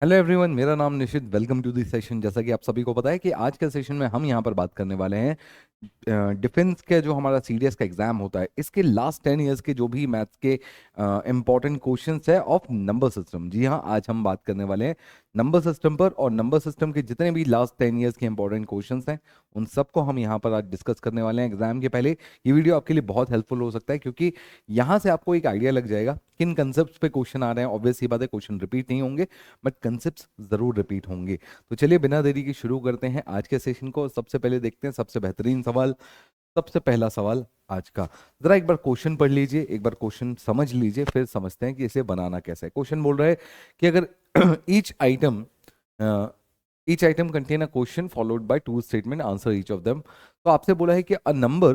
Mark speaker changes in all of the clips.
Speaker 1: Hello everyone, मेरा नाम Nishit. Welcome to this session. जैसा कि आप सभी को पता है कि आज के सेशन में हम यहाँ पर बात करने वाले हैं डिफेंस के जो हमारा सीडीएस का एग्जाम होता है इसके लास्ट 10 इयर्स के जो भी मैथ्स के इंपॉर्टेंट क्वेश्चंस है ऑफ नंबर सिस्टम। जी हाँ, आज हम बात करने वाले हैं नंबर सिस्टम पर, और नंबर सिस्टम के जितने भी लास्ट 10 इयर्स के इंपॉर्टेंट क्वेश्चंस हैं उन सबको हम यहाँ पर आज डिस्कस करने वाले हैं एग्जाम के पहले। ये वीडियो आपके लिए बहुत हेल्पफुल हो सकता है क्योंकि यहाँ से आपको एक आइडिया लग जाएगा किन कंसेप्ट पे क्वेश्चन आ रहे हैं। ऑब्वियस ही बात है, क्वेश्चन रिपीट नहीं होंगे बट कंसेप्ट जरूर रिपीट होंगे। तो चलिए बिना देरी के शुरू करते हैं आज के सेशन को। सबसे पहले देखते हैं सबसे बेहतरीन सवाल। सबसे पहला सवाल आज का, जरा एक बार क्वेश्चन पढ़ लीजिए, एक बार क्वेश्चन समझ लीजिए, फिर समझते हैं कि इसे बनाना कैसे है। क्वेश्चन बोल रहा है कि अगर each item contain a question followed by two statement, answer each of them. तो आपसे बोला है कि a number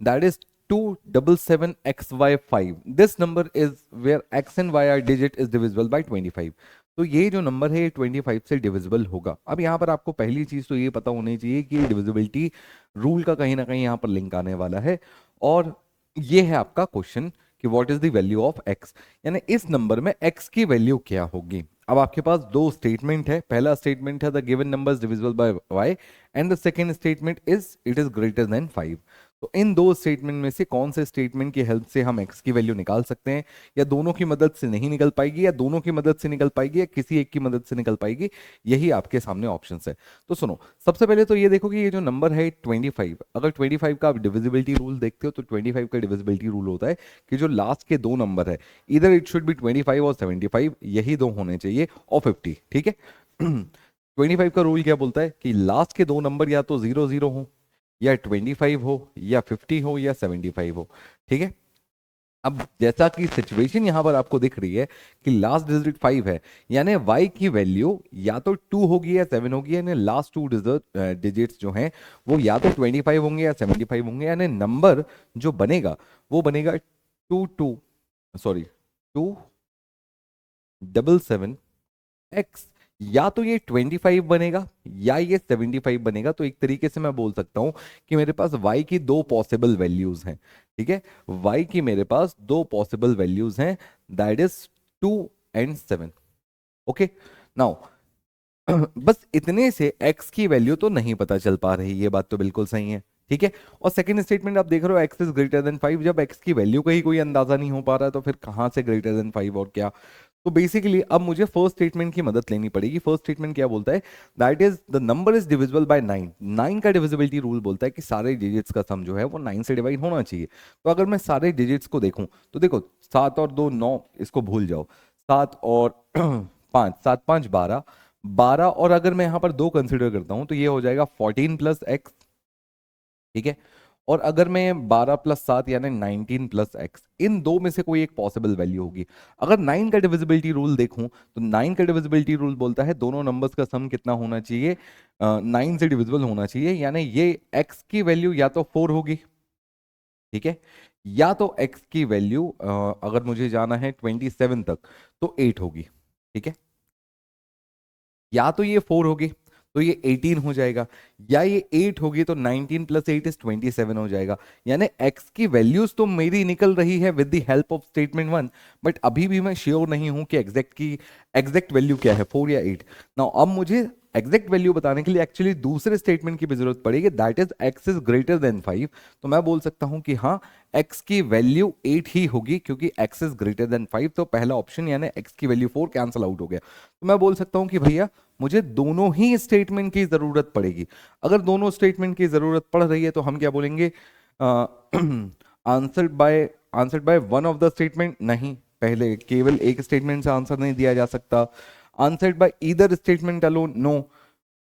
Speaker 1: that is 277xy5, this number is where x and y are digit is divisible by 25। तो ये जो नंबर है ये 25 से डिविजिबल होगा। अब यहाँ पर आपको पहली चीज तो ये पता होनी चाहिए कि डिविजिबिलिटी रूल का कहीं ना कहीं यहाँ पर लिंक आने वाला है, और ये है आपका क्वेश्चन कि what is the value of x, यानी इस नंबर में x की वैल्यू क्या होगी। अब आपके पास दो स्टेटमेंट है। पहला स्टेटमेंट है the given number is divisible bye y, and the second statement is it is greater then 5। तो इन दो स्टेटमेंट में से कौन से स्टेटमेंट की हेल्प से हम x की वैल्यू निकाल सकते हैं, या दोनों की मदद से नहीं निकल पाएगी, या दोनों की मदद से निकल पाएगी, या किसी एक की मदद से निकल पाएगी, यही आपके सामने ऑप्शंस है। तो सुनो, सबसे पहले तो ये देखो कि ये जो नंबर है 25, अगर 25 का आप डिविजिबिलिटी रूल देखते हो तो 25 का डिविजिबिलिटी रूल होता है कि जो लास्ट के दो नंबर है इधर इट शुड बी 25 और 75, यही दो होने चाहिए, और 50। ठीक है। 25 का रूल क्या बोलता है कि लास्ट के दो नंबर या तो 00 हो, या 25 हो, या 50 हो, या 75 हो। ठीक है। अब जैसा कि सिचुएशन यहां पर आपको दिख रही है कि लास्ट डिजिट 5 है, यानी y की वैल्यू या तो 2 होगी या 7 होगी, यानी लास्ट टू डिजिट्स जो हैं वो या तो 25 होंगे या 75 होंगे, यानी नंबर जो बनेगा वो बनेगा 277x। या तो ये 25 बनेगा या ये 75 बनेगा। तो एक तरीके से मैं बोल सकता हूं कि मेरे पास y की दो पॉसिबल वैल्यूज हैं। ठीक है, y की मेरे पास दो पॉसिबल वैल्यूज हैं, that is 2 and 7। Okay, now बस इतने से x की वैल्यू तो नहीं पता चल पा रही, ये बात तो बिल्कुल सही है। ठीक है, और सेकंड स्टेटमेंट आप देख रहे हो x इज ग्रेटर देन 5। जब x की वैल्यू का ही कोई अंदाजा नहीं हो पा रहा है तो फिर कहां से ग्रेटर देन 5 और क्या। तो बेसिकली अब मुझे फर्स्ट स्टेटमेंट की मदद लेनी पड़ेगी। फर्स्ट स्टेटमेंट क्या बोलता है, that is the number is divisible by 9। 9 का डिविजिबिलिटी रूल बोलता है कि सारे डिजिट्स का सम जो है वो 9 से डिवाइड होना चाहिए। तो अगर मैं सारे डिजिट्स को देखूं तो देखो 7 और 2 9, इसको भूल जाओ। 7 और 5, 7 5 12, 12, और अगर मैं यहां पर 2 कंसिडर करता हूं तो ये हो जाएगा 14 प्लस एक्स। ठीक है, और अगर मैं 12 प्लस 7 यानी 19 प्लस एक्स, इन दो में से कोई एक पॉसिबल वैल्यू होगी। अगर 9 का डिविजिबिलिटी रूल देखूं तो 9 का डिविजिबिलिटी रूल बोलता है दोनों नंबर्स का सम कितना होना चाहिए, 9 से डिविजिबल होना चाहिए, यानी ये x की वैल्यू या तो 4 होगी। ठीक है, या तो x की वैल्यू अगर मुझे जाना है 27 तक तो 8 होगी। ठीक है, या तो ये 4 होगी तो ये 18 हो जाएगा, या ये 8 होगी तो 19 प्लस 8 इज 27 हो जाएगा। यानी x की वैल्यूज तो मेरी निकल रही है with the help of statement 1, but अभी भी मैं श्योर नहीं हूं कि एग्जैक्ट वैल्यू क्या है, 4 या 8। नाउ अब मुझे एग्जैक्ट वैल्यू बताने के लिए एक्चुअली दूसरे स्टेटमेंट की भी जरूरत पड़ेगी, that is x is greater then 5। तो मैं बोल सकता हूं कि हाँ, x की वैल्यू 8 ही होगी क्योंकि x इज ग्रेटर देन 5। तो पहला ऑप्शन यानी x की वैल्यू 4 कैंसिल आउट हो गया। तो मैं बोल सकता हूं कि भैया मुझे दोनों ही स्टेटमेंट की जरूरत पड़ेगी। अगर दोनों स्टेटमेंट की जरूरत पड़ रही है तो हम क्या बोलेंगे, answered by one of the statement. नहीं, पहले केवल एक स्टेटमेंट से आंसर नहीं दिया जा सकता। Answered by either statement alone, no.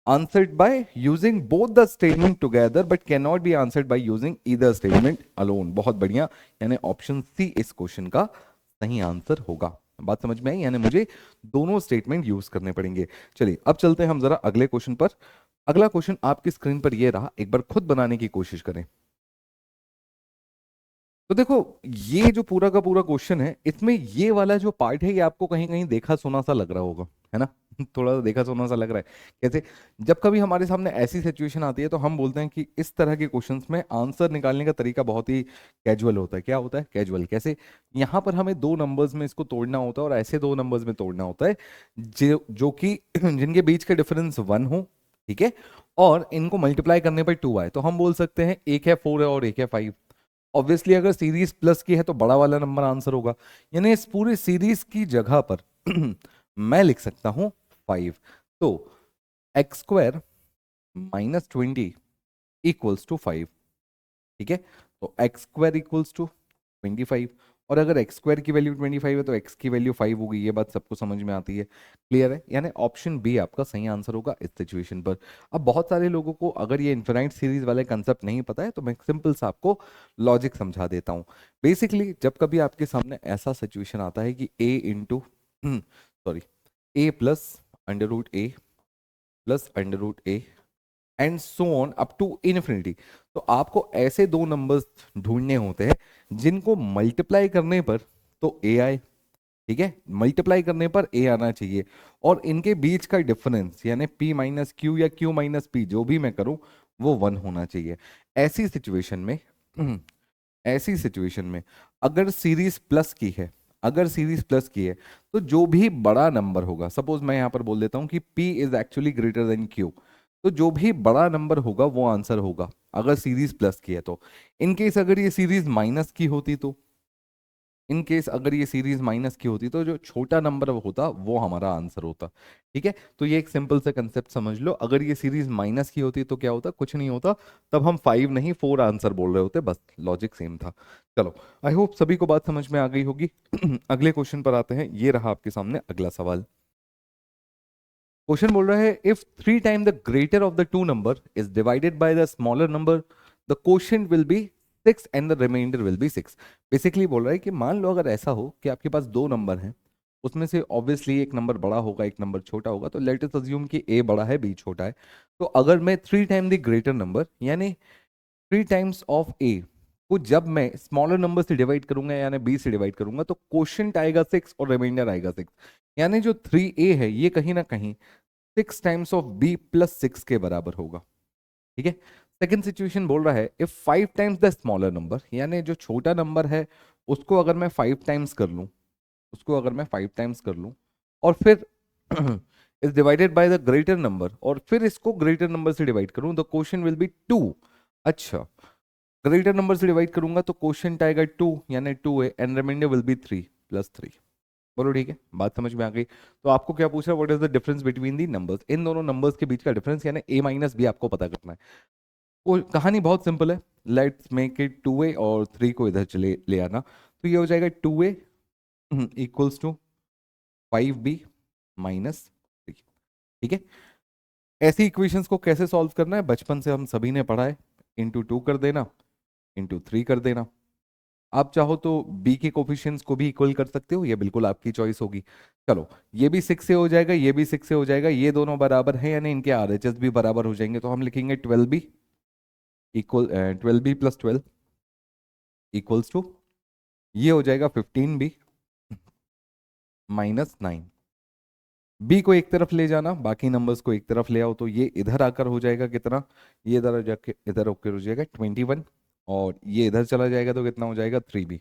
Speaker 1: Answered by using both the statement together but can not be answered by using either statement alone. बहुत बढ़िया, यानी ऑप्शन सी इस क्वेश्चन का सही आंसर होगा। बात समझ में आई, यानी मुझे दोनों स्टेटमेंट यूज करने पड़ेंगे। चलिए अब चलते हैं हम जरा अगले क्वेश्चन पर। अगला क्वेश्चन आपकी स्क्रीन पर ये रहा, एक बार खुद बनाने की कोशिश करें। तो देखो, ये जो पूरा का पूरा क्वेश्चन है, इसमें ये वाला जो पार्ट है ये आपको कहीं कहीं देखा सुना सा लग रहा होगा, है ना। थोड़ा सा देखा सुना सा लग रहा है। कैसे? जब कभी हमारे सामने ऐसी सिचुएशन आती है तो हम बोलते हैं कि इस तरह के क्वेश्चंस में आंसर निकालने का तरीका बहुत ही कैजुअल होता है। क्या होता है? कैजुअल। कैसे? यहाँ पर हमें दो नंबर्स में इसको तोड़ना होता है और ऐसे दो नंबर्स में तोड़ना होता है जो कि जिनके बीच का डिफरेंस 1 हो, ठीक है, और इनको मल्टीप्लाई करने पर 2 आए। तो हम बोल सकते हैं एक है 4 और एक है 5। ऑब्वियसली अगर सीरीज प्लस की है तो बड़ा वाला नंबर आंसर होगा, यानी इस पूरी सीरीज की जगह पर मैं लिख सकता हूं 5। तो x² -20 इक्वल्स टू 5। ठीक है, तो x² इक्वल्स टू 25। और अगर x² की वैल्यू 25 है तो x की वैल्यू 5 होगी। ये बात सबको समझ में आती है, क्लियर है? यानी ऑप्शन बी आपका सही आंसर होगा इस सिचुएशन पर। अब बहुत सारे लोगों को अगर ये इन्फिनाइट सीरीज वाले कंसेप्ट नहीं पता है तो मैं सिंपल सा आपको लॉजिक समझा देता हूँ। बेसिकली जब कभी आपके सामने ऐसा सिचुएशन आता है कि a into sorry a plus under root a plus under root a and so on up to infinity, तो आपको ऐसे दो नंबर्स ढूंढने होते हैं जिनको मल्टीप्लाई करने पर तो ए आए। ठीक है, मल्टीप्लाई करने पर ए आना चाहिए और इनके बीच का डिफरेंस यानी p माइनस क्यू या q माइनस पी जो भी मैं करूं वो 1 होना चाहिए। ऐसी सिचुएशन में ऐसी सिचुएशन में अगर सीरीज प्लस की है, अगर सीरीज प्लस की है तो जो भी बड़ा नंबर होगा, सपोज मैं यहां पर बोल देता हूं कि p is actually greater then q, तो जो भी बड़ा नंबर होगा वो आंसर होगा अगर सीरीज प्लस की है तो। इनकेस अगर ये सीरीज माइनस की होती तो, इन केस अगर ये सीरीज माइनस की होती तो जो छोटा नंबर होता वो हमारा आंसर होता। ठीक है, तो ये एक सिंपल सा कंसेप्ट समझ लो। अगर ये सीरीज माइनस की होती तो क्या होता? कुछ नहीं होता, तब हम 5 नहीं 4 आंसर बोल रहे होते, बस लॉजिक सेम था। चलो, आई होप सभी को बात समझ में आ गई होगी। अगले क्वेश्चन पर आते हैं। ये रहा आपके सामने अगला सवाल। क्वेश्चन बोल रहा है if 3 time the greater of the two number is divided by the smaller number the quotient will be 6 and the remainder will be 6। Basically बोल रहा है कि मान लो अगर ऐसा हो कि आपके पास दो नंबर हैं, उसमें से ऑब्वियसली एक नंबर बड़ा होगा एक नंबर छोटा होगा, तो लेट अस अज्यूम कि ए बड़ा है बी छोटा है। तो अगर मैं 3 टाइम द ग्रेटर नंबर यानी 3 टाइम्स ऑफ ए को जब मैं स्मॉलर नंबर से डिवाइड करूंगा यानी बी से डिवाइड करूंगा तो क्वोशिएंट आएगा 6 और रिमाइंडर आएगा 6। यानी जो 3a है ये कहीं ना कहीं 6 टाइम्स ऑफ b प्लस 6 के बराबर होगा। ठीक है, सेकेंड सिचुएशन बोल रहा है if 5 times the smaller number, यानी जो छोटा नंबर है उसको अगर मैं 5 टाइम्स कर लूं, उसको अगर मैं 5 टाइम्स कर लूं और फिर is divided by the greater number और फिर इसको ग्रेटर नंबर से डिवाइड करूं द क्वोशिएंट विल बी 2। अच्छा, ग्रेटर नंबर से डिवाइड करूंगा तो क्वोशिएंट आएगा 2 यानी 2a and remainder will be 3 plus 3। बोलो ठीक है, बात समझ में आ गई। तो आपको क्या पूछ रहा है? What is the difference between the numbers? इन दोनों नंबर्स के बीच का डिफरेंस यानी a माइनस बी आपको पता करना है। वो कहानी बहुत सिंपल है, लेट्स मेक इट 2a और 3 को इधर चले ले आना, तो ये हो जाएगा 2a equals to 5b minus 3। ठीक है, ऐसी इक्वेशंस को कैसे सॉल्व करना है बचपन से हम सभी ने पढ़ा है, इंटू 2 कर देना, इंटू 3 कर देना। आप चाहो तो b के कोफिशिएंट्स को भी इक्वल कर सकते हो, ये बिल्कुल आपकी चॉइस होगी। चलो, ये भी 6 से हो जाएगा, ये भी 6 से हो जाएगा, ये दोनों बराबर है यानी इनके आरएचएस भी बराबर हो जाएंगे, तो हम लिखेंगे 12b equal 12b plus 12 equals to, ये हो जाएगा 15b माइनस 9। b को एक तरफ ले जाना, बाकी नंबर्स को एक तरफ ले आओ, तो ये इधर आकर हो जाएगा कितना? ये इधर जाके इधर होकर हो जाएगा 21 और ये इधर चला जाएगा तो कितना हो जाएगा? 3b।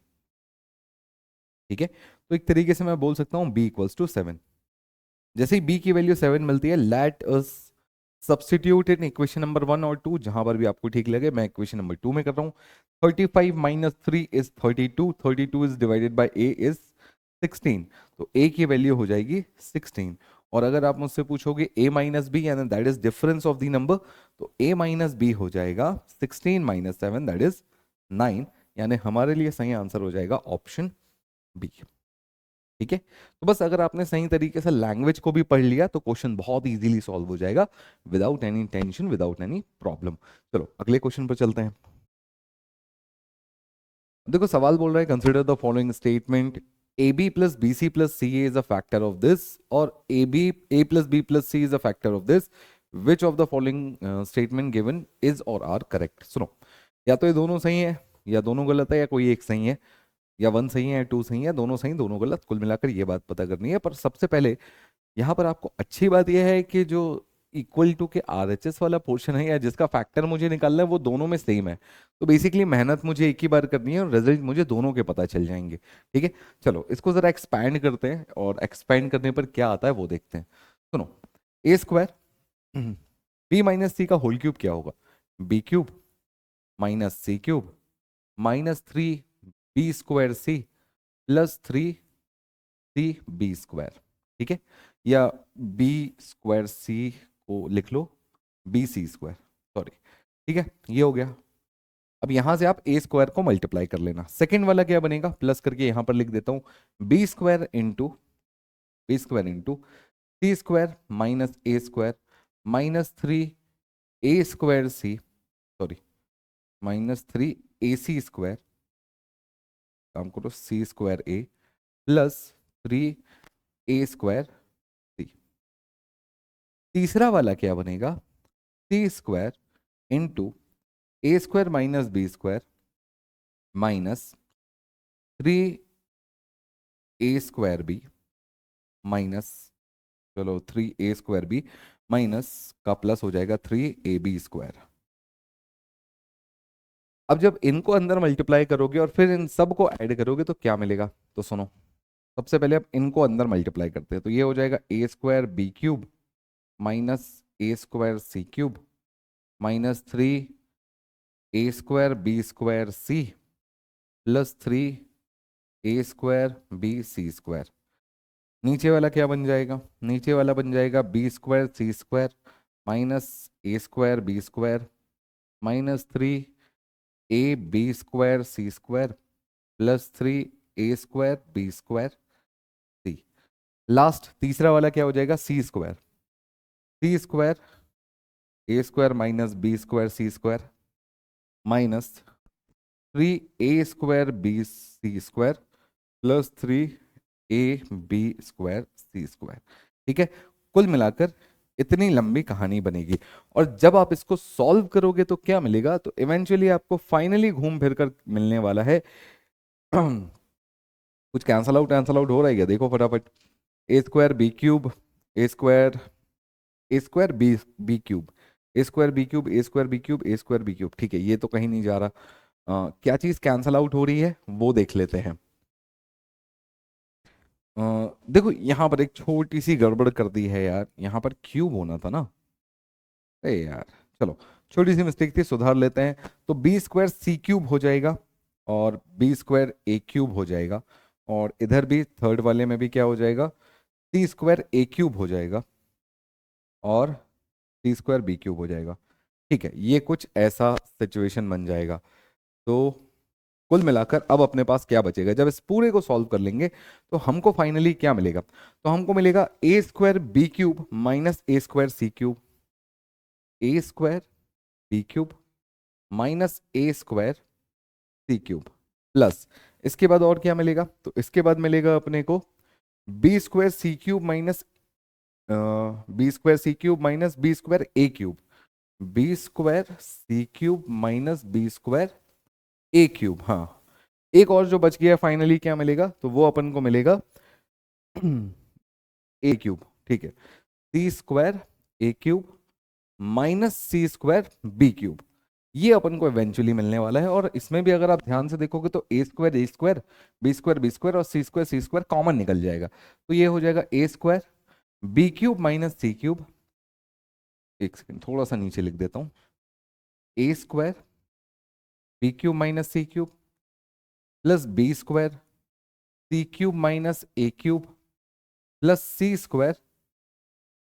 Speaker 1: ठीक है, तो एक तरीके से मैं बोल सकता हूँ b इक्वल्स टू 7। जैसे ही b की वैल्यू 7 मिलती है, let us substitute in equation number 1 और 2, जहां पर भी आपको ठीक लगे। मैं इक्वेशन नंबर 2 में कर रहा हूँ। 35 minus 3 is 32, 32 is divided bye a is 16, तो a की वैल्यू हो जाएगी 16। और अगर आप मुझसे पूछोगे a माइनस बी यानी that is difference of the number, तो a माइनस बी हो जाएगा 16 माइनस 7 दैट इज 9, यानी हमारे लिए सही आंसर हो जाएगा ऑप्शन बी। ठीक है, तो बस अगर आपने सही तरीके से लैंग्वेज को भी पढ़ लिया तो क्वेश्चन बहुत इजीली सॉल्व हो जाएगा without any tension, without any problem. चलो अगले क्वेश्चन पर चलते हैं। देखो सवाल बोल रहा है consider the following statement AB plus BC plus CA is a factor of this और A plus B plus C is a factor of this, which of the following statement given is और are correct? सुनो, या तो ये दोनों सही है या दोनों गलत है या कोई एक सही है, या 1 सही है या 2 सही है, दोनों सही दोनों गलत, कुल मिलाकर ये बात पता करनी है। पर सबसे पहले यहाँ पर आपको अच्छी बात यह है कि जो इक्वल टू के आरएचएस वाला पोर्शन है या जिसका फैक्टर मुझे निकालना है वो दोनों में सेम है। तो बेसिकली मेहनत मुझे एक ही बार करनी है और रिजल्ट मुझे दोनों के पता चल जाएंगे। ठीक है, चलो इसको जरा एक्सपैंड करते हैं और एक्सपैंड करने पर क्या आता है वो देखते हैं। सुनो, A square B minus C का होल क्यूब क्या होगा, B cube minus C cube minus 3b² C plus 3c b²। ठीक है, या b² सी को लिख लो bc², सॉरी। ठीक है, ये हो गया। अब यहां से आप a² को मल्टीप्लाई कर लेना। सेकंड वाला क्या बनेगा, प्लस करके यहां पर लिख देता हूं b² into c² minus a² minus 3a² सी, सॉरी माइनस 3ac², काम करो c² a प्लस 3a² सी। तीसरा वाला क्या बनेगा, c² into a² minus b² minus 3a² b minus, चलो 3a² b माइनस का प्लस हो जाएगा 3ab²। अब जब इनको अंदर मल्टीप्लाई करोगे और फिर इन सब को ऐड करोगे तो क्या मिलेगा, तो सुनो, सबसे पहले अब इनको अंदर मल्टीप्लाई करते हैं। तो ये हो जाएगा a² b³ minus a² c³ minus 3a² b² c plus 3a² b c²। नीचे वाला क्या बन जाएगा, नीचे वाला बन जाएगा b² c² minus a² b² minus 3ab² c² plus 3a² b² c। Last तीसरा वाला क्या हो जाएगा, c² a² minus b² c² minus 3a² b c² plus 3ab² c²। ठीक है, कुल मिलाकर इतनी लंबी कहानी बनेगी। और जब आप इसको सॉल्व करोगे तो क्या मिलेगा, तो इवेंचुअली आपको फाइनली घूम फिर कर मिलने वाला है कुछ कैंसल आउट हो रहा है क्या, देखो फटाफट, a² b³ a² b³ a² b³ a² b³ a² b³। ठीक है, ये तो कहीं नहीं जा रहा। क्या चीज कैंसल आउट हो रही है वो देख लेते हैं। देखो यहाँ पर एक छोटी सी गड़बड़ कर दी है यार, यहाँ पर क्यूब होना था ना, अरे यार चलो छोटी सी मिस्टेक थी, सुधार लेते हैं। तो b² c³ हो जाएगा और b² a³ हो जाएगा, और इधर भी थर्ड वाले में भी क्या हो जाएगा, c² a³ हो जाएगा और c² b³ हो जाएगा। ठीक है, ये कुछ ऐसा सिचुएशन बन जाएगा। तो कुल मिलाकर अब अपने पास क्या बचेगा, जब इस पूरे को सॉल्व कर लेंगे तो हमको फाइनली क्या मिलेगा, तो हमको मिलेगा a² b³ minus a² c³ a² b³ minus a² c³ plus इसके बाद और क्या मिलेगा, तो इसके बाद मिलेगा अपने को b² c³ minus b² c³ minus b² a³ b² c³ minus b² a³। हाँ, एक और जो बच गया फाइनली क्या मिलेगा, तो वो अपन को मिलेगा a³। ठीक है, c² a³ minus c² b³, ये अपन को इवेंचुअली मिलने वाला है। और इसमें भी अगर आप ध्यान से देखोगे तो a² b² b² और c² कॉमन निकल जाएगा। तो ये हो जाएगा a² b³ माइनस c³, एक सेकंड थोड़ा सा नीचे लिख देता हूं, a² b³ minus c³ plus b² c³ minus a³ plus c²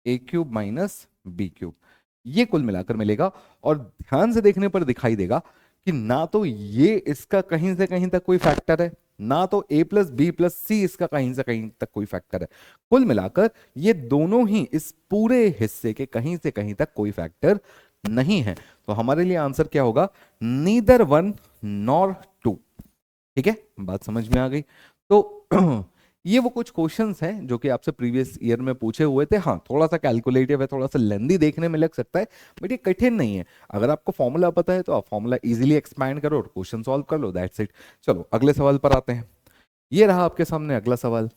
Speaker 1: a³ minus b³। ये कुल मिलाकर मिलेगा। और ध्यान से देखने पर दिखाई देगा कि ना तो ये इसका कहीं से कहीं तक कोई फैक्टर है, ना तो a प्लस बी प्लस सी इसका कहीं से कहीं तक कोई फैक्टर है। कुल मिलाकर ये दोनों ही इस पूरे हिस्से के कहीं से कहीं तक कोई फैक्टर नहीं है। तो हमारे लिए आंसर क्या होगा, नीदर 1 नॉर 2। ठीक है, बात समझ में आ गई। तो ये वो कुछ क्वेश्चंस हैं जो कि आपसे प्रीवियस ईयर में पूछे हुए थे। हाँ, थोड़ा सा कैलकुलेटिव है, थोड़ा सा लेंदी देखने में लग सकता है, बट ये कठिन नहीं है। अगर आपको फॉर्मूला पता है तो आप फॉर्मूला इजीली एक्सपैंड करो और क्वेश्चन सॉल्व कर लो, दैट्स इट। चलो अगले सवाल पर आते हैं। ये रहा आपके सामने अगला सवाल।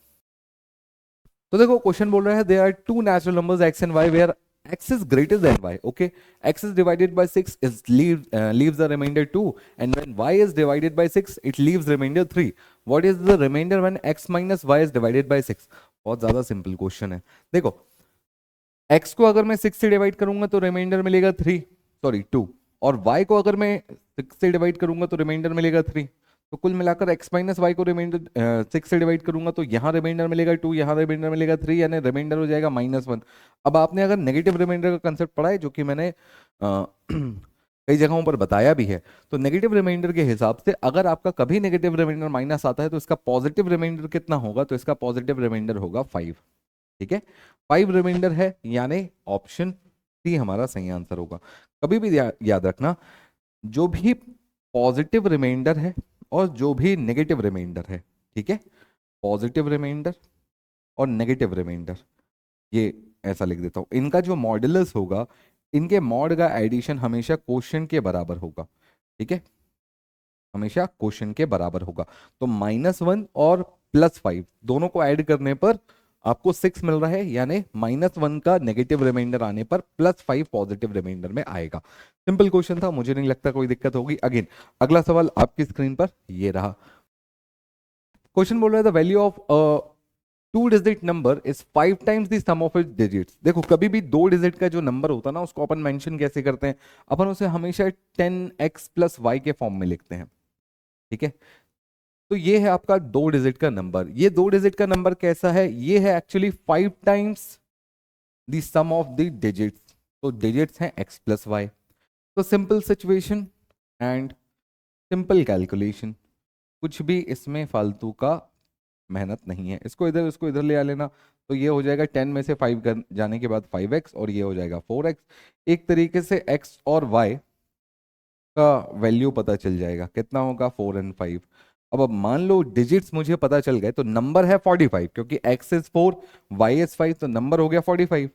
Speaker 1: तो देखो क्वेश्चन बोल रहा है there are two natural numbers x and y where x is greater than y. Okay, x is divided by 6 is leaves the remainder 2, and when y is divided by 6 it leaves remainder 3. What is the remainder when x minus y is divided by 6? बहुत ज्यादा simple question है। देखो x को अगर मैं 6 से divide करूंगा तो रिमाइंडर मिलेगा 2, और y को अगर मैं 6 से डिवाइड करूंगा तो रिमाइंडर मिलेगा 3। तो कुल मिलाकर x माइनस वाई को रिमाइंडर 6 से डिवाइड करूंगा तो यहाँ रिमाइंडर मिलेगा 2, यहाँ रिमाइंडर मिलेगा 3, यानी रिमाइंडर हो जाएगा -1। अब आपने अगर नेगेटिव रिमाइंडर का कंसेप्ट पढ़ा है, जो कि मैंने कई जगहों पर बताया भी है, तो नेगेटिव रिमाइंडर के हिसाब से अगर आपका कभी नेगेटिव रिमाइंडर माइनस आता है तो इसका पॉजिटिव रिमाइंडर कितना होगा, तो इसका पॉजिटिव रिमाइंडर होगा 5। ठीक है, 5 रिमाइंडर है, यानी ऑप्शन सी हमारा सही आंसर होगा। कभी भी याद रखना, जो भी पॉजिटिव रिमाइंडर है और जो भी नेगेटिव रिमाइंडर है, ठीक है, पॉजिटिव रिमाइंडर और नेगेटिव रिमाइंडर, ये ऐसा लिख देता हूं, इनका जो मॉडुलस होगा, इनके मॉड का एडिशन हमेशा क्वोशिएंट के बराबर होगा। ठीक है, हमेशा क्वोशिएंट के बराबर होगा। तो -1 और +5 दोनों को ऐड करने पर आपको 6 मिल रहा है, यानी -1 का नेगेटिव रिमाइंडर आने पर +5 पॉजिटिव रिमाइंडर में आएगा। सिंपल क्वेश्चन था, मुझे नहीं लगता कोई दिक्कत होगी। अगेन अगला सवाल आपकी स्क्रीन पर ये रहा। क्वेश्चन बोल रहा है the value of 2 digit number is 5 times the sum of its digits. देखो कभी भी 2 डिजिट का जो नंबर होता है ना, उसको अपन मेंशन कैसे करते हैं, अपन उसे हमेशा 10x + y के फॉर्म में लिखते हैं। ठीक है, तो ये है आपका 2 डिजिट का नंबर। ये 2 डिजिट का नंबर कैसा है, ये है actually 5 times the sum of the digits. तो डिजिट्स हैं x + y। तो simple situation and simple calculation, कुछ भी इसमें फालतू का मेहनत नहीं है। इसको इधर ले आ लेना, तो ये हो जाएगा 10 में से 5 जाने के बाद 5x, और ये हो जाएगा 4x। एक तरीके से x और y का वैल्यू पता चल जाएगा, कितना होगा 4 और 5। अब मान लो डिजिट्स मुझे पता चल गए, तो नंबर है 45, क्योंकि x इज 4 y इज 5, तो नंबर हो गया 45।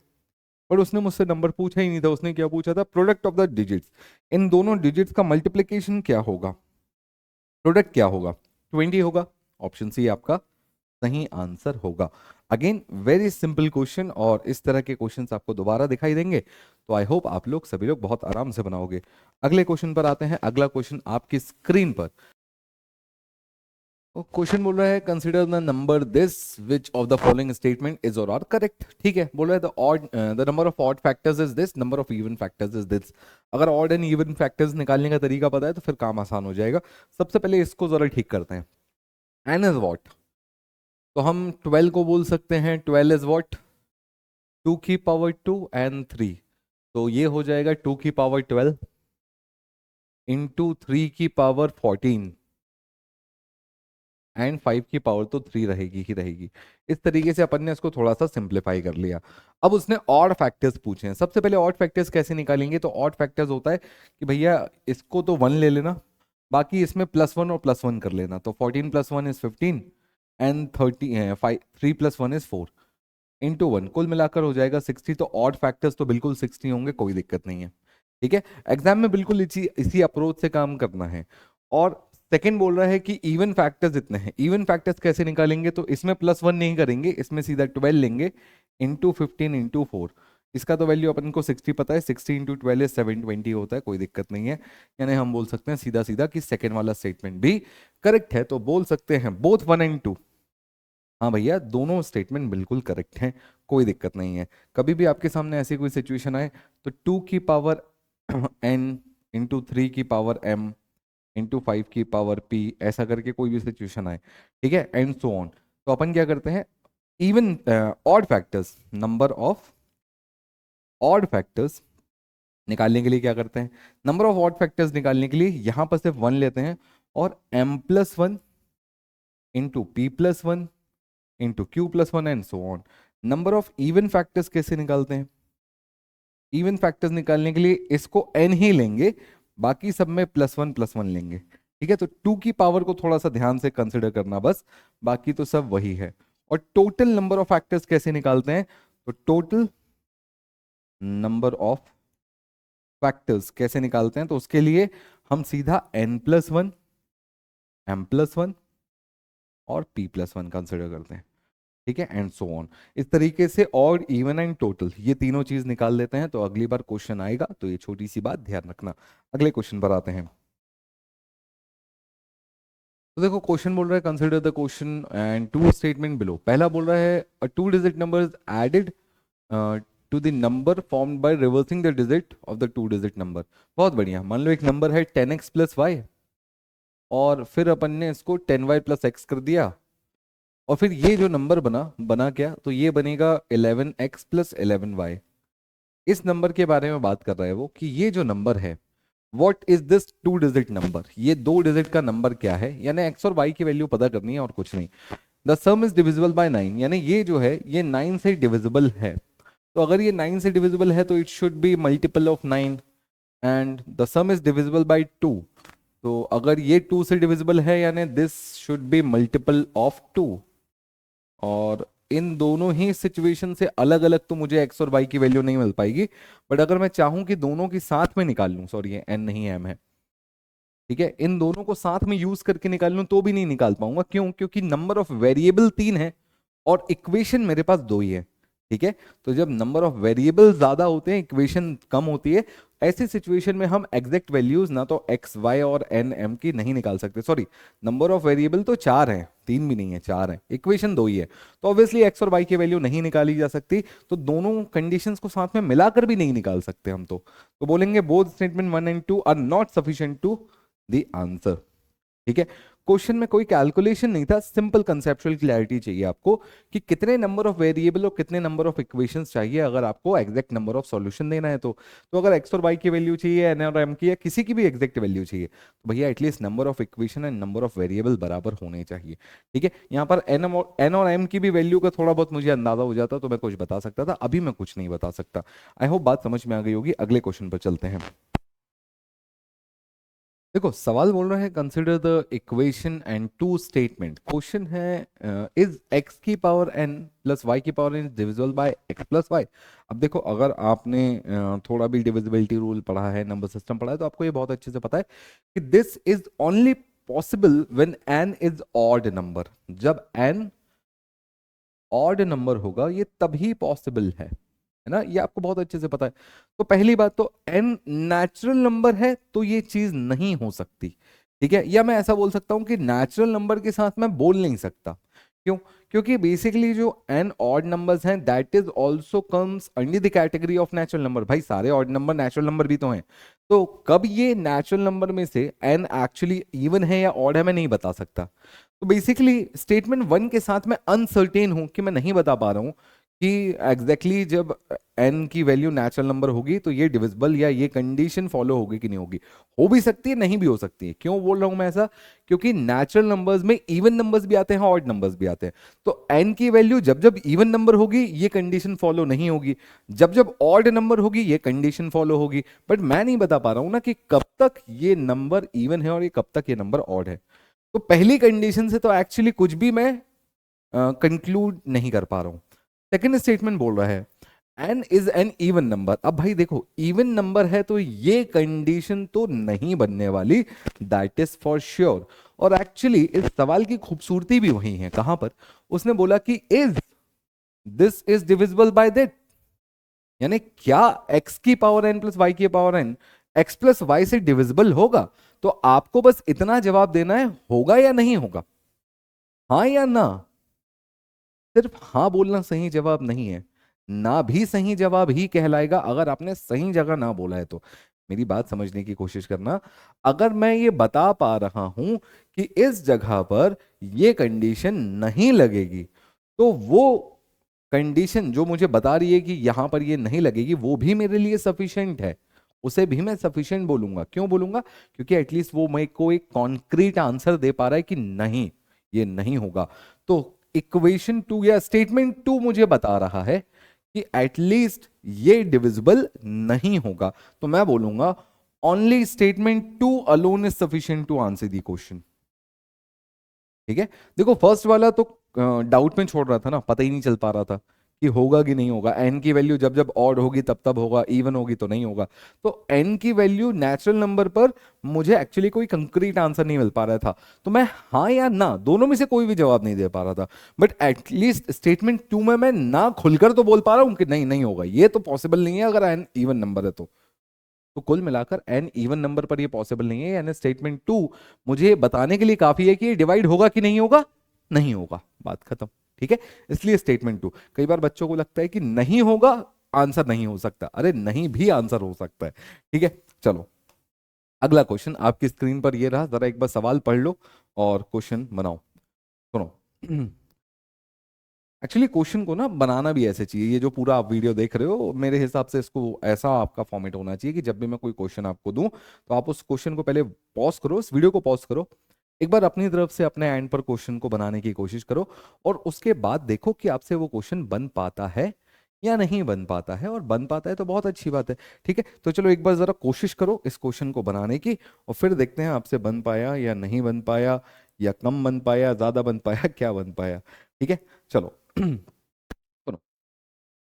Speaker 1: पर उसने मुझसे नंबर पूछा ही नहीं था, उसने क्या पूछा था, प्रोडक्ट ऑफ द डिजिट्स। इन दोनों डिजिट्स का मल्टीप्लीकेशन क्या होगा, प्रोडक्ट क्या होगा, 20 होगा। ऑप्शन सी आपका सही आंसर होगा। अगेन वेरी सिंपल क्वेश्चन, और इस तरह के क्वेश्चंस आपको दोबारा दिखाई देंगे, तो आई होप आप लोग सभी लोग बहुत आराम से बनाओगे। अगले क्वेश्चन पर आते हैं। अगला क्वेश्चन आपकी स्क्रीन पर, क्वेश्चन बोल रहा है consider the number this which of the following statement is और आर करेक्ट। ठीक है, बोल रहा है the number of odd factors is this, number of even factors is this. अगर ऑड एंड इवन फैक्टर्स निकालने का तरीका पता है तो फिर काम आसान हो जाएगा। सबसे पहले इसको जरा ठीक करते हैं। एन इज वॉट, तो हम 12 को बोल सकते हैं 12 इज वॉट 2 की पावर 2 एंड 3, तो ये हो जाएगा 2 की पावर 12 इंटू 3 की पावर 14 एंड 5 की पावर तो 3 रहेगी ही रहेगी। इस तरीके से अपन ने इसको थोड़ा सा सिंप्लीफाई कर लिया। अब उसने ऑड फैक्टर्स पूछे हैं। सबसे पहले ऑड फैक्टर्स कैसे निकालेंगे, तो ऑड फैक्टर्स होता है कि भैया इसको तो 1 ले लेना, बाकी इसमें +1 और +1 कर लेना। तो 14 + 1 इज 15 एंड 3 + 1 इज 4 इंटू 1, कुल मिलाकर हो जाएगा 60। तो ऑड फैक्टर्स तो बिल्कुल 60 होंगे, कोई दिक्कत नहीं है। ठीक है, एग्जाम में बिल्कुल इसी अप्रोच से काम करना है। और सेकंड बोल रहा है कि इवन फैक्टर्स इतने हैं। इवन फैक्टर्स कैसे निकालेंगे, तो इसमें +1 नहीं करेंगे, इसमें सीधा 12 लेंगे इंटू 15 इंटू 4। इसका तो वैल्यू अपन को 60 पता है, 60 इंटू 12 इज 720 होता है, कोई दिक्कत नहीं है। यानी हम बोल सकते हैं सीधा सीधा कि सेकेंड वाला स्टेटमेंट भी करेक्ट है। तो बोल सकते हैं बोथ 1 एंड 2, हाँ भैया दोनों स्टेटमेंट बिल्कुल करेक्ट हैं, कोई दिक्कत नहीं है। कभी भी आपके सामने ऐसी कोई सिचुएशन आए तो 2 की पावर n इंटू 3 की पावर m इंटू 5 की पावर p, ऐसा करके कोई भी सिचुएशन आए, ठीक है, एंड सो ऑन, तो अपन क्या करते हैं, even odd factors, number of odd factors निकालने के लिए क्या करते हैं, नंबर ऑफ ऑड फैक्टर्स निकालने के लिए यहां पर सिर्फ 1 लेते हैं और m+1 into p+1 into q+1 and so on. Number of even factors कैसे निकालते हैं, इवन फैक्टर्स निकालने के लिए इसको n ही लेंगे, बाकी सब में +1 लेंगे। ठीक है, तो 2 की पावर को थोड़ा सा ध्यान से कंसिडर करना बस, बाकी तो सब वही है। और टोटल नंबर ऑफ फैक्टर्स कैसे निकालते हैं? तो टोटल नंबर ऑफ फैक्टर्स कैसे निकालते हैं? तो उसके लिए हम सीधा n+1, m+1 और p+1 कंसिडर करते हैं, ठीक है, एंड सो ऑन। इस तरीके से ऑड, इवन एंड टोटल ये तीनों चीज निकाल लेते हैं। तो अगली बार क्वेश्चन आएगा तो ये छोटी सी बात ध्यान रखना। अगले क्वेश्चन पर आते हैं। तो देखो क्वेश्चन बोल रहा है consider the question and two statement below. पहला बोल रहा है a two digit number is added to the number formed by reversing the digit of the two digit number. बहुत बढ़िया। मान लो एक नंबर है 10x + y और फिर अपन ने इसको 10y + x कर दिया, और फिर ये जो नंबर बना बना क्या? तो ये बनेगा 11x + 11y। इस नंबर के बारे में बात कर रहा है वो कि ये जो नंबर है what is this to digit number, ये दो डिजिट का नंबर क्या है, यानी एक्स और वाई की वैल्यू पता करनी है और कुछ नहीं। The some is divisible by 9, यानी ये जो है ये 9 से डिविजिबल है। तो अगर ये 9 से डिविजिबल है तो it should be multiple of 9। And the some is divisible bye 2, तो अगर ये 2 से डिविजिबल है यानी this should be multiple of 2। और इन दोनों ही सिचुएशन से अलग अलग तो मुझे एक्स और वाई की वैल्यू नहीं मिल पाएगी, बट अगर मैं चाहूं कि दोनों की साथ में निकाल लूं, सॉरी ये एन नहीं एम है, ठीक है, इन दोनों को साथ में यूज करके निकाल लूं तो भी नहीं निकाल पाऊंगा। क्यों? क्योंकि नंबर ऑफ वेरिएबल 3 है और इक्वेशन मेरे पास 2 ही है, ठीक है। तो जब नंबर ऑफ वेरिएबल ज्यादा होते हैं, इक्वेशन कम होती है, ऐसी सिचुएशन में हम एग्जैक्ट वैल्यूज ना तो एक्स वाई और एन एम की नहीं निकाल सकते। सॉरी, नंबर ऑफ वेरिएबल तो 4 है, 3 भी नहीं है, 4 है, इक्वेशन 2 ही है, तो ऑब्वियसली एक्स और वाई की वैल्यू नहीं निकाली जा सकती। तो दोनों कंडीशंस को साथ में मिलाकर भी नहीं निकाल सकते हम। तो बोलेंगे both statement 1 and 2 are not sufficient to the answer, ठीक है। क्वेश्चन में कोई कैलकुलेशन नहीं था, सिंपल कंसेप्चुअल क्लैरिटी चाहिए आपको कि कितने नंबर ऑफ वेरिएबल और कितने नंबर ऑफ इक्वेशंस चाहिए अगर आपको एग्जैक्ट नंबर ऑफ सॉल्यूशन देना है। तो अगर एक्स और वाई की वैल्यू चाहिए, एन और एम की, या किसी की भी एग्जैक्ट वैल्यू चाहिए, तो भैया at least number of equation and number of variable बराबर होने चाहिए, ठीक है। यहाँ पर एन और एम की भी वैल्यू का थोड़ा बहुत मुझे अंदाजा हो जाता तो मैं कुछ बता सकता था, अभी मैं कुछ नहीं बता सकता। आई होप बात समझ में आ गई होगी। अगले क्वेश्चन पर चलते हैं। देखो सवाल बोल रहा है consider the equation and two statement. Question है इज एक्स की पावर एन प्लस वाई की power n divisible by x plus y. अब देखो अगर आपने थोड़ा भी डिविजिबिलिटी रूल पढ़ा है, नंबर सिस्टम पढ़ा है, तो आपको ये बहुत अच्छे से पता है कि this is only possible when an is odd number. जब एन ऑड नंबर होगा ये तभी पॉसिबल है ना, ये आपको बहुत अच्छे से पता है। तो पहली बात तो एन नेचुरल नंबर है तो ये चीज नहीं हो सकती, ठीक है। या मैं ऐसा बोल सकता हूं कि नेचुरल नंबर के साथ मैं बोल नहीं सकता। क्यों? क्योंकि बेसिकली जो एन ऑड नंबर्स हैं that is also comes under the category of natural number. भाई सारे ऑड नंबर नेचुरल नंबर भी तो हैं, तो कब ये नेचुरल नंबर में से एन एक्चुअली इवन है या ऑड है मैं नहीं बता सकता। तो बेसिकली स्टेटमेंट 1 के साथ मैं अनसर्टेन हूं कि मैं नहीं बता पा रहा हूं कि एग्जैक्टली जब n की वैल्यू नेचुरल नंबर होगी तो ये डिविजिबल या ये कंडीशन फॉलो होगी कि नहीं होगी। हो भी सकती है, नहीं भी हो सकती है। क्यों बोल रहा हूं मैं ऐसा? क्योंकि नेचुरल नंबर्स में इवन नंबर्स भी आते हैं, ऑड नंबर्स भी आते हैं। तो n की वैल्यू जब जब इवन नंबर होगी ये कंडीशन फॉलो नहीं होगी, जब जब ऑड नंबर होगी ये कंडीशन फॉलो होगी। बट मैं नहीं बता पा रहा हूं ना कि कब तक ये नंबर इवन है और ये कब तक ये नंबर ऑड है। तो पहली कंडीशन से तो एक्चुअली कुछ भी मैं कंक्लूड नहीं कर पा रहा हूं। सेकेंड स्टेटमेंट बोल रहा है N is an even number. अब भाई देखो इवन नंबर है तो ये कंडीशन तो नहीं बनने वाली, दैट इज फॉर श्योर। और एक्चुअली इस सवाल की खूबसूरती भी वही है, कहां पर उसने बोला कि is this is divisible by that, यानी क्या x की पावर n प्लस वाई की power n x plus y से डिविजिबल होगा। तो आपको बस इतना जवाब देना है, होगा या नहीं होगा, हाँ या ना। सिर्फ हाँ बोलना सही जवाब नहीं है, ना भी सही जवाब ही कहलाएगा अगर आपने सही जगह ना बोला है तो। मेरी बात समझने की कोशिश करना। अगर मैं ये बता पा रहा हूं कि इस जगह पर ये कंडीशन नहीं लगेगी, तो वो कंडीशन जो मुझे बता रही है कि यहां पर ये नहीं लगेगी वो भी मेरे लिए सफिशिएंट है, उसे भी मैं सफिशिएंट बोलूंगा। क्यों बोलूंगा? क्योंकि एटलीस्ट वो मेरे को एक कॉन्क्रीट आंसर दे पा रहा है कि नहीं ये नहीं होगा। तो इक्वेशन 2 या स्टेटमेंट 2 मुझे बता रहा है कि एटलीस्ट ये डिविजिबल नहीं होगा। तो मैं बोलूंगा only statement 2 alone is sufficient to answer the question. ठीक है, देखो फर्स्ट वाला तो डाउट में छोड़ रहा था ना, पता ही नहीं चल पा रहा था कि होगा कि नहीं होगा। एन की वैल्यू जब जब ऑड होगी तब तब होगा, इवन होगी तो नहीं होगा। तो एन की वैल्यू नेचुरल नंबर पर मुझे एक्चुअली कोई कंक्रीट आंसर नहीं मिल पा रहा था, तो मैं हाँ या ना दोनों में से कोई भी जवाब नहीं दे पा रहा था। बट एटलीस्ट स्टेटमेंट 2 में मैं ना खुलकर तो बोल पा रहा हूं कि नहीं नहीं होगा, ये तो पॉसिबल नहीं है अगर एन इवन नंबर है तो कुल मिलाकर एन इवन नंबर पर ये पॉसिबल नहीं है, यानी स्टेटमेंट 2 मुझे बताने के लिए काफी है कि ये डिवाइड होगा कि नहीं होगा, नहीं होगा, बात खत्म। ठीक है, इसलिए स्टेटमेंट 2। कई बार बच्चों को लगता है कि नहीं होगा आंसर नहीं हो सकता, अरे नहीं भी आंसर हो सकता है। ठीक है, चलो अगला क्वेश्चन आपकी स्क्रीन पर ये रहा, जरा एक बार सवाल पढ़ लो और क्वेश्चन बनाओ। सुनो, एक्चुअली क्वेश्चन को ना बनाना भी ऐसे चाहिए, ये जो पूरा आप वीडियो देख रहे हो मेरे हिसाब से इसको ऐसा आपका फॉर्मेट होना चाहिए कि जब भी मैं कोई क्वेश्चन आपको दूं तो आप उस क्वेश्चन को पहले पॉज करो, इस वीडियो को पॉज करो, एक बार अपनी तरफ से अपने एंड पर क्वेश्चन को बनाने की कोशिश करो, और उसके बाद देखो कि आपसे वो क्वेश्चन बन पाता है या नहीं बन पाता है। और बन पाता है तो बहुत अच्छी बात है। ठीक है, तो चलो एक बार जरा कोशिश करो इस क्वेश्चन को बनाने की, और फिर देखते हैं आपसे बन पाया या नहीं बन पाया, या कम बन पाया, ज्यादा बन पाया, क्या बन पाया। ठीक है, चलो सुनो,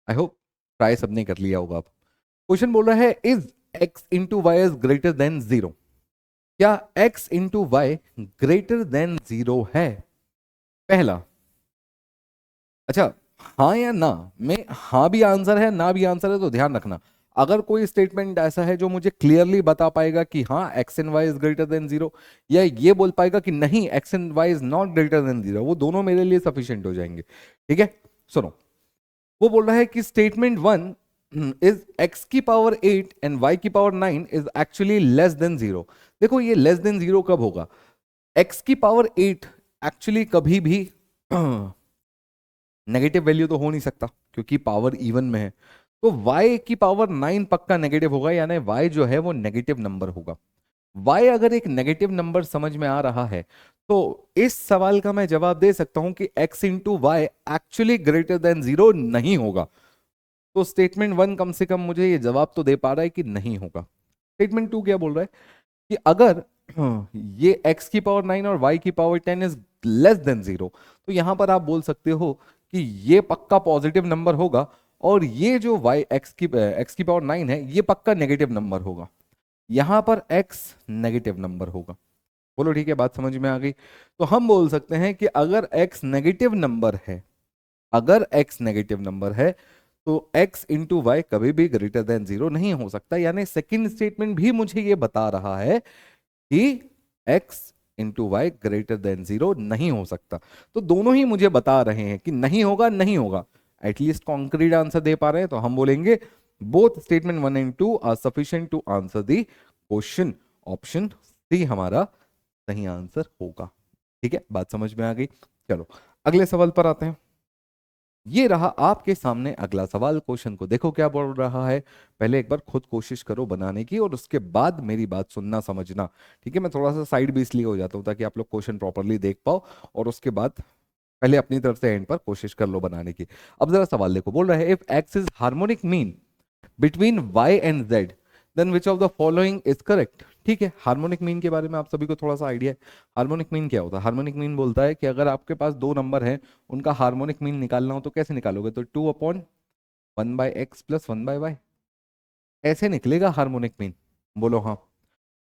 Speaker 1: आई होप ट्राई सबने कर लिया होगा। आप क्वेश्चन बोल रहा है is x into y is greater than 0, क्या x into y greater than 0 है? पहला, अच्छा हाँ या ना में हाँ भी आंसर है ना भी आंसर है, तो ध्यान रखना अगर कोई स्टेटमेंट ऐसा है जो मुझे क्लियरली बता पाएगा कि हाँ x and y is greater than 0, या ये बोल पाएगा कि नहीं x and y is not greater than 0, वो दोनों मेरे लिए सफिशिएंट हो जाएंगे। ठीक है, सुनो, वो बोल रहा है कि स्टेटमेंट 1 इज एक्स की पावर 8 एंड वाई की power 9 is actually less than 0। देखो ये लेस देन 0 कब होगा? एक्स की पावर 8 एक्चुअली कभी भी नेगेटिव वैल्यू तो हो नहीं सकता क्योंकि पावर इवन में है। तो y की पावर 9 पक्का नेगेटिव होगा, यानी y जो है वो नेगेटिव नंबर होगा। y अगर एक नेगेटिव नंबर समझ में आ रहा है तो इस सवाल का मैं जवाब दे सकता हूं कि x into y actually greater than 0 नहीं होगा। तो स्टेटमेंट 1 कम से कम मुझे ये जवाब तो दे पा रहा है कि नहीं होगा। स्टेटमेंट 2 क्या बोल रहा है कि अगर ये x की पावर 9 और y की पावर 10 इज लेस देन 0, तो यहां पर आप बोल सकते हो कि ये पक्का पॉजिटिव नंबर होगा, और ये जो y x की पावर 9 है ये पक्का नेगेटिव नंबर होगा। यहां पर x नेगेटिव नंबर होगा। बोलो ठीक है, बात समझ में आ गई? तो हम बोल सकते हैं कि अगर x नेगेटिव नंबर है, अगर x नेगेटिव नंबर है तो x इंटू वाई कभी भी ग्रेटर देन 0 नहीं हो सकता। यानी सेकंड स्टेटमेंट भी मुझे ये बता रहा है कि x into y greater than 0 नहीं हो सकता। तो दोनों ही मुझे बता रहे हैं कि नहीं होगा, नहीं होगा, एटलीस्ट कॉन्क्रीट आंसर दे पा रहे हैं, तो हम बोलेंगे both statement 1 and 2 are sufficient to answer the question. Option C हमारा सही आंसर होगा। ठीक है, बात समझ में आ गई? चलो अगले सवाल पर आते हैं। ये रहा आपके सामने अगला सवाल। क्वेश्चन को देखो क्या बोल रहा है, पहले एक बार खुद कोशिश करो बनाने की और उसके बाद मेरी बात सुनना समझना। ठीक है, मैं थोड़ा सा साइड भी इसलिए हो जाता हूँ ताकि आप लोग क्वेश्चन प्रॉपरली देख पाओ, और उसके बाद पहले अपनी तरफ से एंड पर कोशिश कर लो बनाने की। अब जरा सवाल देखो, बोल रहा है if x is harmonic mean between y and z then which of the following is correct. ठीक है, हार्मोनिक मीन के बारे में आप सभी को थोड़ा सा आइडिया है। हार्मोनिक मीन क्या होता है? हार्मोनिक मीन बोलता है कि अगर आपके पास दो नंबर हैं, उनका हार्मोनिक मीन निकालना हो तो कैसे निकालोगे? तो 2/1/x प्लस 1/y, ऐसे निकलेगा हार्मोनिक मीन। बोलो हाँ।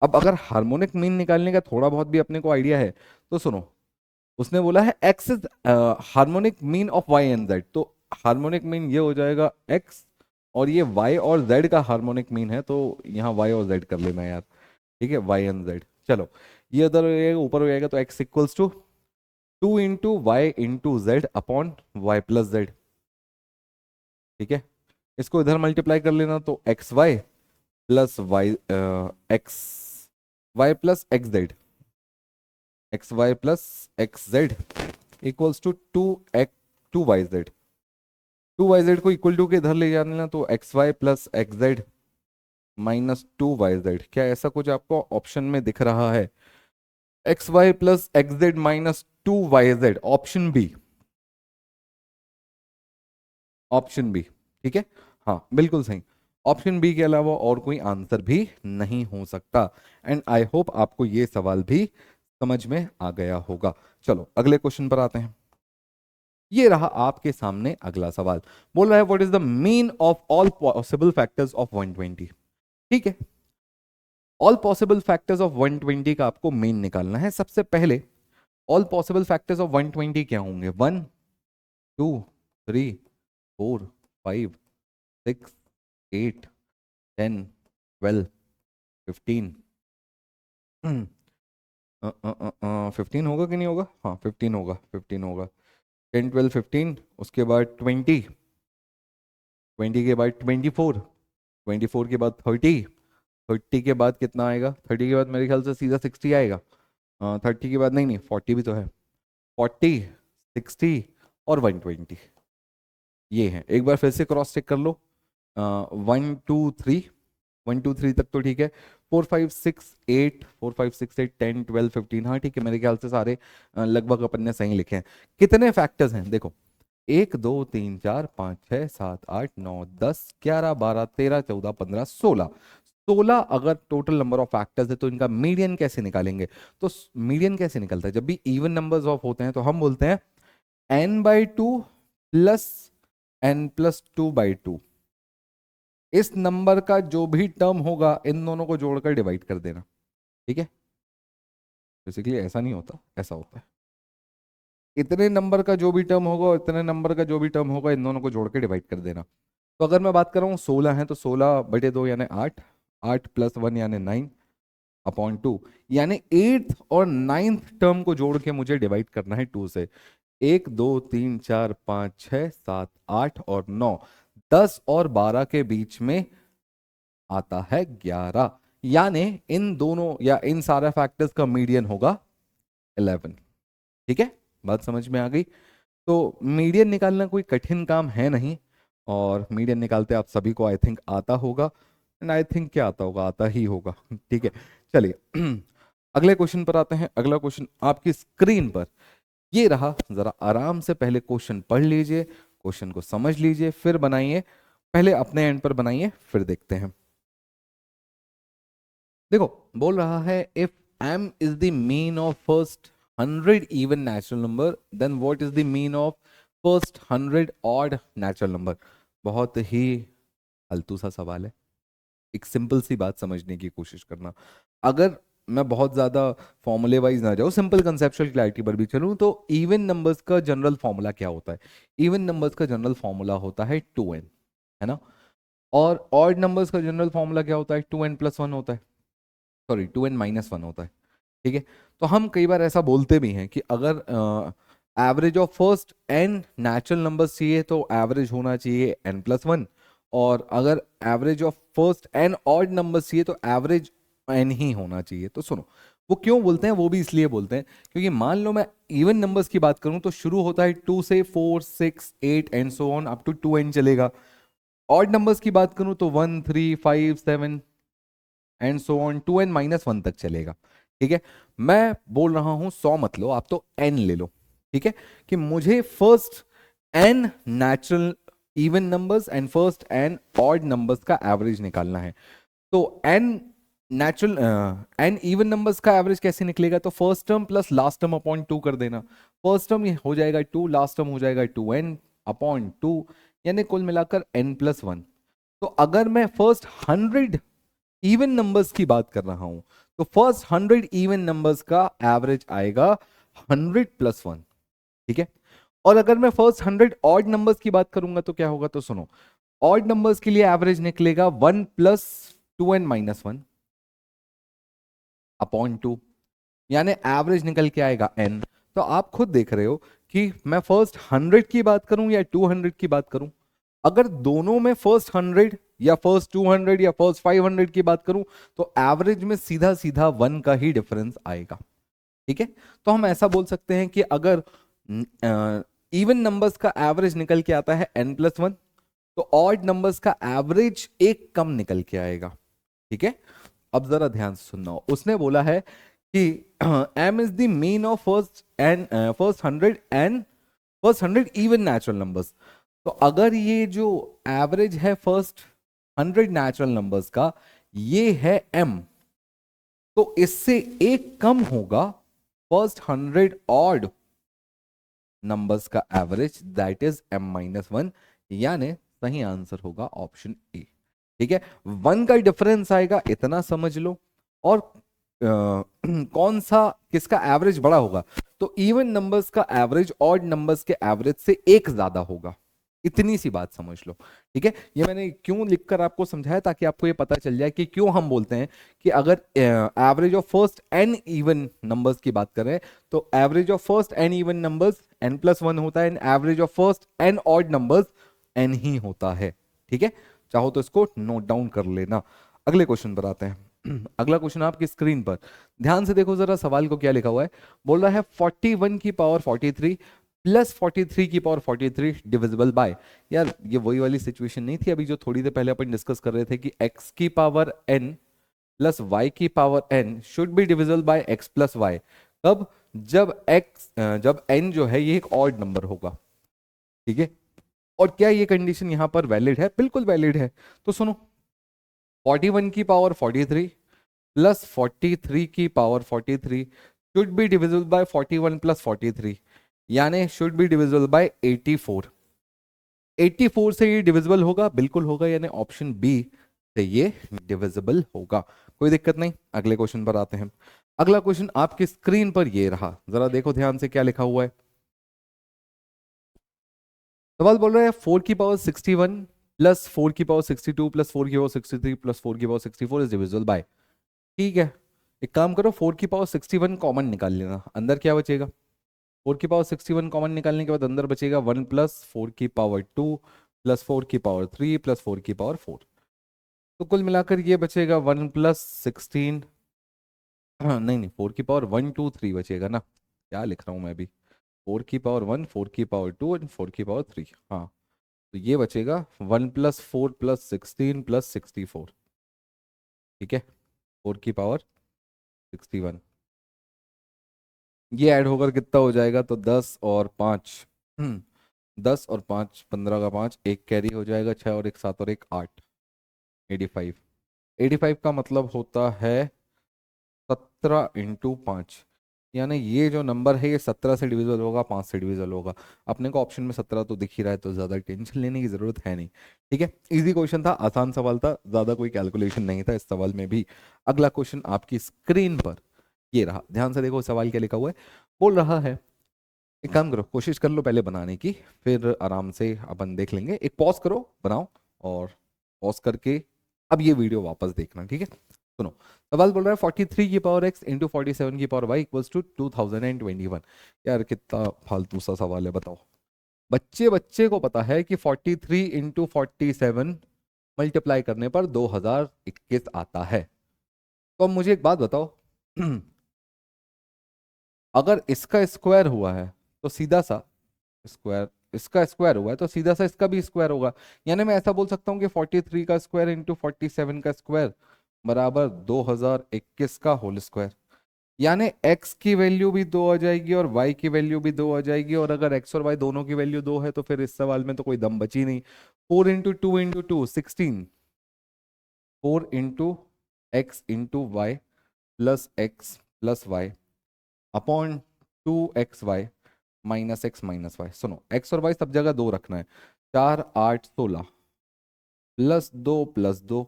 Speaker 1: अब अगर हार्मोनिक मीन निकालने का थोड़ा बहुत भी अपने को आइडिया है तो सुनो, उसने बोला है x is harmonic mean of y and z, तो हार्मोनिक मीन ये हो जाएगा x, और ये y और z का हार्मोनिक मीन है, तो यहाँ y और z कर लेना यार। ठीक है, y एंड z, चलो ये उधर हो जाएगा, ऊपर हो जाएगा, तो x equals to 2 into y into z upon y plus z. ठीक है, इसको इधर मल्टीप्लाई कर लेना, तो x y plus y x y plus x z, x y plus x z equals to 2 y z. 2 y z को equal to के इधर ले जाने ना, तो x y plus x z minus 2 y z. क्या ऐसा कुछ आपको ऑप्शन में दिख रहा है? X y plus x z minus 2 y z, option B, option B. ठीक है, हाँ बिल्कुल सही, ऑप्शन बी के अलावा और कोई आंसर भी नहीं हो सकता। एंड आई होप आपको ये सवाल भी समझ में आ गया होगा। चलो अगले क्वेश्चन पर आते हैं। ये रहा आपके सामने अगला सवाल। बोल रहा है what is the mean of all possible factors of 120। ठीक है, ऑल पॉसिबल फैक्टर्स ऑफ 120 का आपको मीन निकालना है। सबसे पहले ऑल पॉसिबल फैक्टर्स ऑफ 120 क्या होंगे? 1 2 3 4 5 6 8 10 12 15 15 होगा कि नहीं होगा? हाँ 15 होगा, 15 होगा। 10 12 15, उसके बाद 20, 20 के बाद 24, 24 के बाद 30, 30 के बाद कितना आएगा? 30 के बाद मेरे ख्याल से सीधा 60 आएगा। 30 के बाद नहीं नहीं 40 भी तो है। 40, 60 और 120, ये है। एक बार फिर से क्रॉस चेक कर लो। 1 2 3, 1 2 3 तक तो ठीक है। 4 5 6 8, 4 5 6 8 10 12 15, हाँ ठीक है, मेरे ख्याल से सारे लगभग अपन ने सही लिखे हैं। कितने फैक्टर्स हैं देखो? 1 2 3 4 5 6 7 8 9 10 11 12 13 14 15 16, 16 अगर टोटल नंबर ऑफ फैक्टर्स है तो इनका मीडियन कैसे निकालेंगे? तो मीडियन कैसे निकलता है? जब भी इवन नंबर्स ऑफ होते हैं तो हम बोलते हैं n/2 प्लस n+2/2। इस नंबर का जो भी टर्म होगा इन दोनों को जोड़कर डिवाइड कर देना। ठीक है, बेसिकली ऐसा नहीं होता, ऐसा होता है। इतने नंबर का जो भी टर्म होगा और इतने नंबर का जो भी टर्म होगा इन दोनों को जोड़ के डिवाइड कर देना। तो अगर मैं बात कर रहा हूँ 16 है तो 16/2 यानी 8, 8 + 1 यानी 9/2, यानी 8th और 9th टर्म को जोड़ के मुझे डिवाइड करना है 2 से। 1 2 3 4 5 6 7 8 और 9, 10 और 12 के बीच में आता है 11, यानी इन दोनों या इन सारे फैक्टर्स का मीडियन होगा 11। ठीक है, बात समझ में आ गई? तो मीडियन निकालना कोई कठिन काम है नहीं, और मीडियन निकालते आप सभी को आई थिंक आता होगा, एंड आई थिंक क्या आता होगा, आता ही होगा। ठीक है, चलिए अगले क्वेश्चन पर आते हैं। अगला क्वेश्चन आपकी स्क्रीन पर ये रहा। जरा आराम से पहले क्वेश्चन पढ़ लीजिए, क्वेश्चन को समझ लीजिए, फिर बनाइए। पहले अपने एंड पर बनाइए, फिर देखते हैं। देखो, बोल रहा है if m is the mean of first 100 even natural number then what is the mean of first 100 odd natural number. बहुत ही फालतू सा सवाल है, एक सिंपल सी बात समझने की कोशिश करना। अगर मैं बहुत ज्यादा फॉर्मूले वाइज ना जाऊँ, सिंपल कंसेप्चुअल क्लैरिटी पर भी चलूँ, तो इवन नंबर्स का जनरल फॉर्मूला क्या होता है? इवन नंबर्स का जनरल फॉर्मूला होता है 2n, है ना? और ऑड नंबर्स का जनरल फॉर्मूला क्या होता है? 2n+1 होता है, सॉरी 2n-1 होता है। ठीक है, तो हम कई बार ऐसा बोलते भी हैं कि अगर average of first n natural numbers चाहिए तो एवरेज होना चाहिए n+1, और अगर average of first n odd numbers चाहिए तो एवरेज n ही होना चाहिए। तो सुनो, वो क्यों बोलते हैं? वो भी इसलिए बोलते हैं क्योंकि मान लो मैं इवन नंबर्स की बात करूं तो शुरू होता है 2 से 4 6 8 and so on up to 2n चलेगा। ऑड नंबर्स की बात करूं तो 1 3 5 7 एंड सो ऑन 2n-1 तक चलेगा। ठीक है, मैं बोल रहा हूं 100 मत लो आप, तो n ले लो। ठीक है, कि मुझे first n natural even numbers and first n odd numbers का एवरेज निकालना है। तो n natural n even numbers का एवरेज कैसे निकलेगा? तो first term plus last term upon 2 कर देना। फर्स्ट टर्म हो जाएगा 2, लास्ट टर्म हो जाएगा 2n/2, यानी कुल मिलाकर n+1। तो अगर मैं फर्स्ट 100 इवन नंबर्स की बात कर रहा हूं तो फर्स्ट 100 इवन नंबर्स का एवरेज आएगा 100+1। ठीक है, और अगर मैं फर्स्ट 100 ऑड नंबर्स की बात करूंगा तो क्या होगा? तो सुनो, ऑड नंबर्स के लिए एवरेज निकलेगा 1 + 2n-1/2, यानी एवरेज निकल के आएगा n। तो आप खुद देख रहे हो कि मैं फर्स्ट 100 की बात करूं या 200 की बात करूं। अगर दोनों में फर्स्ट 100 या फर्स्ट 200 या फर्स्ट 500 की बात करूं तो एवरेज में सीधा सीधा 1 का ही डिफरेंस आएगा। ठीक है, तो हम ऐसा बोल सकते हैं कि अगर इवन नंबर्स का एवरेज निकल के आता है n+1, तो ऑड नंबर्स का एवरेज एक कम निकल के आएगा। ठीक है, अब जरा ध्यान से सुनना। उसने बोला है कि m is the mean of first 100 and first 100 even natural numbers. तो अगर ये जो एवरेज है फर्स्ट 100 नेचुरल नंबर्स का, ये है m, तो इससे एक कम होगा फर्स्ट 100 ऑड नंबर्स का एवरेज दैट इज m-1, यानी सही आंसर होगा ऑप्शन ए। ठीक है, 1 का डिफरेंस आएगा, इतना समझ लो। और कौन सा किसका एवरेज बड़ा होगा, तो इवन नंबर्स का एवरेज ऑड नंबर्स के एवरेज से एक ज्यादा होगा, इतनी सी बात समझ लो। ठीक है, ये मैंने क्यों लिखकर आपको समझाया, ताकि आपको ये पता चल जाए कि क्यों हम बोलते हैं कि अगर average of first n even numbers की बात करें, तो average of first n even numbers n+1 होता है, and average of first n odd numbers n ही होता है। ठीक है, चाहो तो इसको नोट डाउन कर लेना। अगले क्वेश्चन पर आते हैं। अगला क्वेश्चन आपकी स्क्रीन पर, ध्यान से देखो जरा सवाल को, क्या लिखा हुआ है। बोल रहा है 41 की पावर 43 प्लस 43 की पावर 43 डिविजिबल बाय। यार ये वही वाली सिचुएशन नहीं थी अभी जो थोड़ी देर पहले अपन डिस्कस कर रहे थे कि x की पावर n प्लस y की power n should be divisible by x plus y. कब, जब n जो है ये एक ऑड नंबर होगा। ठीक है, और क्या ये कंडीशन यहां पर वैलिड है? बिल्कुल वैलिड है। तो सुनो, 41 की पावर 43 प्लस 43 की power 43 should be divisible bye 41 plus 43, यानी शुड बी डिविजिबल बाय 84। 84 से ये डिविजिबल होगा, बिल्कुल होगा, यानी ऑप्शन बी से ये डिविजिबल होगा। कोई दिक्कत नहीं, अगले क्वेश्चन पर आते हैं। अगला क्वेश्चन आपकी स्क्रीन पर ये रहा, जरा देखो ध्यान से क्या लिखा हुआ है। सवाल बोल रहा है 4 की पावर 61 प्लस 4 की पावर 62 प्लस 4 की पावर 63 प्लस 4 की पावर 64 इज डिविजिबल बाय। ठीक है, एक काम करो, 4 की पावर 61 कॉमन निकाल लेना, अंदर क्या बचेगा? 4 की पावर 61 कॉमन निकालने के बाद अंदर बचेगा 1 प्लस 4 की पावर 2 प्लस 4 की पावर 3 प्लस 4 की पावर 4। तो कुल मिलाकर ये बचेगा 1 प्लस 16, हाँ नहीं नहीं, 4 की पावर 1 2 3 बचेगा ना, क्या लिख रहा हूँ मैं अभी। 4 की पावर 1, 4 की पावर 2 एंड 4 की पावर 3, हाँ। तो ये बचेगा 1 प्लस 4 प्लस 16 प्लस 64। ठीक है, 4 की पावर 61, ये ऐड होकर कितना हो जाएगा, तो 10 और 5, 10 और 5 15 का 5, एक कैरी हो जाएगा, 6 और एक 7 और एक 8, 85। 85 का मतलब होता है 17 × 5, यानी ये जो नंबर है ये 17 से डिविजिबल होगा, 5 से डिविजिबल होगा। अपने को ऑप्शन में 17 तो दिख ही रहा है, तो ज़्यादा टेंशन लेने की ज़रूरत है नहीं। ठीक है, इजी क्वेश्चन था, आसान सवाल था, ज़्यादा कोई कैलकुलेशन नहीं था इस सवाल में भी। अगला क्वेश्चन आपकी स्क्रीन पर ये रहा, ध्यान से देखो सवाल क्या लिखा हुआ है। बोल रहा है, एक काम करो, कोशिश कर लो पहले बनाने की, फिर आराम से अपन देख लेंगे। एक पॉज करो, बनाओ, और पॉज करके अब ये वीडियो वापस देखना। ठीक है, सुनो, सवाल बोल रहा है 43 की पावर x इंटू 47 की पावर y इक्वल्स टू 2021। यार कितना फालतू सा सवाल है, बताओ। बच्चे बच्चे को पता है कि 43 इंटू 47 मल्टीप्लाई करने पर 2021 आता है। तो अब मुझे एक बात बताओ, अगर इसका स्क्वायर हुआ है तो सीधा सा स्क्वायर, इसका स्क्वायर हुआ है तो सीधा सा इसका भी स्क्वायर होगा। यानी मैं ऐसा बोल सकता हूँ कि 43 का स्क्वायर इंटू 47 का स्क्वायर बराबर 2021 का होल स्क्वायर। यानी x की वैल्यू भी 2 आ जाएगी और y की वैल्यू भी 2 आ जाएगी, और अगर x और y दोनों की वैल्यू 2 है तो फिर इस सवाल में तो कोई दम बची नहीं। 4 into 2 into 2 16, 4 into x into y plus x plus y upon 2xy minus y. सुनो, x और y सब जगह 2 रखना है। 4 8 16 प्लस दो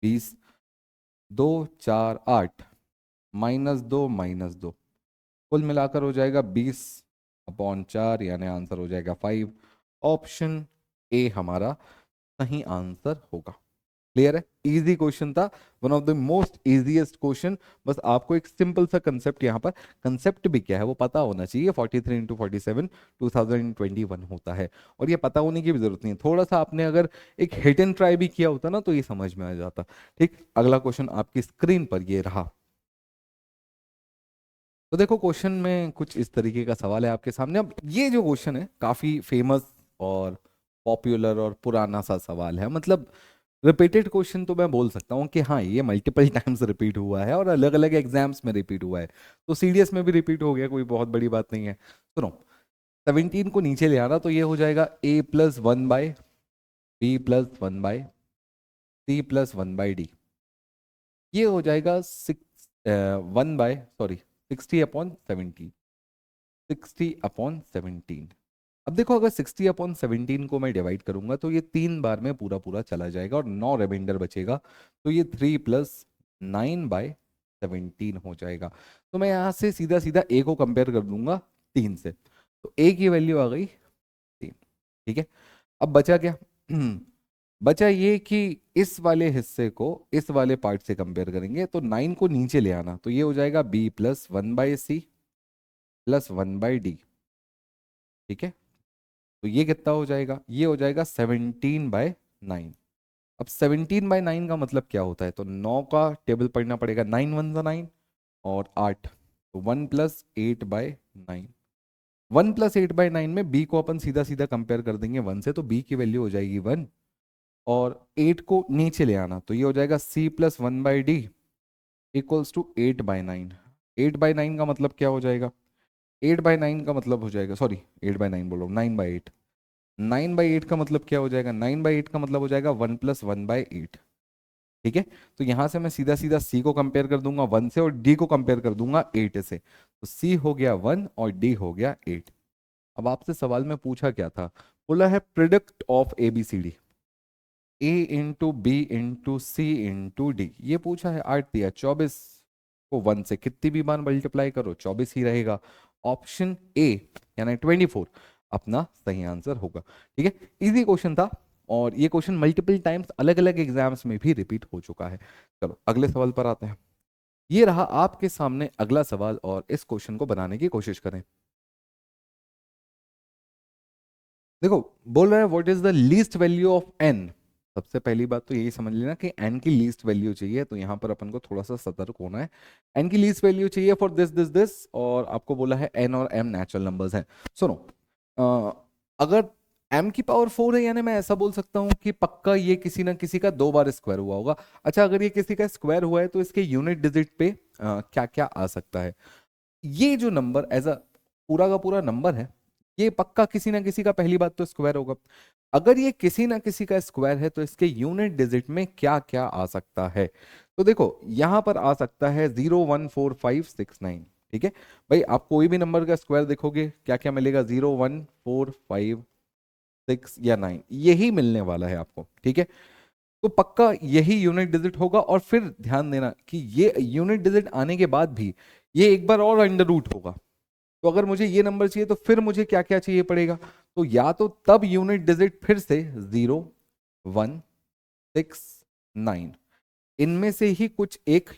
Speaker 1: 20, 2 4 8 -2 कुल मिलाकर हो जाएगा 20/4, यानी आंसर हो जाएगा 5। ऑप्शन ए हमारा सही आंसर होगा। क्लियर है, इजी क्वेश्चन था, one of the most easiest question. बस आपको एक सिंपल सा कंसेप्ट, यहाँ पर कंसेप्ट भी क्या है वो पता होना चाहिए। 43 इंटू 47 2021 होता है, और ये पता होने की भी जरूरत नहीं है। थोड़ा सा आपने अगर एक हिट एंड ट्राई भी किया होता ना तो ये समझ में आ जाता। ठीक, अगला क्वेश्चन आपकी स्क्रीन पर ये रहा। तो देखो, क्वेश्चन में कुछ इस तरीके का सवाल है आपके सामने। अब ये जो क्वेश्चन है काफी फेमस और पॉपुलर और पुराना सा सवाल है, मतलब रिपीटेड क्वेश्चन तो मैं बोल सकता हूँ कि हाँ ये मल्टीपल टाइम्स रिपीट हुआ है और अलग अलग एग्जाम्स में रिपीट हुआ है, तो सीडीएस में भी रिपीट हो गया, कोई बहुत बड़ी बात नहीं है। सुनो, 17 को नीचे ले आना, तो ये हो जाएगा a+1/b +1/c +1/d। ये हो जाएगा 1 बाय, सॉरी 60/17, 60/17। अब देखो अगर 60/17 को मैं डिवाइड करूंगा तो ये 3 बार में पूरा पूरा चला जाएगा और 9 रिमाइंडर बचेगा, तो ये 3 + 9/17 हो जाएगा। तो मैं यहाँ से सीधा सीधा ए को कंपेयर कर दूंगा 3 से, तो ए की वैल्यू आ गई 3। ठीक है, अब बचा क्या? बचा ये कि इस वाले हिस्से को इस वाले पार्ट से कंपेयर करेंगे, तो 9 को नीचे ले आना, तो ये हो जाएगा b + 1/c + 1/d। ठीक है, तो ये कितना हो जाएगा? ये हो जाएगा 17/9। अब 17/9 का मतलब क्या होता है? तो 9 का टेबल पढ़ना पड़ेगा, 9 1 9 और 8, तो 1 + 8/9। 1 + 8/9 में b को अपन सीधा सीधा कंपेयर कर देंगे 1 से, तो b की वैल्यू हो जाएगी 1, और 8 को नीचे ले आना, तो ये हो जाएगा c + 1/d = 8/9। 8/9 का मतलब क्या हो जाएगा? 8/9 का मतलब हो जाएगा, सॉरी 8/9 बोल रहा हूँ, 9/8। 9/8 का मतलब क्या हो जाएगा? 9/8 का मतलब हो जाएगा 1 + 1/8। ठीक है, तो यहां से मैं सीधा सीधा c को कंपेयर कर दूंगा 1 से और d को कंपेयर कर दूंगा 8 से, तो c हो गया 1 और d हो गया 8। अब आपसे सवाल में पूछा क्या था? बोला है product of ABCD, a into B into c into d, ये पूछा है। 8 दिया, 24 को 1 से कितनी भी बार मल्टीप्लाई करो 24 ही रहेगा। ऑप्शन ए यानी 24 अपना सही आंसर होगा। ठीक है, इजी क्वेश्चन था और ये क्वेश्चन मल्टीपल टाइम्स अलग अलग एग्जाम्स में भी रिपीट हो चुका है। चलो अगले सवाल पर आते हैं। ये रहा आपके सामने अगला सवाल और इस क्वेश्चन को बनाने की कोशिश करें। देखो बोल रहा है what is the least value of n. सबसे पहली बात तो यही समझ लेना कि एन की लीस्ट वैल्यू चाहिए, तो यहां पर अपन को थोड़ा सा सतर्क होना है। एन की लीस्ट वैल्यू चाहिए फॉर दिस दिस दिस, और आपको बोला है एन और एम नेचुरल नंबर्स हैं। सुनो, अगर एम की पावर 4 है, यानी मैं ऐसा बोल सकता हूं कि पक्का ये किसी ना किसी का 2 बार स्क्वायर हुआ होगा। अच्छा, अगर ये किसी का स्क्वायर हुआ है तो इसके यूनिट डिजिट पे क्या क्या आ सकता है? ये जो नंबर एज अ पूरा का पूरा नंबर है, ये पक्का किसी ना किसी का पहली बात तो स्क्वायर होगा। अगर ये किसी ना किसी का स्क्वायर है तो इसके यूनिट डिजिट में क्या क्या आ सकता है? तो देखो यहां पर आ सकता है 0 1 4 5 6 9। ठीक है भाई, आप कोई भी नंबर का स्क्वायर देखोगे क्या क्या मिलेगा? 0 1 4 5 6 या 9, यही मिलने वाला है आपको। ठीक है, तो पक्का यही यूनिट डिजिट होगा। और फिर ध्यान देना कि ये यूनिट डिजिट आने के बाद भी ये एक बार और अंडर रूट होगा। तो अगर मुझे ये नंबर चाहिए तो फिर मुझे क्या क्या चाहिए पड़ेगा? तो या तो तब यूनिट डिजिट फिर से 0 1 6 9, इनमें से ही कुछ एक,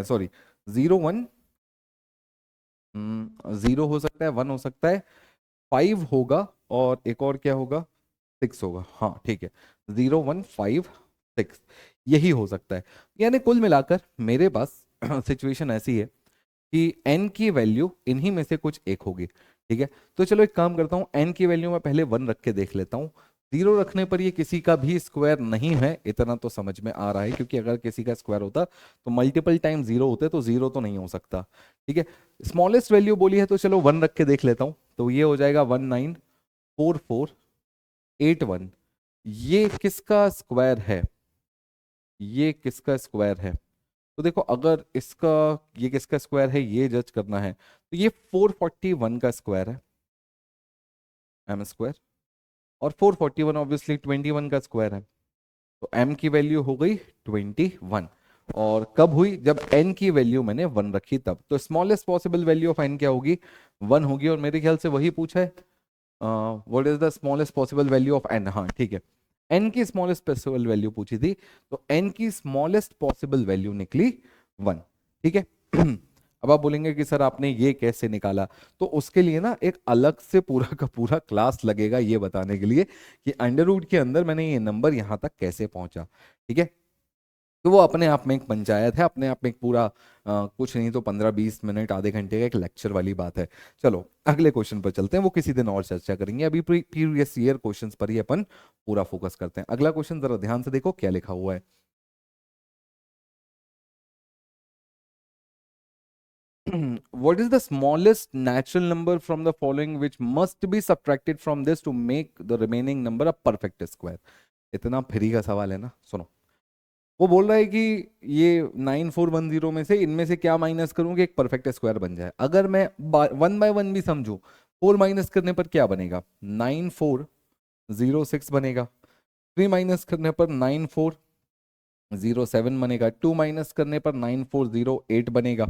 Speaker 1: सॉरी 0 1, 0 हो सकता है, 1 हो सकता है, 5 होगा, और एक और क्या होगा? 6 होगा। हाँ ठीक है, 0 1 5 6 यही हो सकता है। यानी कुल मिलाकर मेरे पास सिचुएशन ऐसी है कि n की वैल्यू इन्हीं में से कुछ एक होगी। ठीक है, तो चलो एक काम करता हूँ, n की वैल्यू मैं पहले 1 रख के देख लेता हूँ। 0 रखने पर ये किसी का भी स्क्वायर नहीं है, इतना तो समझ में आ रहा है, क्योंकि अगर किसी का स्क्वायर होता तो मल्टीपल टाइम 0 होते, तो 0 तो नहीं हो सकता। ठीक है, स्मॉलेस्ट वैल्यू बोली है तो चलो 1 रख के देख लेता हूँ, तो ये हो जाएगा 194481। ये किसका स्क्वायर है? ये किसका स्क्वायर है? तो देखो अगर इसका, ये किसका स्क्वायर है ये जज करना है, तो ये 441 का स्क्वायर है, एम स्क्वायर, और 441 ऑब्वियसली 21 का स्क्वायर है, तो m की वैल्यू हो गई 21। और कब हुई? जब n की वैल्यू मैंने 1 रखी तब। तो smallest possible value of n क्या होगी? 1 होगी, और मेरे ख्याल से वही पूछा है, what is the smallest possible value of n। हाँ ठीक है, n की स्मॉलेस्ट पॉसिबल वैल्यू पूछी थी, तो n की स्मॉलेस्ट पॉसिबल वैल्यू निकली 1। ठीक है अब आप बोलेंगे कि सर आपने ये कैसे निकाला? तो उसके लिए ना एक अलग से पूरा का पूरा क्लास लगेगा ये बताने के लिए कि अंडर रूट के अंदर मैंने ये नंबर यहाँ तक कैसे पहुंचा। ठीक है, तो वो अपने आप में एक पंचायत है, अपने आप में एक पूरा कुछ नहीं तो 15 20 मिनट आधे घंटे का एक लेक्चर वाली बात है। चलो अगले क्वेश्चन पर चलते हैं, वो किसी दिन और चर्चा करेंगे, अभी प्रीवियस ईयर क्वेश्चंस पर ही अपन पूरा फोकस करते हैं। अगला क्वेश्चन जरा ध्यान से देखो क्या लिखा हुआ है। What is the smallest natural number from the following which must be subtracted from this to make the remaining number a perfect square? इतना फ्री का सवाल है ना, सुनो। वो बोल रहा है कि ये 9410 में से इनमें से क्या माइनस करूं कि एक परफेक्ट स्क्वायर बन जाए। अगर मैं 1 बाय 1 भी समझूं, 4 माइनस करने पर क्या बनेगा, 9406 बनेगा। 3 माइनस करने पर 9407 बनेगा। 2 माइनस करने पर 9408 बनेगा।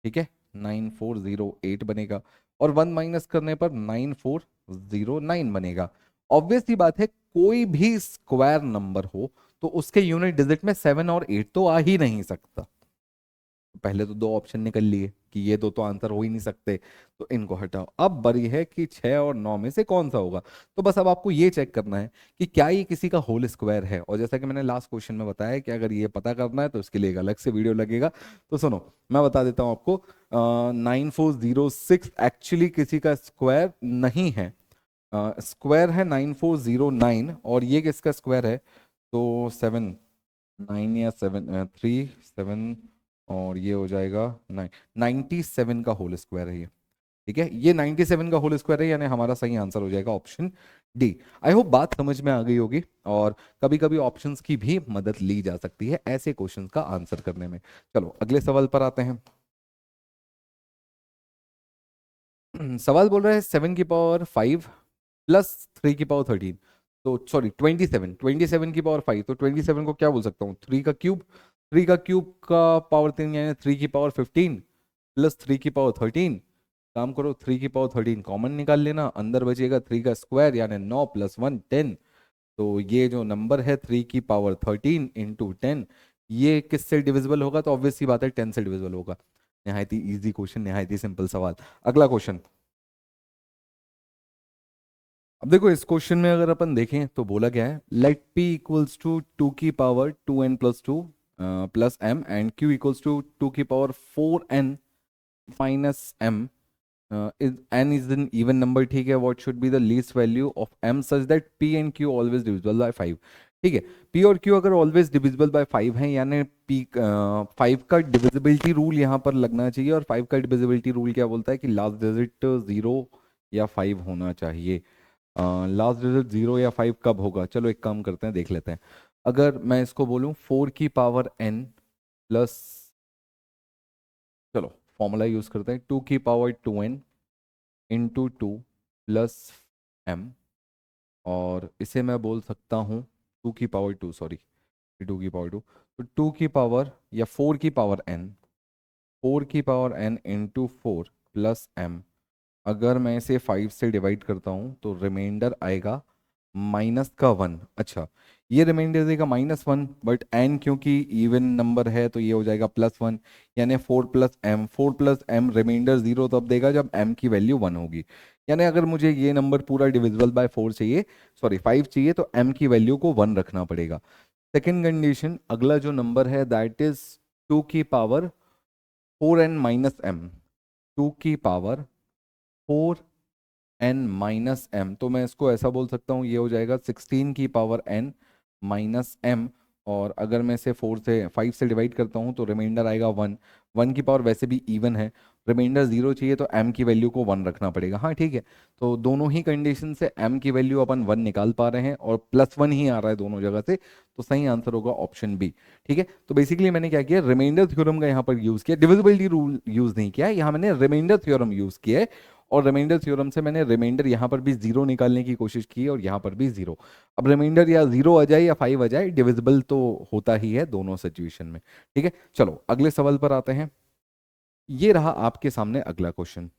Speaker 1: ठीक है, 9408 बनेगा। और 1 माइनस करने पर 9409 बनेगा। ऑब्वियस सी बात है, कोई भी स्क्वायर नंबर हो तो उसके यूनिट डिजिट में 7 और 8 तो आ ही नहीं सकता। पहले तो 2 ऑप्शन निकल लिए कि ये दो तो आंसर हो ही नहीं सकते, तो इनको हटाओ। अब बरी है कि 6 और 9 में से कौन सा होगा। तो बस अब आपको ये चेक करना है कि क्या ये किसी का होल स्क्वायर है। और जैसा कि मैंने लास्ट क्वेश्चन में बताया कि अगर ये पता करना है तो इसके लिए एक अलग से वीडियो लगेगा। तो सुनो, मैं बता देता हूँ आपको। 9406 एक्चुअली किसी का स्क्वायर नहीं है। स्क्वायर है 9409, और ये किसका स्क्वायर है, तो 7 9 या 7 3 7, और ये हो जाएगा 97 का होल स्क्वायर है ये। ठीक है, ये 97 का होल स्क्वायर है, यानी हमारा सही आंसर हो जाएगा ऑप्शन डी। आई होप बात समझ में आ गई होगी। और कभी कभी ऑप्शंस की भी मदद ली जा सकती है ऐसे क्वेश्चंस का आंसर करने में। चलो अगले सवाल पर आते हैं। सवाल बोल रहा है 7 की पावर 5 प्लस 3 की पावर 13, तो सॉरी 27, 27 की पावर 5, तो 27 को क्या बोल सकता हूँ, 3 का क्यूब। 3 का क्यूब का पावर 3 यानी 3 की पावर 15 प्लस 3 की पावर 13। काम करो, 3 की पावर 13 कॉमन निकाल लेना, अंदर बचेगा 3 का स्क्वायर यानी 9 प्लस 1 10। तो ये जो नंबर है 3 की पावर 13 इंटू 10, ये किससे डिविजिबल होगा, तो ऑब्वियस सी बात है 10 से डिविजिबल होगा। नहायत ही इजी क्वेश्चन, नहायत ही सिंपल सवाल। अगला क्वेश्चन। अब देखो इस क्वेश्चन में अगर अपन देखें तो बोला गया है लेट p इक्वल्स टू 2 की power 2n+2 plus m and q equals to 2 की power 4n minus m is n is an even number। ठीक है, what should be the least value of m such that p and q always divisible by 5। ठीक है, p और q अगर always divisible by 5 है, यानी p 5 का divisibility rule यहाँ पर लगना चाहिए। और 5 का डिविजिबिलिटी रूल क्या बोलता है कि लास्ट डिजिट 0 या 5 होना चाहिए। लास्ट डिजिट 0 या 5 कब होगा, चलो एक काम करते हैं, देख लेते हैं। अगर मैं इसको बोलूँ 4 की पावर n प्लस, चलो फॉर्मूला यूज करते हैं, 2 की power 2n into 2 plus m, और इसे मैं बोल सकता हूँ 2 की पावर 2, सॉरी 2 की पावर 2, तो 2 की पावर या 4 की power n into 4 plus m। अगर मैं इसे 5 से डिवाइड करता हूँ तो रिमाइंडर आएगा -1। अच्छा, ये रिमाइंडर देगा -1, बट n क्योंकि इवन नंबर है तो ये हो जाएगा +1, यानी 4 प्लस m रिमाइंडर 0 तब देगा जब m की वैल्यू 1 होगी। यानी अगर मुझे ये नंबर पूरा डिविजिबल बाय 4 चाहिए, सॉरी 5 चाहिए, तो m की वैल्यू को 1 रखना पड़ेगा। सेकेंड कंडीशन, अगला जो नंबर है दैट इज 2 की पावर 4n माइनस m। 2 की पावर 4n माइनस m, तो मैं इसको ऐसा बोल सकता हूँ, ये हो जाएगा 16 की पावर n माइनस m। और अगर मैं इसे 5 से डिवाइड करता हूँ तो रिमाइंडर आएगा 1। 1 की पावर वैसे भी इवन है, रिमाइंडर 0 चाहिए तो m की वैल्यू को 1 रखना पड़ेगा। हाँ ठीक है, तो दोनों ही कंडीशन से m की वैल्यू अपन 1 निकाल पा रहे हैं, और +1 ही आ रहा है दोनों जगह से, तो सही आंसर होगा ऑप्शन बी। ठीक है, तो बेसिकली मैंने क्या किया, रिमाइंडर थ्योरम का यहाँ पर यूज किया, डिविजिबिलिटी रूल यूज नहीं किया है, यहाँ मैंने रिमाइंडर थ्योरम यूज किया है। और रिमाइंडर थ्योरम से मैंने रिमाइंडर यहाँ पर भी 0 निकालने की कोशिश की और यहाँ पर भी 0। अब रिमाइंडर या 0 आ जाए या 5 आ जाए, डिविजिबल तो होता ही है दोनों सिचुएशन में। ठीक है, चलो अगले सवाल पर आते हैं। ये रहा आपके सामने अगला question.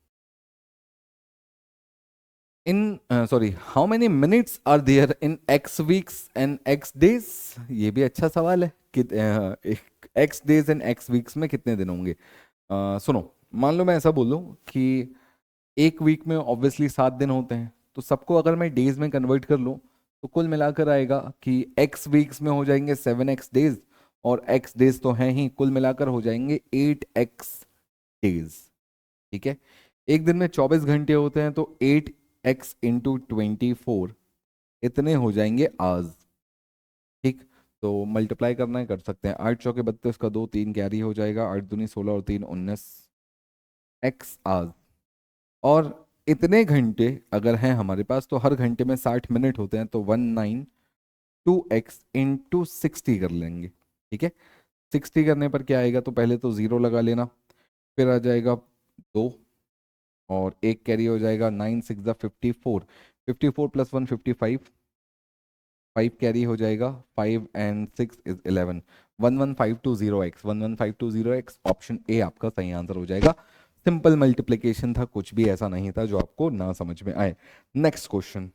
Speaker 1: In sorry, how many minutes are there in x weeks and x days. ये भी अच्छा सवाल है कि x days and x weeks में कितने दिन होंगे। सुनो, मान लो मैं ऐसा बोलूं कि एक वीक में ऑब्वियसली 7 दिन होते हैं, तो सबको अगर मैं डेज में कन्वर्ट कर लूँ तो कुल मिलाकर आएगा कि x वीक्स में हो जाएंगे 7x डेज, और x डेज तो हैं ही, कुल मिलाकर हो जाएंगे 8x डेज। ठीक है, एक दिन में 24 घंटे होते हैं, तो 8x इंटू 24 इतने हो जाएंगे आज। ठीक, तो मल्टीप्लाई करना है, कर सकते हैं, 8 चौके 32 का 2 3 कैरी हो जाएगा, 8 दूनी 16 और 3 19 x आज। और इतने घंटे अगर हैं हमारे पास तो हर घंटे में 60 मिनट होते हैं, तो 192x इंटू 60 कर लेंगे। ठीक है, 60 करने पर क्या आएगा, तो पहले तो 0 लगा लेना, फिर आ जाएगा 2 और एक कैरी हो जाएगा, 9 6 54, 54 प्लस 1 55, 5 कैरी हो जाएगा, 5 and 6 is 11, 11520x, 11520x, option A आपका सही आंसर हो जाएगा। सिंपल मल्टीप्लिकेशन था, कुछ भी ऐसा नहीं था जो आपको ना समझ में आए। नेक्स्ट क्वेश्चन,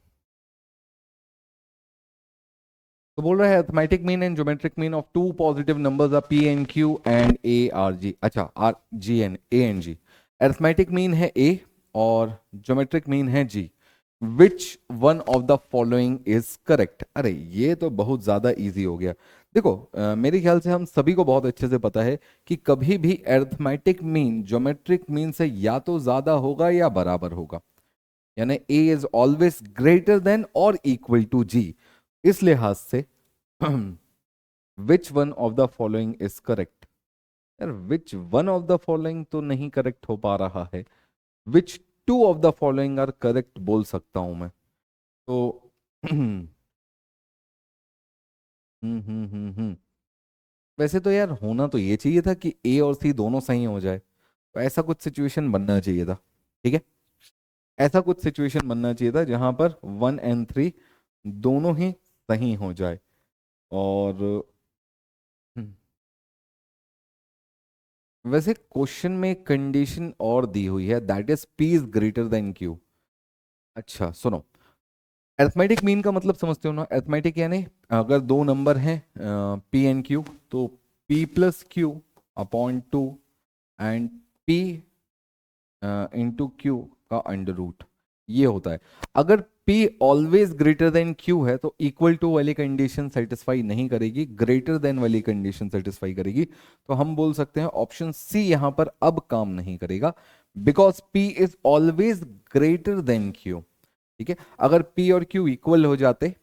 Speaker 1: तो बोल रहा है arithmetic mean and geometric mean of two positive numbers are P and Q and A R G. अच्छा, R G N A and G. Arithmetic mean है ए और ज्योमेट्रिक मीन है G. Which one of the following is correct. अरे ये तो बहुत ज्यादा easy हो गया। देखो मेरे ख्याल से हम सभी को बहुत अच्छे से पता है कि कभी भी अर्थमेटिक मीन ज्योमेट्रिक मीन से या तो ज्यादा होगा या बराबर होगा, यानी A is always greater than और इक्वल टू जी। इस लिहाज से which one of the following is correct. यार which one of the following तो नहीं करेक्ट हो पा रहा है, which two of the following are correct बोल सकता हूं मैं तो। वैसे तो यार होना तो ये चाहिए था कि ए और सी दोनों सही हो जाए, तो ऐसा कुछ सिचुएशन बनना चाहिए था। ठीक है, ऐसा कुछ सिचुएशन बनना चाहिए था जहां पर 1 और 3 दोनों ही सही हो जाए। और हम्म, वैसे क्वेश्चन में कंडीशन और दी हुई है, that is P is greater then Q. अच्छा सुनो, अरिथमेटिक मीन का मतलब समझते हो ना। अरिथमेटिक यानी अगर दो नंबर हैं पी एंड क्यू, तो P plus Q upon 2 and P into Q का अंडर रूट, ये होता है। अगर P always greater then Q है तो इक्वल टू वाली कंडीशन सेटिस्फाई नहीं करेगी, ग्रेटर देन वाली कंडीशन सेटिस्फाई करेगी। तो हम बोल सकते हैं ऑप्शन सी यहां पर अब काम नहीं करेगा, because P is always greater then Q। ठीक है, अगर P और Q इक्वल हो जाते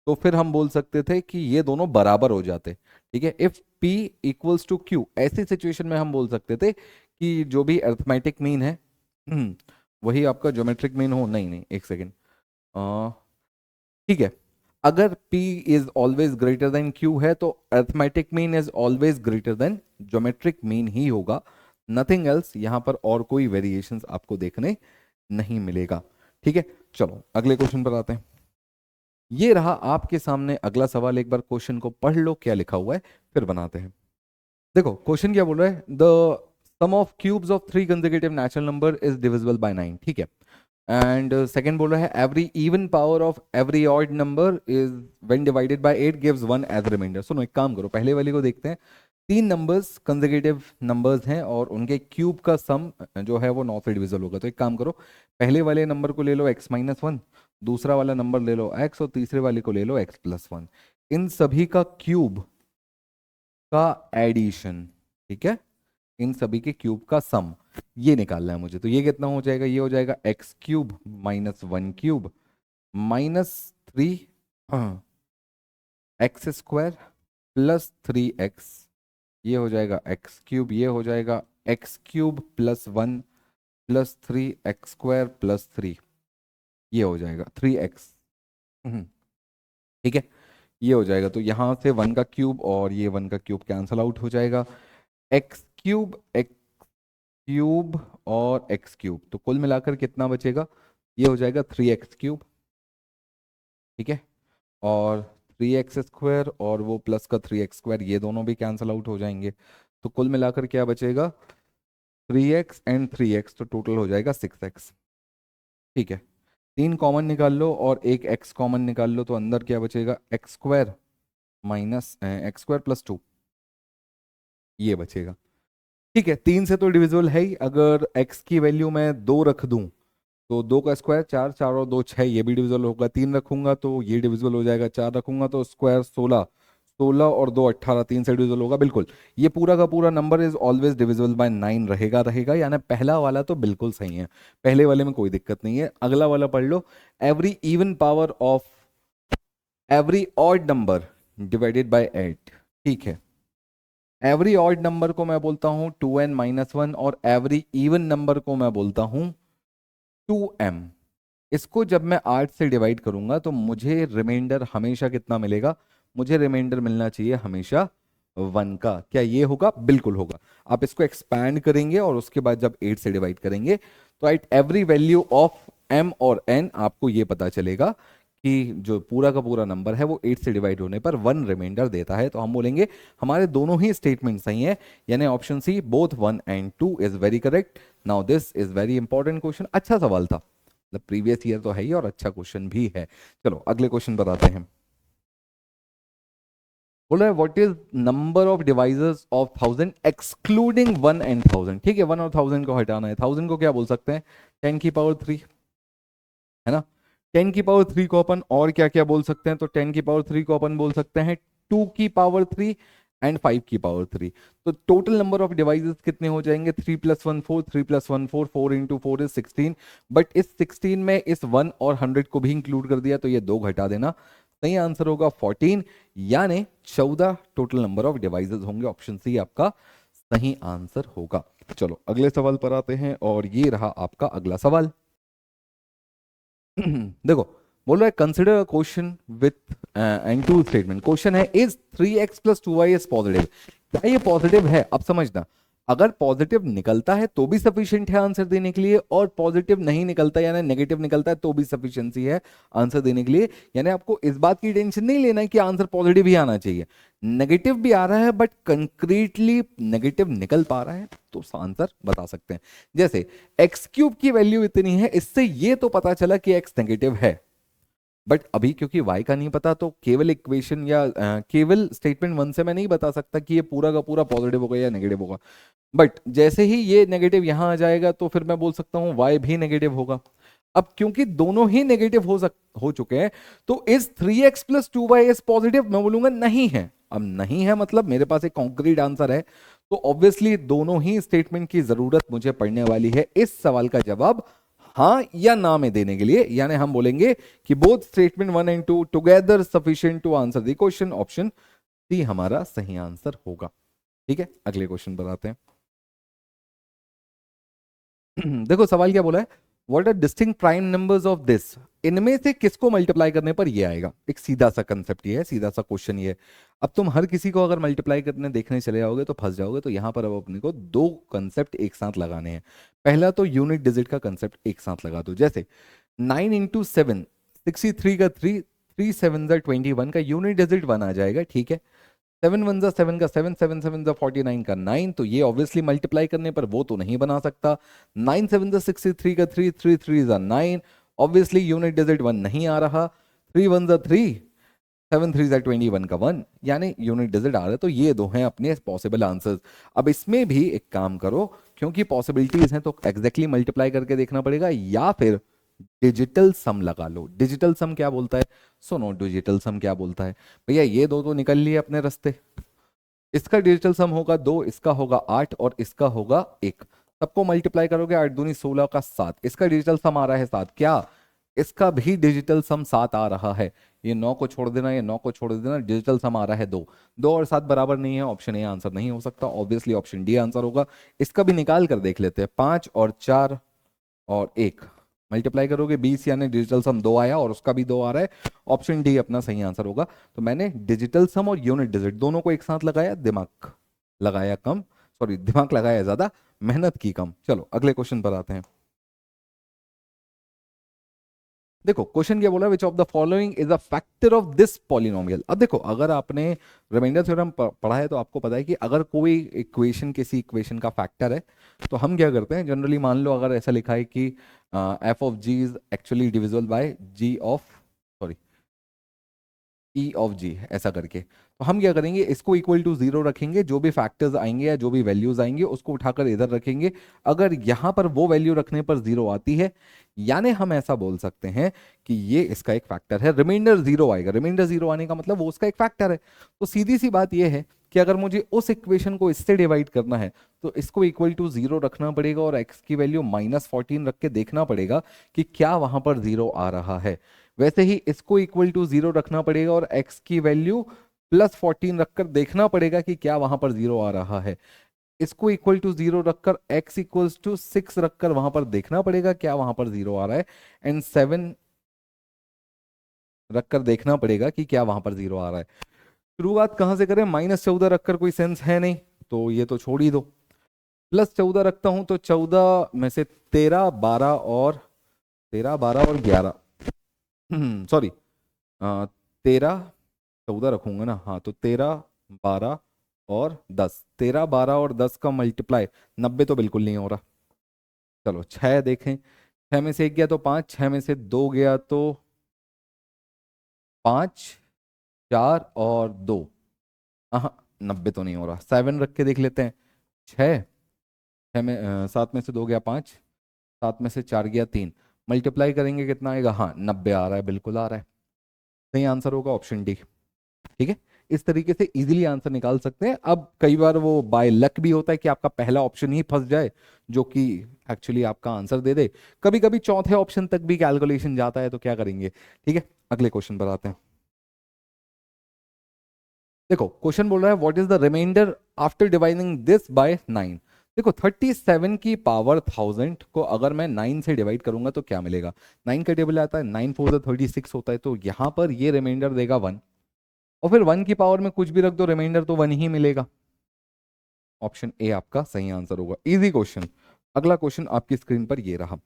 Speaker 1: तो फिर हम बोल सकते थे कि ये दोनों बराबर हो जाते। ठीक है, if P equals to Q, ऐसी सिचुएशन में हम बोल सकते थे कि जो भी अरिथमेटिक मीन है वही आपका ज्योमेट्रिक मीन हो। नहीं नहीं, एक सेकेंड, ठीक है, अगर P is always greater then Q है तो arithmetic mean is always greater then geometric mean he होगा, नथिंग एल्स। यहां पर और कोई वेरिएशंस आपको देखने नहीं मिलेगा। ठीक है, चलो अगले क्वेश्चन पर आते हैं। ये रहा आपके सामने अगला सवाल, एक बार क्वेश्चन को पढ़ लो क्या लिखा हुआ है, फिर बनाते हैं। देखो क्वेश्चन क्या बोल रहा है, the sum of cubes of 3 consecutive natural number is divisible by 9। ठीक है, एंड सेकंड बोल रहा है every even power of every odd number is when divided by 8 gives 1 as remainder. सुनो एक काम करो, पहले वाली को देखते हैं। तीन नंबर्स कंसेक्यूटिव नंबर्स हैं और उनके क्यूब का सम जो है वो 9 से डिविजिबल होगा। तो एक काम करो, पहले वाले नंबर को ले लो x-1, दूसरा वाला नंबर ले लो x और तीसरे वाले को ले लो x+1। इन सभी का क्यूब का एडिशन, ठीक है, इन सभी के क्यूब का सम ये निकालना है मुझे। तो ये कितना हो जाएगा, ये हो जाएगा x³ minus 1 cube minus 3 x² plus 3x, ये हो जाएगा x³, ये हो जाएगा x³ plus 1 plus 3x² plus 3, ये हो जाएगा 3x। ठीक है, ये हो जाएगा। तो यहां से 1 का क्यूब और ये 1 का क्यूब कैंसल आउट हो जाएगा, x³ x³ और x³, तो कुल मिलाकर कितना बचेगा, ये हो जाएगा 3x³। ठीक है, और 3x² और वो प्लस का 3x², ये दोनों भी कैंसल आउट हो जाएंगे। तो कुल मिलाकर क्या बचेगा, 3x एंड 3x, तो टोटल हो जाएगा 6x। ठीक है, 3 कॉमन निकाल लो और एक x कॉमन निकाल लो, तो अंदर क्या बचेगा, x² माइनस x² प्लस 2, ये बचेगा। ठीक है, 3 से तो डिविजिबल है ही, अगर x की वैल्यू मैं 2 रख दूं तो 2 का स्क्वायर 4, 4 और 2 6, ये भी डिविजिबल होगा। 3 रखूंगा तो ये डिविजिबल हो जाएगा, 4 रखूंगा तो स्क्वायर 16, 16 और 2 18, 3 से डिविजिबल होगा बिल्कुल। ये पूरा का पूरा number is always divisible by 9 रहेगा रहेगा, यानी पहला वाला तो बिल्कुल सही है, पहले वाले में कोई दिक्कत नहीं है। अगला वाला पढ़ लो, every even power of every odd number divided by 8। ठीक है, एवरी ऑड नंबर को मैं बोलता हूं 2n-1 और एवरी इवन नंबर को मैं बोलता हूं 2m। इसको जब मैं 8 से डिवाइड करूंगा तो मुझे रिमाइंडर हमेशा कितना मिलेगा, मुझे रिमाइंडर मिलना चाहिए हमेशा 1 का, क्या ये होगा? बिल्कुल होगा। आप इसको एक्सपैंड करेंगे और उसके बाद जब 8 से डिवाइड करेंगे तो at every value of m और n आपको ये पता चलेगा कि जो पूरा का पूरा नंबर है वो 8 से डिवाइड होने पर 1 रिमाइंडर देता है। तो हम बोलेंगे हमारे दोनों ही स्टेटमेंट सही है, यानी option C both 1 and 2 is very correct. Now this is very important question, अच्छा सवाल था, मतलब प्रीवियस ईयर तो है ही और अच्छा क्वेश्चन भी है। चलो अगले क्वेश्चन बताते हैं। बोल रहा है what is number of devices of 1000 excluding 1 and 1000। ठीक है, 1 और 1000 को हटाना है। 1000 को क्या बोल सकते हैं? 10 की पावर 3, है ना। 10 की पावर 3 को अपन और क्या क्या बोल सकते हैं? तो 10 की पावर 3 को अपन बोल सकते हैं 2 की पावर 3 एंड 5 की पावर 3। तो टोटल नंबर ऑफ डिवाइसेस कितने हो जाएंगे? 3 + 1 4, 3 + 1 4, 4 × 4 इज 16। बट इस 16 में इस 1 और 100 को भी इंक्लूड कर दिया तो ये 2 घटा देना। सही आंसर होगा 14, यानी 14 टोटल नंबर ऑफ डिवाइसेस होंगे। ऑप्शन सी आपका सही आंसर होगा। चलो अगले सवाल पर आते हैं और ये रहा आपका अगला सवाल। देखो बोल रहा है consider a question with and two statement. Question है is 3x + 2y is positive. क्या ये पॉजिटिव है? अब समझना, अगर पॉजिटिव निकलता है तो भी सफिशिएंट है आंसर देने के लिए, और पॉजिटिव नहीं निकलता यानी नेगेटिव निकलता है तो भी सफिशिएंसी है आंसर देने के लिए। यानी आपको इस बात की टेंशन नहीं लेना है कि आंसर पॉजिटिव ही आना चाहिए। नेगेटिव भी आ रहा है बट कंक्रीटली नेगेटिव निकल पा रहा है तो आंसर बता सकते हैं। जैसे x³ की वैल्यू इतनी है, इससे ये तो पता चला कि x नेगेटिव है, बट अभी क्योंकि y का नहीं पता तो केवल इक्वेशन या केवल स्टेटमेंट 1 से मैं नहीं बता सकता कि ये पूरा का पूरा पॉजिटिव होगा या नेगेटिव होगा। बट जैसे ही ये नेगेटिव यहां आ जाएगा तो फिर मैं बोल सकता हूं y भी नेगेटिव होगा। अब क्योंकि दोनों ही नेगेटिव हो चुके हैं तो इस 3x + 2y इज पॉजिटिव, मैं बोलूंगा नहीं है। अब नहीं है मतलब मेरे पास एक कॉन्क्रीट आंसर है, तो ऑब्वियसली दोनों ही स्टेटमेंट की जरूरत मुझे पड़ने वाली है इस सवाल का जवाब हाँ या ना में देने के लिए। यानी हम बोलेंगे कि both statement 1 and 2 together sufficient to answer the question. Option C हमारा सही आंसर होगा। ठीक है, अगले क्वेश्चन पर आते हैं। देखो सवाल क्या बोला है, what are distinct prime numbers of this. इनमें से किसको मल्टीप्लाई करने पर ये आएगा? एक सीधा सा कंसेप्ट ये है, सीधा सा क्वेश्चन ये है। अब तुम हर किसी को अगर मल्टीप्लाई करने देखने चले जाओगे तो फंस जाओगे। तो यहां पर अब अपने को दो कंसेप्ट एक साथ लगाने हैं। पहला तो यूनिट डिजिट का कंसेप्ट एक साथ लगा दो। जैसे 9 × 7 63 का 3, 3 7 21 का यूनिट डिजिट 1 आ जाएगा। ठीक है, 7 1 7 का 7, 7 7 49 का 9, तो ये ऑब्वियसली मल्टीप्लाई करने पर वो तो नहीं बना सकता। 9 7 63 का 3, 3 3 9, ऑब्वियसली यूनिट डिजिट 1 नहीं आ रहा। 3 1 3, 7 3 21 का 1, यानी यूनिट डिजिट आ रहा है। तो ये दो हैं अपने पॉसिबल आंसर्स। अब इसमें भी एक काम करो, क्योंकि पॉसिबिलिटीज हैं तो एग्जैक्टली मल्टीप्लाई करके देखना पड़ेगा, या फिर डिजिटल सम लगा लो। डिजिटल सम क्या बोलता है? सुनो, डिजिटल सम क्या बोलता है भैया, ये दो तो निकल लिए अपने रास्ते। इसका डिजिटल सम होगा 2, इसका होगा 8 और इसका होगा 1। सबको मल्टीप्लाई करोगे 8 दूनी 16 का 7, इसका डिजिटल सम आ रहा है 7। क्या इसका भी डिजिटल सम 7 आ रहा है? ये 9 को छोड़ देना, ये 9 को छोड़ देना, डिजिटल सम आ रहा है 2। 2 और 7 बराबर नहीं है, ऑप्शन ए आंसर नहीं हो सकता, ऑब्वियसली ऑप्शन डी आंसर होगा। इसका भी निकाल कर देख लेते हैं। 5 और 4 और 1 मल्टीप्लाई करोगे 20, यानी डिजिटल सम 2 आया और उसका भी 2 आ रहा है। ऑप्शन डी अपना सही आंसर होगा। तो मैंने डिजिटल सम और यूनिट डिजिट दोनों को एक साथ लगाया, दिमाग लगाया कम, सॉरी दिमाग लगाया ज्यादा, मेहनत की कम। चलो अगले क्वेश्चन पर आते हैं। देखो क्वेश्चन क्या बोला, विच of the following is a factor of this polynomial. अब देखो अगर आपने रिमाइंडर थ्योरम पढ़ा है तो आपको पता है कि अगर कोई इक्वेशन किसी इक्वेशन का फैक्टर है तो हम क्या करते हैं, जनरली मान लो अगर ऐसा लिखा है कि F of G is actually divisible by G of, sorry E of G, ऐसा करके, तो हम क्या करेंगे, इसको इक्वल टू 0 रखेंगे। जो भी फैक्टर्स आएंगे या जो भी वैल्यूज आएंगे उसको उठाकर इधर रखेंगे। अगर यहां पर वो वैल्यू रखने पर 0 आती है, यानी हम ऐसा बोल सकते हैं कि ये इसका एक फैक्टर है। रिमाइंडर 0 आएगा, रिमाइंडर 0 आने का मतलब वो उसका एक फैक्टर है। तो सीधी सी बात ये है कि अगर मुझे उस इक्वेशन को इससे डिवाइड करना है तो इसको इक्वल टू 0 रखना पड़ेगा और x की वैल्यू -14 रख के देखना पड़ेगा कि क्या वहां पर 0 आ रहा है। वैसे ही इसको इक्वल टू 0 रखना पड़ेगा और x की वैल्यू +14 रखकर देखना पड़ेगा कि क्या वहां पर 0 आ रहा है। इसको इक्वल टू 0 रखकर x इक्वल्स टू 6 रखकर वहां पर देखना पड़ेगा क्या वहां पर 0 आ रहा है। एंड 7 रखकर देखना पड़ेगा कि क्या वहां पर 0 आ रहा है। शुरुआत कहाँ से करें, -14 रखकर कोई सेंस है नहीं, तो ये तो छोड़ ही दो। +14 रखता हूं तो 14 में से 13, 12 और 11, सॉरी 13, 14 रखूंगा ना, हाँ तो 13, 12 और 10, 13, 12 और 10 का मल्टीप्लाई 90 तो बिल्कुल नहीं हो रहा। चलो 6 देखें, 6 में से 1 गया तो 5, 6 में से 2 गया तो 5, 4 और 2, हाँ 90 तो नहीं हो रहा। 7 रख के देख लेते हैं, 6, 6 में 7 में से 2 गया 5, 7 में से 4 गया 3, मल्टीप्लाई करेंगे कितना आएगा, हाँ 90 आ रहा है, बिल्कुल आ रहा है। सही आंसर होगा ऑप्शन डी। ठीक है, इस तरीके से इजीली आंसर निकाल सकते हैं। अब कई बार वो बाय लक भी होता है कि आपका पहला ऑप्शन ही फंस जाए जो कि एक्चुअली आपका आंसर दे दे। कभी कभी चौथे ऑप्शन तक भी कैलकुलेशन जाता है, तो क्या करेंगे। ठीक है, अगले क्वेश्चन पर आते हैं। देखो क्वेश्चन बोल रहा है what is the remainder after dividing this by 9। देखो 37 की पावर 1000 को अगर मैं 9 से डिवाइड करूंगा तो क्या मिलेगा। 9 का टेबल आता है, 9 4 36 होता है, तो यहां पर ये रिमाइंडर देगा 1, और फिर 1 की पावर में कुछ भी रख दो, रिमाइंडर तो 1 ही मिलेगा। ऑप्शन ए आपका सही आंसर होगा। Easy question. अगला क्वेश्चन आपकी स्क्रीन पर ये रहा।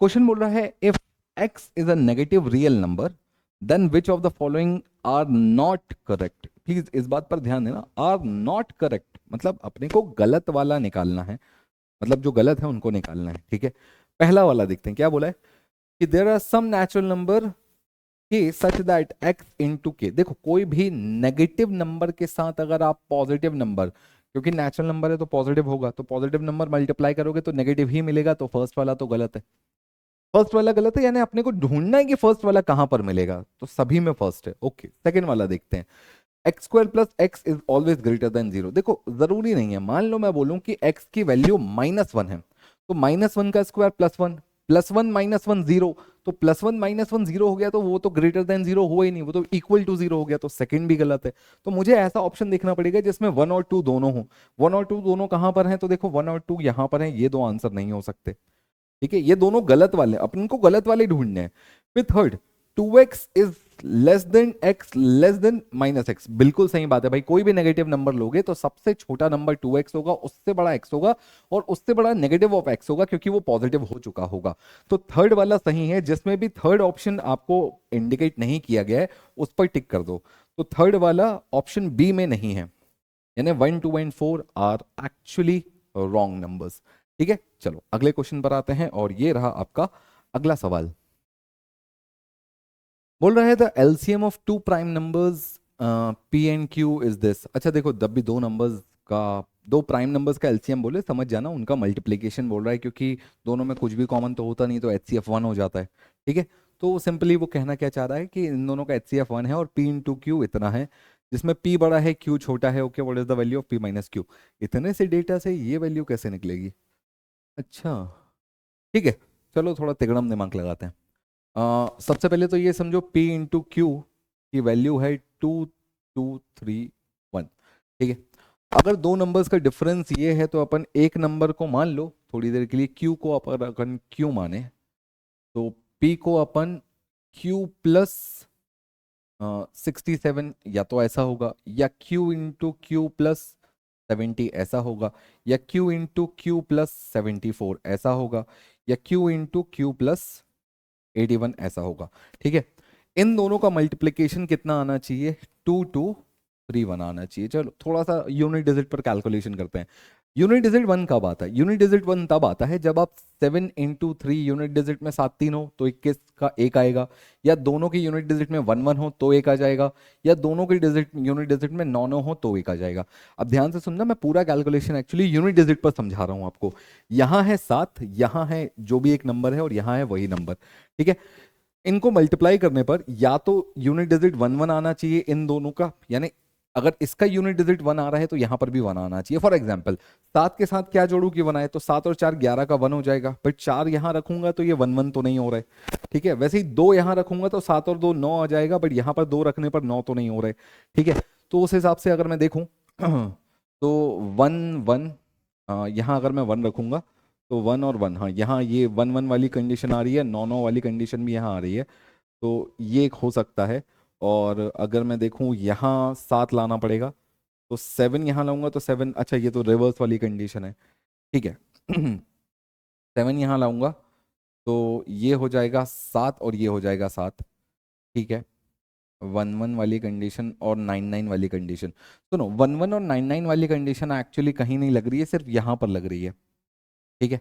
Speaker 1: क्वेश्चन बोल रहा है if x is a negative real number then which of the following are not correct. Please इस बात पर ध्यान देना, आर नॉट करेक्ट मतलब अपने को गलत वाला निकालना है, मतलब जो गलत है उनको निकालना है। ठीक है, पहला वाला देखते हैं क्या बोला है कि there are some natural number के सच दैट x इंटू के। देखो कोई भी नेगेटिव नंबर के साथ अगर आप पॉजिटिव नंबर, क्योंकि नेचुरल नंबर है तो पॉजिटिव होगा, तो पॉजिटिव नंबर मल्टीप्लाई करोगे तो नेगेटिव ही मिलेगा, तो फर्स्ट वाला तो गलत है। फर्स्ट वाला गलत है, यानी अपने को ढूंढना है कि फर्स्ट वाला कहां पर मिलेगा, तो सभी में फर्स्ट है। ओके, सेकंड वाला देखते हैं। x² plus x is always greater than 0। देखो जरूरी नहीं है, मान लो मैं बोलूं कि x की वैल्यू -1 है, तो -1 का स्क्वायर +1, +1 -1 0, तो +1 -1 0 हो गया, तो वो तो ग्रेटर देन 0 हुआ ही नहीं, वो तो इक्वल टू 0 हो गया, तो सेकंड भी गलत है। तो मुझे ऐसा ऑप्शन देखना पड़ेगा जिसमें 1 और 2 दोनों हो। 1 और 2 दोनों कहां पर हैं, तो देखो 1 और 2 यहां पर हैं, ये दो आंसर नहीं हो सकते। ठीक है, ये दोनों गलत वाले, अपन को गलत वाले ढूंढने हैं। फिर third, 2x is less than x less than -x, बिल्कुल सही बात है भाई। कोई भी नेगेटिव नंबर लोगे तो सबसे छोटा नंबर 2x होगा, उससे बड़ा x होगा, और उससे बड़ा नेगेटिव ऑफ x होगा, क्योंकि वो पॉजिटिव हो चुका होगा। तो थर्ड वाला सही है। जिसमें भी थर्ड ऑप्शन आपको इंडिकेट नहीं किया गया है उस पर टिक कर दो। तो थर्ड वाला ऑप्शन बी में नहीं है, यानी 1 2 and 4 are actually wrong numbers. ठीक है, चलो अगले क्वेश्चन पर आते हैं, और ये रहा आपका अगला सवाल। बोल रहा है the LCM of two prime numbers p and q is this. अच्छा देखो, जब भी दो नंबर्स का, दो प्राइम नंबर्स का एलसीएम बोले समझ जाना उनका मल्टीप्लीकेशन बोल रहा है, क्योंकि दोनों में कुछ भी कॉमन तो होता नहीं, तो HCF 1 हो जाता है। ठीक है, तो सिंपली वो कहना क्या चाह रहा है कि इन दोनों का HCF 1 है और P इंटू क्यू इतना है, जिसमें P बड़ा है Q छोटा है। Okay, what is the value of P minus Q. इतने से डेटा से ये वैल्यू कैसे निकलेगी। अच्छा ठीक है, चलो थोड़ा तिगड़म दिमाग लगाते हैं। सबसे पहले तो ये समझो P इंटू क्यू की वैल्यू है 2231। ठीक है, अगर दो नंबर्स का डिफरेंस ये है तो अपन एक नंबर को मान लो थोड़ी देर के लिए, Q को अपन Q माने, तो P को अपन Q प्लस 67 या तो ऐसा होगा, या Q इंटू क्यू प्लस 70 ऐसा होगा, या Q इंटू क्यू प्लस 74 ऐसा होगा, या Q इंटू क्यू प्लस 81 ऐसा होगा। ठीक है, इन दोनों का मल्टीप्लिकेशन कितना आना चाहिए, 2231 आना चाहिए। चलो थोड़ा सा यूनिट डिजिट पर कैलकुलेशन करते हैं। यूनिट डिजिट 1 कब आता है, यूनिट डिजिट 1 तब आता है जब आप 7 इंटू 3 यूनिट डिजिट में 7 3 हो तो 21 का 1 आएगा, या दोनों की यूनिट डिजिट में 1 1 हो तो 1 आ जाएगा, या दोनों की डिजिट यूनिट डिजिट में 9 9 हो तो 1 आ जाएगा। अब ध्यान से सुनना, मैं पूरा कैलकुलेशन एक्चुअली यूनिट डिजिट पर समझा रहा हूं आपको। यहाँ है 7, यहाँ है जो भी एक नंबर है, और यहाँ है वही नंबर। ठीक है, इनको मल्टीप्लाई करने पर या तो यूनिट डिजिट 1 1 आना चाहिए इन दोनों का, यानी अगर इसका यूनिट डिजिट 1 आ रहा है तो यहां पर भी 1 आना चाहिए। फॉर एग्जांपल 7 के साथ क्या जोड़ू कि 1 आए, तो 7 और 4 11 का 1 हो जाएगा, बट 4 यहां रखूंगा तो ये 1 1 तो नहीं हो रहा है। ठीक है, वैसे ही 2 यहां रखूंगा तो 7 और 2 9 आ जाएगा, बट यहां पर 2 रखने पर 9 तो नहीं हो रहे। ठीक है, तो उस हिसाब से अगर मैं देखूं तो 1 1, यहाँ अगर मैं 1 रखूंगा तो 1 और 1, हाँ यहाँ ये 1 1 वाली कंडीशन आ रही है, 9 9 वाली कंडीशन भी यहाँ आ रही है, तो ये एक हो सकता है। और अगर मैं देखूं यहाँ 7 लाना पड़ेगा, तो 7 यहाँ लाऊंगा तो 7, अच्छा ये तो रिवर्स वाली कंडीशन है, ठीक है। 7 यहाँ लाऊंगा तो ये हो जाएगा 7 और ये हो जाएगा 7, ठीक है। 1 1 वाली कंडीशन और 9 9 वाली कंडीशन, सुनो 1 1 और 9 9 वाली कंडीशन एक्चुअली कहीं नहीं लग रही है, सिर्फ यहाँ पर लग रही है, ठीक है।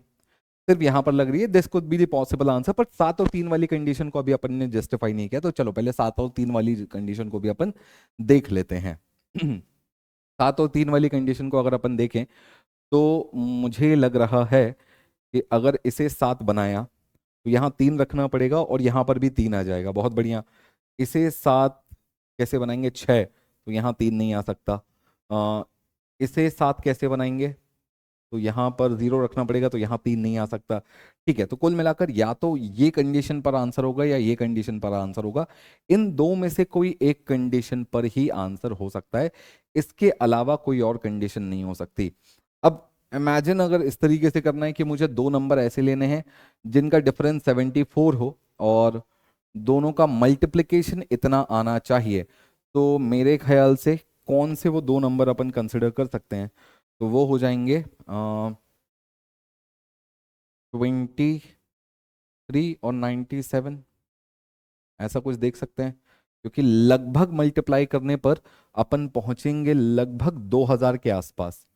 Speaker 1: सिर्फ यहाँ पर लग रही है, this could be the possible answer, पर 7 और 3 वाली कंडीशन को अभी अपन ने जस्टिफाई नहीं किया, तो चलो पहले 7 और 3 वाली कंडीशन को भी अपन देख लेते हैं। 7 और 3 वाली कंडीशन को अगर अपन देखें तो मुझे लग रहा है कि अगर इसे 7 बनाया तो यहाँ 3 रखना पड़ेगा और यहाँ पर भी 3 आ जाएगा, बहुत बढ़िया। इसे 7 कैसे बनाएंगे, 6, तो यहाँ 3 नहीं आ सकता। इसे 7 कैसे बनाएंगे, तो यहाँ पर 0 रखना पड़ेगा, तो यहाँ 3 नहीं आ सकता, ठीक है। तो कुल मिलाकर या तो ये कंडीशन पर आंसर होगा या ये कंडीशन पर आंसर होगा, इन दो में से कोई एक कंडीशन पर ही आंसर हो सकता है, इसके अलावा कोई और कंडीशन नहीं हो सकती। अब इमेजिन अगर इस तरीके से करना है कि मुझे दो नंबर ऐसे लेने हैं जिनका डिफरेंस 74 हो और दोनों का मल्टीप्लिकेशन इतना आना चाहिए, तो मेरे ख्याल से कौन से वो दो नंबर अपन कंसिडर कर सकते हैं, तो वो हो जाएंगे 23 और 97, ऐसा कुछ देख सकते हैं, क्योंकि लगभग मल्टीप्लाई करने पर अपन पहुंचेंगे लगभग 2000 के आसपास,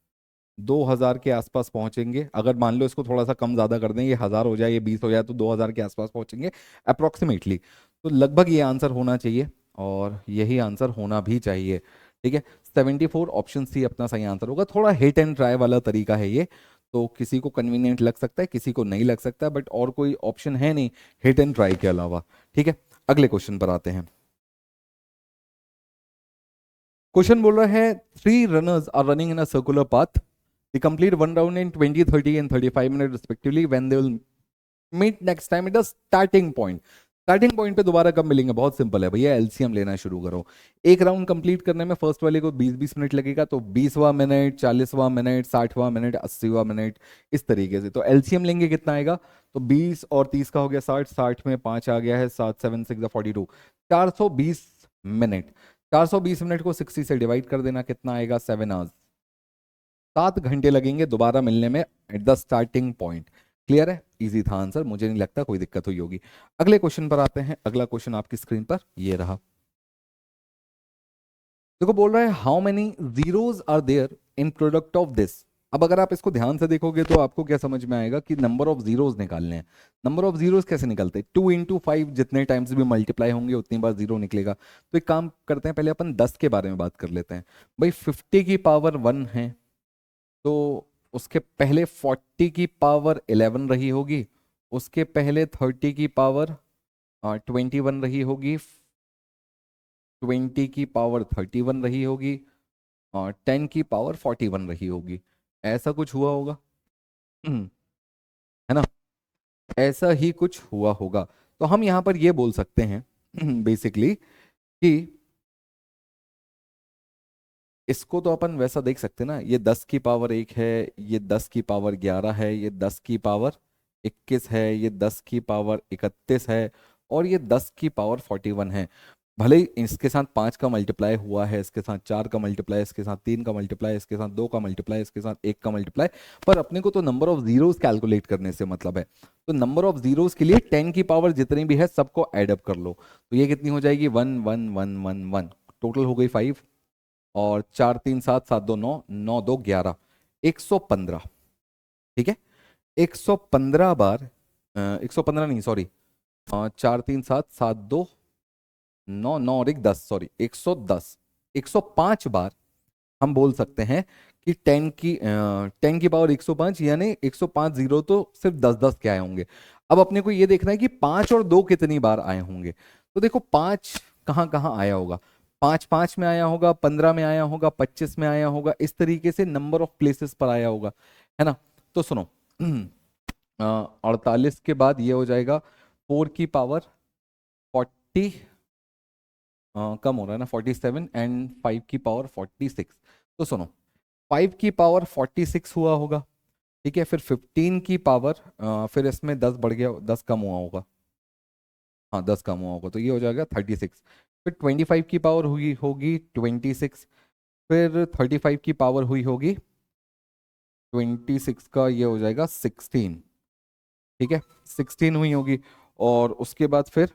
Speaker 1: 2000 के आसपास पहुंचेंगे। अगर मान लो इसको थोड़ा सा कम ज्यादा कर दें, ये 1000 हो जाए, ये 20 हो जाए, तो 2000 के आसपास पहुंचेंगे अप्रोक्सीमेटली। तो लगभग ये आंसर होना चाहिए और यही आंसर होना भी चाहिए, ठीक है। 74 ऑप्शन सी अपना सही आंसर होगा। थोड़ा हिट एंड ट्राई वाला तरीका है ये, तो किसी को कन्वीनियंट लग सकता है, किसी को नहीं लग सकता, बट और कोई ऑप्शन है नहीं हिट एंड ट्राई के अलावा, ठीक है। अगले क्वेश्चन पर आते हैं। क्वेश्चन बोल रहा है 3 runners are running in a circular path, they complete one round in 20, 30 and 35 minutes respectively when they will meet next time at the starting point। Starting point पे दोबारा कब मिलेंगे, बहुत सिंपल है भैया, एलसीएम लेना शुरू करो। एक राउंड कंप्लीट करने में फर्स्ट वाले को 20-20 मिनट लगेगा, तो 20वां मिनट, 40वां मिनट, 60वां मिनट, 80वां मिनट, इस तरीके से। तो एलसीएम लेंगे कितना आएगा, तो 20 और 30 का हो गया 60, 60 में 5 आ गया है, 7 7 6 42, 420 मिनट। 420 मिनट को 60 से डिवाइड कर देना, कितना आएगा, 7 आवर्स। 7 घंटे लगेंगे दोबारा मिलने में at the starting point. Clear है, इजी था आंसर, मुझे नहीं लगता कोई दिक्कत हुई होगी। अगले क्वेश्चन पर आते हैं। अगला क्वेश्चन आपकी स्क्रीन पर ये रहा। देखो बोल रहा है how many zeros are there in product of this. अब अगर आप इसको ध्यान से देखोगे तो आपको क्या समझ में आएगा कि नंबर ऑफ जीरोज निकालने हैं। नंबर ऑफ जीरोज कैसे निकलते हैं, 2 × 5 जितने टाइम्स भी मल्टीप्लाई होंगे उतनी बार जीरो निकलेगा। तो एक काम करते हैं, पहले अपन 10 के बारे में बात कर लेते हैं। भाई 50 की पावर 1 है, तो उसके पहले 40 की पावर 11 रही होगी, उसके पहले 30 की पावर 21 रही होगी, 20 की पावर 31 रही होगी और 10 की पावर 41 रही होगी। ऐसा कुछ हुआ होगा, है ना, ऐसा ही कुछ हुआ होगा। तो हम यहाँ पर ये बोल सकते हैं बेसिकली कि इसको तो अपन वैसा देख सकते हैं ना, ये 10 की पावर 1 है, ये 10 की पावर 11 है, ये 10 की पावर 21 है, ये 10 की पावर 31 है और ये 10 की पावर 41 है। भले ही इसके साथ 5 का मल्टीप्लाई हुआ है, इसके साथ 4 का मल्टीप्लाई, इसके साथ 3 का मल्टीप्लाई, इसके साथ 2 का मल्टीप्लाई, इसके साथ 1 का मल्टीप्लाई, पर अपने को तो नंबर ऑफ जीरोस कैलकुलेट करने से मतलब है। तो नंबर ऑफ जीरोस के लिए 10 की पावर जितनी भी है सबको ऐड अप कर लो, तो ये कितनी हो जाएगी, 1 1 1 1 1, टोटल हो गई 5, और 4 3 7 7 2 9, 9 2 11, 115, ठीक है। 115 बार 115 नहीं सॉरी, 4 3 7 7 2 9, 9 और 1 10, सॉरी 110, 105 बार हम बोल सकते हैं कि 10 की पावर 105, यानी 105 जीरो तो सिर्फ 10 10 के आए होंगे। अब अपने को ये देखना है कि 5 और 2 कितनी बार आए होंगे। तो देखो 5 कहाँ कहाँ आया होगा, 5 5 में आया होगा, 15 में आया होगा, 25 में आया होगा, इस तरीके से नंबर ऑफ प्लेसेस पर आया होगा, है ना। तो सुनो 48 के बाद ये हो जाएगा 4 की पावर 40, कम हो रहा है ना, 47 एंड 5 की पावर 46। तो सुनो 5 की पावर 46 हुआ होगा, ठीक है। फिर 15 की पावर फिर इसमें 10 बढ़ गया, 10 कम हुआ होगा, हाँ 10 कम हुआ होगा, तो ये हो जाएगा 36। फिर 25 की पावर हुई होगी 26, फिर 35 की पावर हुई होगी 26 का ये हो जाएगा 16, ठीक है 16 हुई होगी। और उसके बाद फिर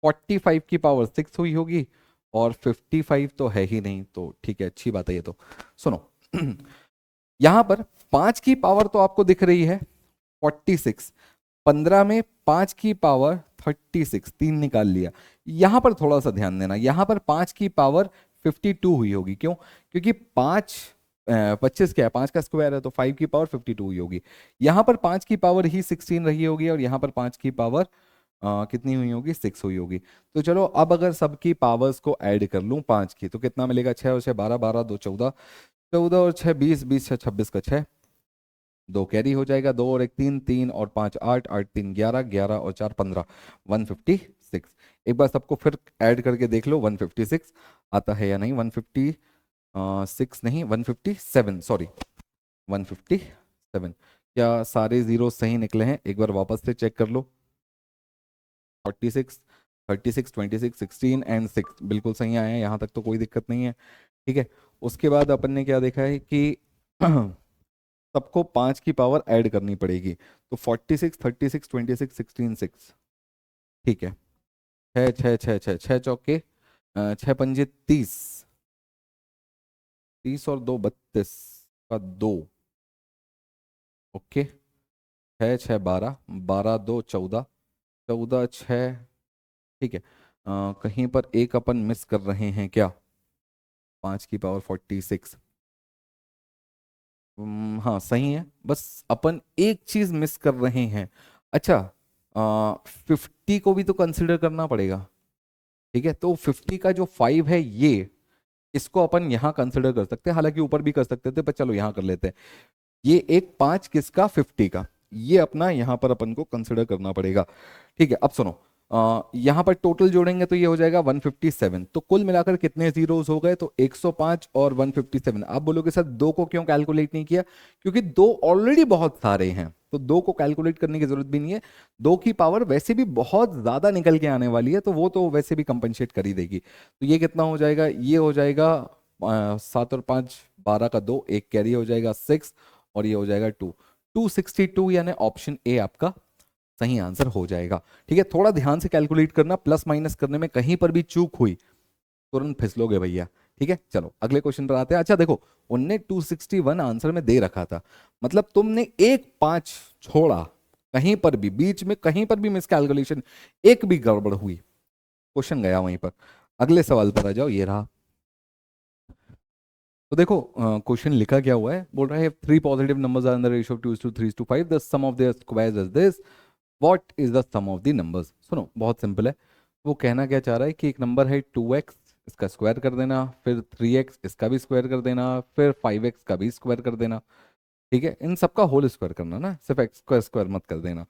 Speaker 1: 45 की पावर 6 हुई होगी, और 55 तो है ही नहीं, तो ठीक है अच्छी बात है ये तो। सुनो यहां पर 5 की पावर तो आपको दिख रही है 46, 15 में 5 की पावर 36, 3 निकाल लिया। यहां पर थोड़ा सा ध्यान देना, यहां पर 5 की पावर 52 हुई होगी, क्यों? क्योंकि 25 क्या है, 5 का स्क्वायर है, तो 5 की पावर 52 हुई होगी। यहां पर 5 की पावर ही 16 रही होगी, और यहां पर 5 की पावर कितनी हुई होगी, 6 हुई होगी। तो चलो अब अगर सबकी पावर्स को ऐड कर लूं 5 की, तो कितना मिलेगा, 6 और 6 12, 12 2 14, 14 और 6 20, 20 6 26 का 6, 2 कैरी हो जाएगा, 2 और 1 3, 3 और 5 8, 8 3 11, 11 और 4 15, 156। एक बार सबको फिर ऐड करके देख लो 156 आता है या नहीं। 156 नहीं, 157, सॉरी 157। क्या सारे जीरो सही निकले हैं? एक बार वापस से चेक कर लो। 46, 36, 26, 16 एंड 6 बिल्कुल सही आए हैं, यहाँ तक तो कोई दिक्कत नहीं है, ठीक है। उसके बाद अपन ने क्या देखा है कि सबको 5 की पावर ऐड करनी पड़ेगी, तो 46, 36, 26, 16 6, ठीक है। छः छः छः छः छः चौके, छः पंजे 30, 30 और 2 32 का 2, ओके। 6 6 12, 12 2 14, 14 6, ठीक है। कहीं पर एक अपन मिस कर रहे हैं क्या? 5 की पावर 46, हाँ सही है, बस अपन एक चीज मिस कर रहे हैं। अच्छा, 50 को भी तो कंसिडर करना पड़ेगा, ठीक है। तो 50 का जो 5 है, ये इसको अपन यहाँ कंसिडर कर सकते हैं, हालांकि ऊपर भी कर सकते थे, पर चलो यहाँ कर लेते हैं। ये एक 5 किसका, 50 का, ये अपना यहाँ पर अपन को कंसिडर करना पड़ेगा, ठीक है। अब सुनो, यहाँ पर टोटल जोड़ेंगे तो ये हो जाएगा 157। तो कुल मिलाकर कितने जीरोस हो गए, तो 105 और 157। आप बोलोगे सर दो को क्यों कैलकुलेट नहीं किया? क्योंकि दो ऑलरेडी बहुत सारे हैं, तो दो को कैलकुलेट करने की जरूरत भी नहीं है। दो की पावर वैसे भी बहुत ज्यादा निकल के आने वाली है, तो वो तो वैसे भी कंपनसेट कर ही देगी। तो ये कितना हो जाएगा, ये हो जाएगा 7 और 5 12 का 2, एक कैरी हो जाएगा 6, और ये हो जाएगा 262, यानी ऑप्शन ए आपका सही आंसर हो जाएगा, ठीक है। थोड़ा ध्यान से कैलकुलेट करना, प्लस माइनस करने में कहीं पर भी चूक हुई तुरंत फिसलोगे भैया, ठीक है। चलो अगले क्वेश्चन पर आते हैं। अच्छा देखो, उनने 261 आंसर में दे रखा था, मतलब तुमने एक 5 छोड़ा, कहीं पर भी बीच में कहीं पर भी मिस कैलकुलेशन, एक भी गड़बड़ हुई, क्वेश्चन गया वहीं पर। अगले सवाल पर आ जाओ, ये रहा। तो देखो क्वेश्चन लिखा क्या हुआ है, बोल रहा है three positive numbers are in the ratio of 2:3:5, the sum of their squares is this, what is the sum of the numbers. सुनो बहुत सिंपल है, वो कहना क्या चाह रहा है कि एक नंबर है 2x, इसका स्क्वायर कर देना, फिर 3x इसका भी स्क्वायर कर देना, फिर 5x का भी स्क्वायर कर देना, ठीक है। इन सबका होल स्क्वायर करना ना, सिर्फ x का स्क्वायर मत कर देना।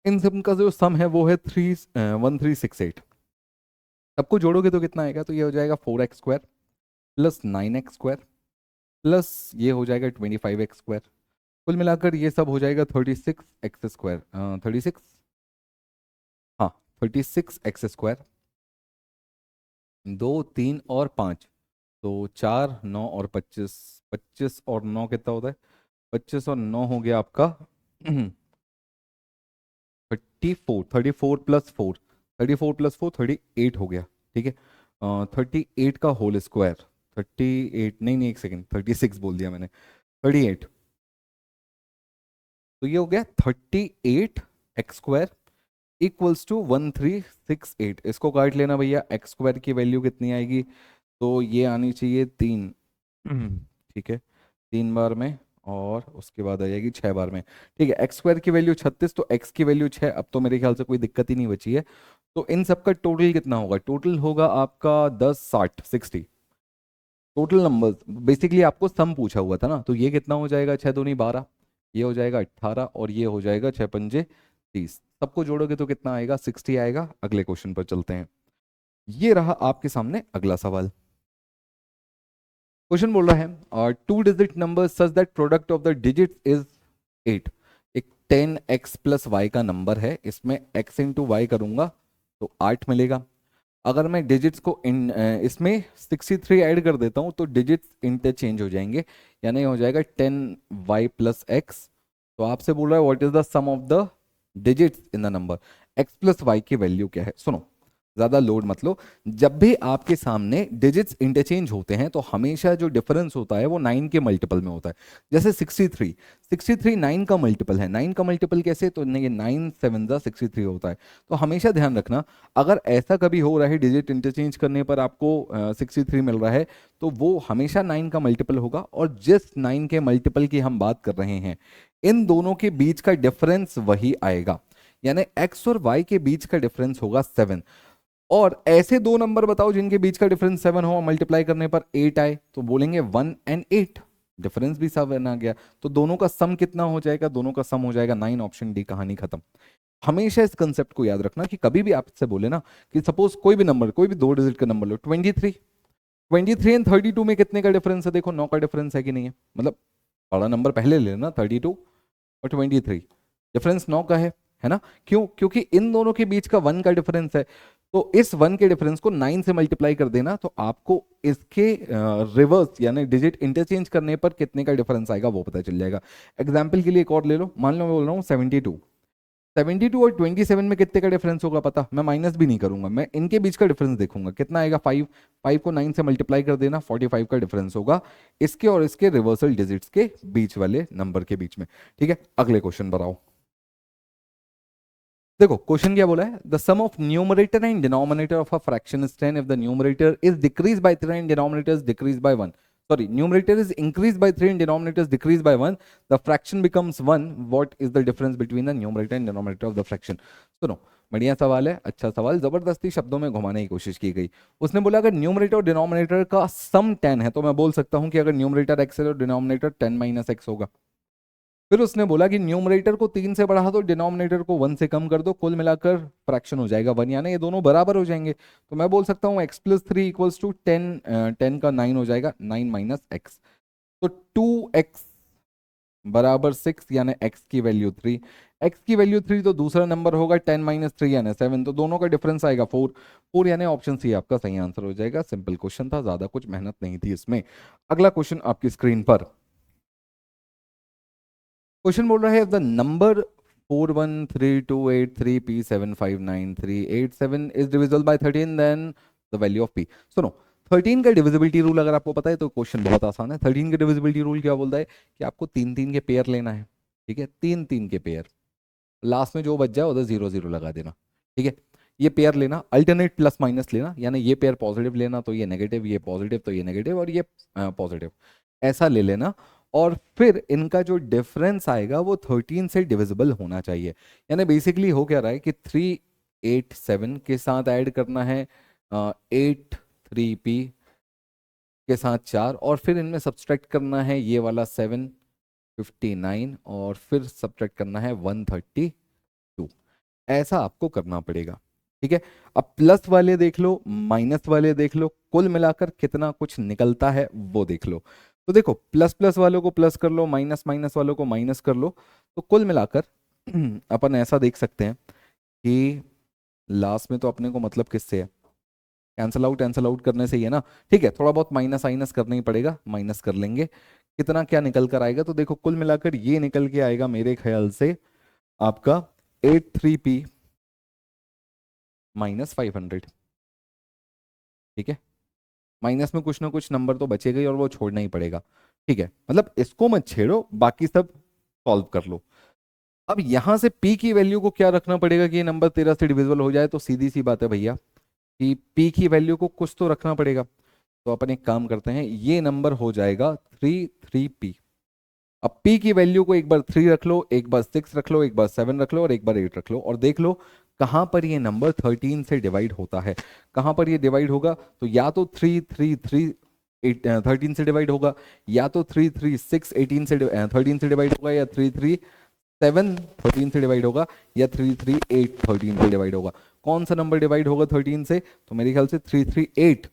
Speaker 1: इन सब का जो सम है वो है 1368। सबको जोड़ोगे तो कितना आएगा, तो ये हो जाएगा 4x square plus 9x square plus ये हो जाएगा 25x स्क्वायर। कुल मिलाकर ये सब हो जाएगा 36x स्क्वायर, 36, हाँ 36x स्क्वायर, 2 3 और 5, तो 4 9 और 25, 25 और 9 कितना होता है, 25 और 9 हो गया आपका 34, 34 प्लस 4, 34 प्लस 4 38 हो गया, ठीक है। 38 का होल स्क्वायर, 38 नहीं नहीं, एक सेकेंड, 36 बोल दिया मैंने, 38, तो ये हो गया 38x स्क्वायर इक्वल्स टू 1368। इसको काट लेना भैया, एक्स स्क्वायर की वैल्यू कितनी आएगी, तो ये आनी चाहिए 3, ठीक है, 3 बार में, और उसके बाद आ जाएगी 6 बार में, ठीक है। एक्स स्क्वायर की वैल्यू 36, तो एक्स की वैल्यू 6, अब तो मेरे ख्याल से कोई दिक्कत ही नहीं बची है। तो इन सबका टोटल कितना होगा, टोटल होगा आपका 10 60 60, टोटल नंबर्स। बेसिकली आपको सम पूछा हुआ था ना, तो ये कितना हो जाएगा, 6 दूनी 12, ये हो जाएगा 18, और ये हो जाएगा 6 पंजे 30। सबको जोड़ोगे तो कितना आएगा, 60 आएगा। अगले क्वेश्चन पर चलते हैं। ये रहा आपके सामने अगला सवाल। क्वेश्चन बोल रहा है, और 2 digit number such that product of the digit is 8। एक 10x प्लस वाई का नंबर है, इसमें x इंटू वाई करूंगा तो 8 मिलेगा। अगर मैं डिजिट्स को इसमें 63 ऐड कर देता हूं तो डिजिट्स इंटरचेंज हो जाएंगे, यानी हो जाएगा 10y प्लस एक्स। तो आपसे बोल रहा है what is the sum of the digits in the number, x plus y की वैल्यू क्या है। सुनो, ज्यादा लोड मत लो। जब भी आपके सामने डिजिट्स इंटरचेंज होते हैं तो हमेशा जो डिफरेंस होता है वो 9 के मल्टीपल में होता है। जैसे 63 9 का मल्टीपल है, 9 का मल्टीपल कैसे, तो ये 9 7 63 होता है। तो हमेशा ध्यान रखना, अगर ऐसा कभी हो रहा है डिजिट इंटरचेंज करने पर आपको 63 मिल रहा है तो वो हमेशा 9 का मल्टीपल होगा। और जिस 9 के मल्टीपल की हम बात कर रहे हैं, इन दोनों के बीच का डिफरेंस वही आएगा, यानी x और y के बीच का डिफरेंस होगा 7। और ऐसे दो नंबर बताओ जिनके बीच का डिफरेंस 7 हो, मल्टीप्लाई करने पर 8 आए, तो बोलेंगे 1 and 8, डिफरेंस भी 7 आ गया। तो दोनों का सम कितना हो जाएगा, दोनों का सम हो जाएगा 9, ऑप्शन डी, कहानी खत्म। हमेशा इस कंसेप्ट को याद रखना कि कभी भी आपसे बोले ना कि सपोज कोई भी नंबर, कोई भी दो डिजिट का नंबर लो, 23 एंड 32 में कितने का डिफरेंस है, देखो 9 का डिफरेंस है कि नहीं है, मतलब बड़ा नंबर पहले ले लेना, 32 और 23, डिफरेंस 9 का है ना। क्यों? क्योंकि इन दोनों के बीच का 1 का डिफरेंस है। तो इस 1 के डिफरेंस को 9 से मल्टीप्लाई कर देना, तो आपको इसके रिवर्स यानी डिजिट इंटरचेंज करने पर कितने का डिफरेंस आएगा वो पता चल जाएगा। एग्जाम्पल के लिए एक और ले लो, मान लो मैं बोल रहा हूँ 72 और 27 में कितने का डिफरेंस होगा पता, मैं माइनस भी नहीं करूंगा, मैं इनके बीच का डिफरेंस देखूंगा कितना आएगा, 5 को 9 से मल्टीप्लाई कर देना, 45 का डिफरेंस होगा इसके और इसके रिवर्सल डिजिट्स के बीच वाले नंबर के बीच में। ठीक है, अगले क्वेश्चन बताओ। देखो क्वेश्चन क्या बोला है, the sum of numerator and denominator of a fraction is 10 if the numerator is decrease by 3 and denominator is decrease by 1, sorry, numerator is increased by 3 and denominator is decreased by 1, the fraction becomes 1, what is the difference between the numerator and denominator of the fraction। सुनो, बढ़िया सवाल है, अच्छा सवाल, जबरदस्ती शब्दों में घुमाने की कोशिश की गई। उसने बोला अगर न्यूमरेटर और डिनोमिनेटर का सम 10 है तो मैं बोल सकता हूं कि अगर न्यूमरेटर x है तो डिनोमिनेटर 10 माइनस एक्स होगा। फिर उसने बोला कि न्यूमरेटर को 3 से बढ़ा दो, डिनोमिनेटर को 1 से कम कर दो, कुल मिलाकर फ्रैक्शन हो जाएगा 1, यानी ये दोनों बराबर हो जाएंगे। तो मैं बोल सकता हूँ x प्लस 3 इक्वल्स टू 10, 10 का 9 हो जाएगा, 9 माइनस एक्स। तो 2x बराबर 6, यानी x की वैल्यू 3, x की वैल्यू 3, तो दूसरा नंबर होगा 10 माइनस 3 यानी 7, तो दोनों का डिफरेंस आएगा 4, यानी ऑप्शन सी आपका सही आंसर हो जाएगा। सिंपल क्वेश्चन था, ज्यादा कुछ मेहनत नहीं थी इसमें। अगला क्वेश्चन आपकी स्क्रीन पर, क्वेश्चन बोल रहा है the number 413283p759387 is divisible by 13 then the value of p। सुनो, 13 का डिविजिबिलिटी रूल अगर आपको पता है तो क्वेश्चन बहुत आसान है। 13 का डिविजिबिलिटी रूल क्या बोलता है कि आपको 3 3 के पेयर लेना है, ठीक है, 3 3 के पेयर, लास्ट में जो बच जाए उधर 0 0 लगा देना, ठीक है। ये पेयर लेना, अल्टरनेट प्लस माइनस लेना, यानी ये पेयर पॉजिटिव लेना तो ये नेगेटिव, ये पॉजिटिव तो ये नेगेटिव, और ये पॉजिटिव, ऐसा ले लेना। और फिर इनका जो डिफरेंस आएगा वो 13 से डिविजिबल होना चाहिए। यानी बेसिकली हो क्या रहा है कि 387 के साथ ऐड करना है 83p के साथ 4, और फिर इनमें सब्सट्रैक्ट करना है ये वाला 759, और फिर सब्सट्रैक्ट करना है 132। ऐसा आपको करना पड़ेगा, ठीक है। अब प्लस वाले देख लो, माइनस वाले देख लो, कुल मिलाकर कितना कुछ निकलता है वो देख लो। तो देखो, प्लस प्लस वालों को प्लस कर लो, माइनस माइनस वालों को माइनस कर लो, तो कुल मिलाकर अपन ऐसा देख सकते हैं कि लास्ट में तो अपने को मतलब किससे है, कैंसल आउट करने से ही है ना। ठीक है, थोड़ा बहुत माइनस माइनस करना ही पड़ेगा, माइनस कर लेंगे, कितना क्या निकल कर आएगा। तो देखो कुल मिलाकर ये निकल के आएगा मेरे ख्याल से आपका 83p माइनस 500, ठीक है। माइनस में कुछ ना कुछ नंबर तो बचेगा ही और वो छोड़ना ही पड़ेगा, ठीक है। मतलब इसको मत छेड़ो, बाकी सब सॉल्व कर लो। अब यहां से p की वैल्यू को क्या रखना पड़ेगा कि ये नंबर 13 से डिविजिबल हो जाए, तो सीधी सी बात है भैया कि p की वैल्यू को कुछ तो रखना पड़ेगा। तो अपन एक काम करते हैं, ये नंबर हो जाएगा 3 अब p की वैल्यू को एक बार 3 रख लो, एक बार 6 रख लो, एक बार 7 रख लो और एक बार 8 रख लो, और देख लो कहां पर ये नंबर 13 से डिवाइड होता है। कहां पर ये डिवाइड होगा, तो या तो 13 से डिवाइड होगा, या तो 336 18 से 13 से डिवाइड होगा, या 337 13 से डिवाइड होगा, या 338 13 से डिवाइड होगा। कौन सा नंबर डिवाइड होगा 13 से, तो मेरे ख्याल से 338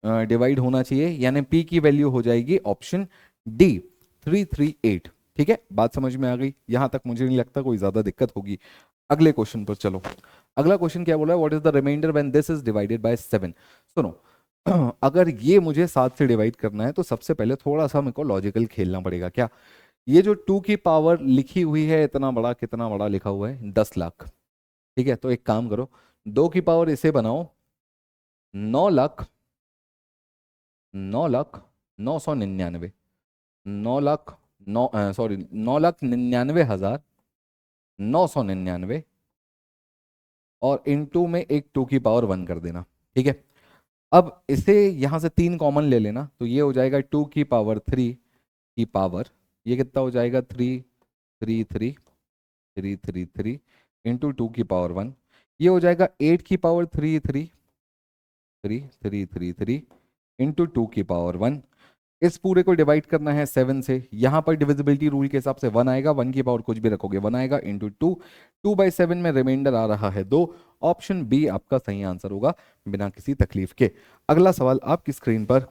Speaker 1: डिवाइड होना चाहिए, यानी p की वैल्यू हो जाएगी ऑप्शन डी 338। ठीक है, बात समझ में आ गई, यहां तक मुझे नहीं लगता कोई ज्यादा दिक्कत होगी। अगले क्वेश्चन पर चलो। अगला क्वेश्चन क्या बोला है, what is the reminder when this is divided by 7। सुनो, अगर ये मुझे 7 से डिवाइड करना है तो सबसे पहले थोड़ा सा मेरे को लॉजिकल खेलना पड़ेगा। क्या, ये जो 2 की पावर लिखी हुई है इतना बड़ा, कितना बड़ा लिखा हुआ है, 10 लाख। ठीक है, तो एक काम करो, 2 की पावर इसे बनाओ 9 लाख, 9 लाख 999, 9 लाख, 9 लाख 99,999 और इनटू में एक 2 की पावर 1 कर देना। ठीक है, अब इसे यहां से 3 कॉमन ले लेना, तो ये हो जाएगा 2 की पावर 3 की पावर, ये कितना हो जाएगा 3 इंटू 2 की पावर 1, ये हो जाएगा 8 की पावर 3 इंटू 2 की पावर 1। इस पूरे को डिवाइड करना है 7 से, यहां पर डिविजिबिलिटी रूल के हिसाब से 1 आएगा, 1 की पावर कुछ भी रखोगे 1 आएगा, इंटू 2, 2/7 में रिमाइंडर आ रहा है 2। ऑप्शन बी आपका सही आंसर होगा बिना किसी तकलीफ के। अगला सवाल आपकी स्क्रीन पर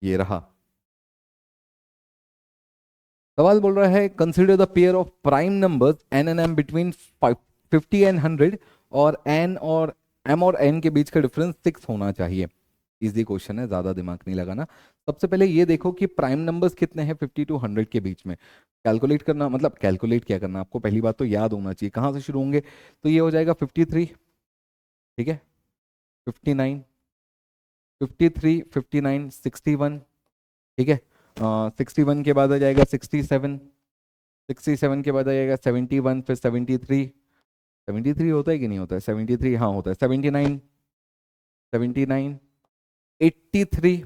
Speaker 1: ये रहा। सवाल बोल रहा है, consider the pair of prime numbers n and m between 50 and 100 और एन और एम और एन के बीच का डिफरेंस 6 होना चाहिए। इजी क्वेश्चन है, ज्यादा दिमाग नहीं लगाना। सबसे पहले ये देखो कि प्राइम नंबर्स कितने हैं 50 to 100 के बीच में। कैलकुलेट करना, मतलब कैलकुलेट क्या करना आपको, पहली बात तो याद होना चाहिए कहाँ से शुरू होंगे। तो ये हो जाएगा 53, ठीक है, 59, 53, 59, 61, ठीक है, 61 के बाद आ जाएगा 67, 67 के बाद आ जाएगा 71, फिर 73, 73 होता है कि नहीं होता है 73, हाँ होता है 79, 79, 83,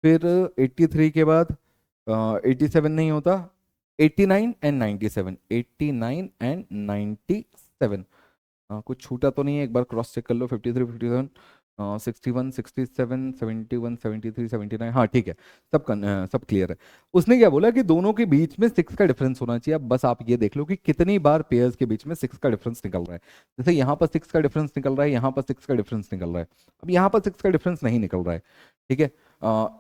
Speaker 1: फिर 83 के बाद 87 नहीं होता, 89 एंड 97, 89 एंड 97। कुछ छूटा तो नहीं है, एक बार क्रॉस चेक कर लो, 53, 57, 61, 67, 71, 73, 79, हाँ ठीक है, सब क्लियर है। उसने क्या बोला कि दोनों के बीच में 6 का डिफरेंस होना चाहिए। अब बस आप ये देख लो कि कितनी बार पेयर्स के बीच में 6 का डिफरेंस निकल रहा है। जैसे यहाँ पर 6 का डिफरेंस निकल रहा है, यहाँ पर 6 का डिफरेंस निकल रहा है। अब यहाँ पर 6 का डिफरेंस नहीं निकल रहा है, ठीक है,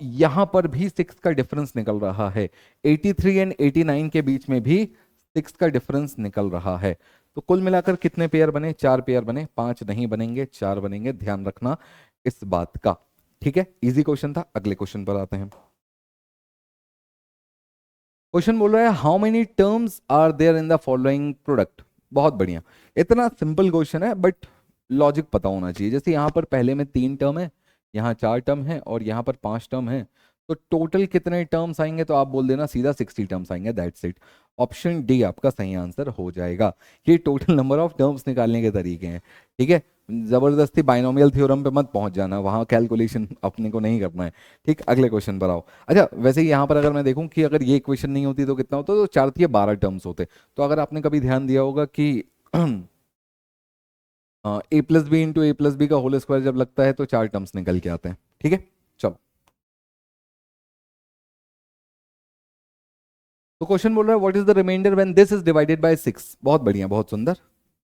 Speaker 1: यहाँ पर भी 6 का डिफरेंस निकल रहा है, 83 एंड 89 के बीच में भी 6 का डिफरेंस निकल रहा है। तो कुल मिलाकर कितने पेयर बने, 4 पेयर बने, 5 नहीं बनेंगे, 4 बनेंगे, ध्यान रखना इस बात का। ठीक है, इजी क्वेश्चन था। अगले क्वेश्चन पर आते हैं। क्वेश्चन बोल रहा है, how many terms are there in the following product. बहुत बढ़िया, इतना सिंपल क्वेश्चन है बट लॉजिक पता होना चाहिए। जैसे यहाँ पर पहले में 3 टर्म है, यहाँ 4 टर्म है और यहाँ पर 5 टर्म है, तो टोटल कितने टर्म्स आएंगे, तो आप बोल देना सीधा 60 टर्म्स आएंगे, दैट्स इट। ऑप्शन डी आपका सही आंसर हो जाएगा। ये टोटल नंबर ऑफ टर्म्स निकालने के तरीके हैं। ठीक है, जबरदस्ती बाइनोमियल थ्योरम पे मत पहुंच जाना, वहां कैलकुलेशन अपने को नहीं करना है। ठीक, अगले क्वेश्चन पर आओ। अच्छा, वैसे ही यहाँ पर अगर मैं देखूं कि अगर ये इक्वेशन नहीं होती तो कितना होता, तो 4 थी 12 टर्म्स होते। तो अगर आपने कभी ध्यान दिया होगा कि ए प्लस बी इंटू ए प्लस बी का होल स्क्वायर जब लगता है तो 4 टर्म्स निकल के आते हैं। ठीक है, चलो। तो क्वेश्चन बोल रहा है, what is the reminder when this is divided by 6। बहुत बढ़िया, बहुत सुंदर।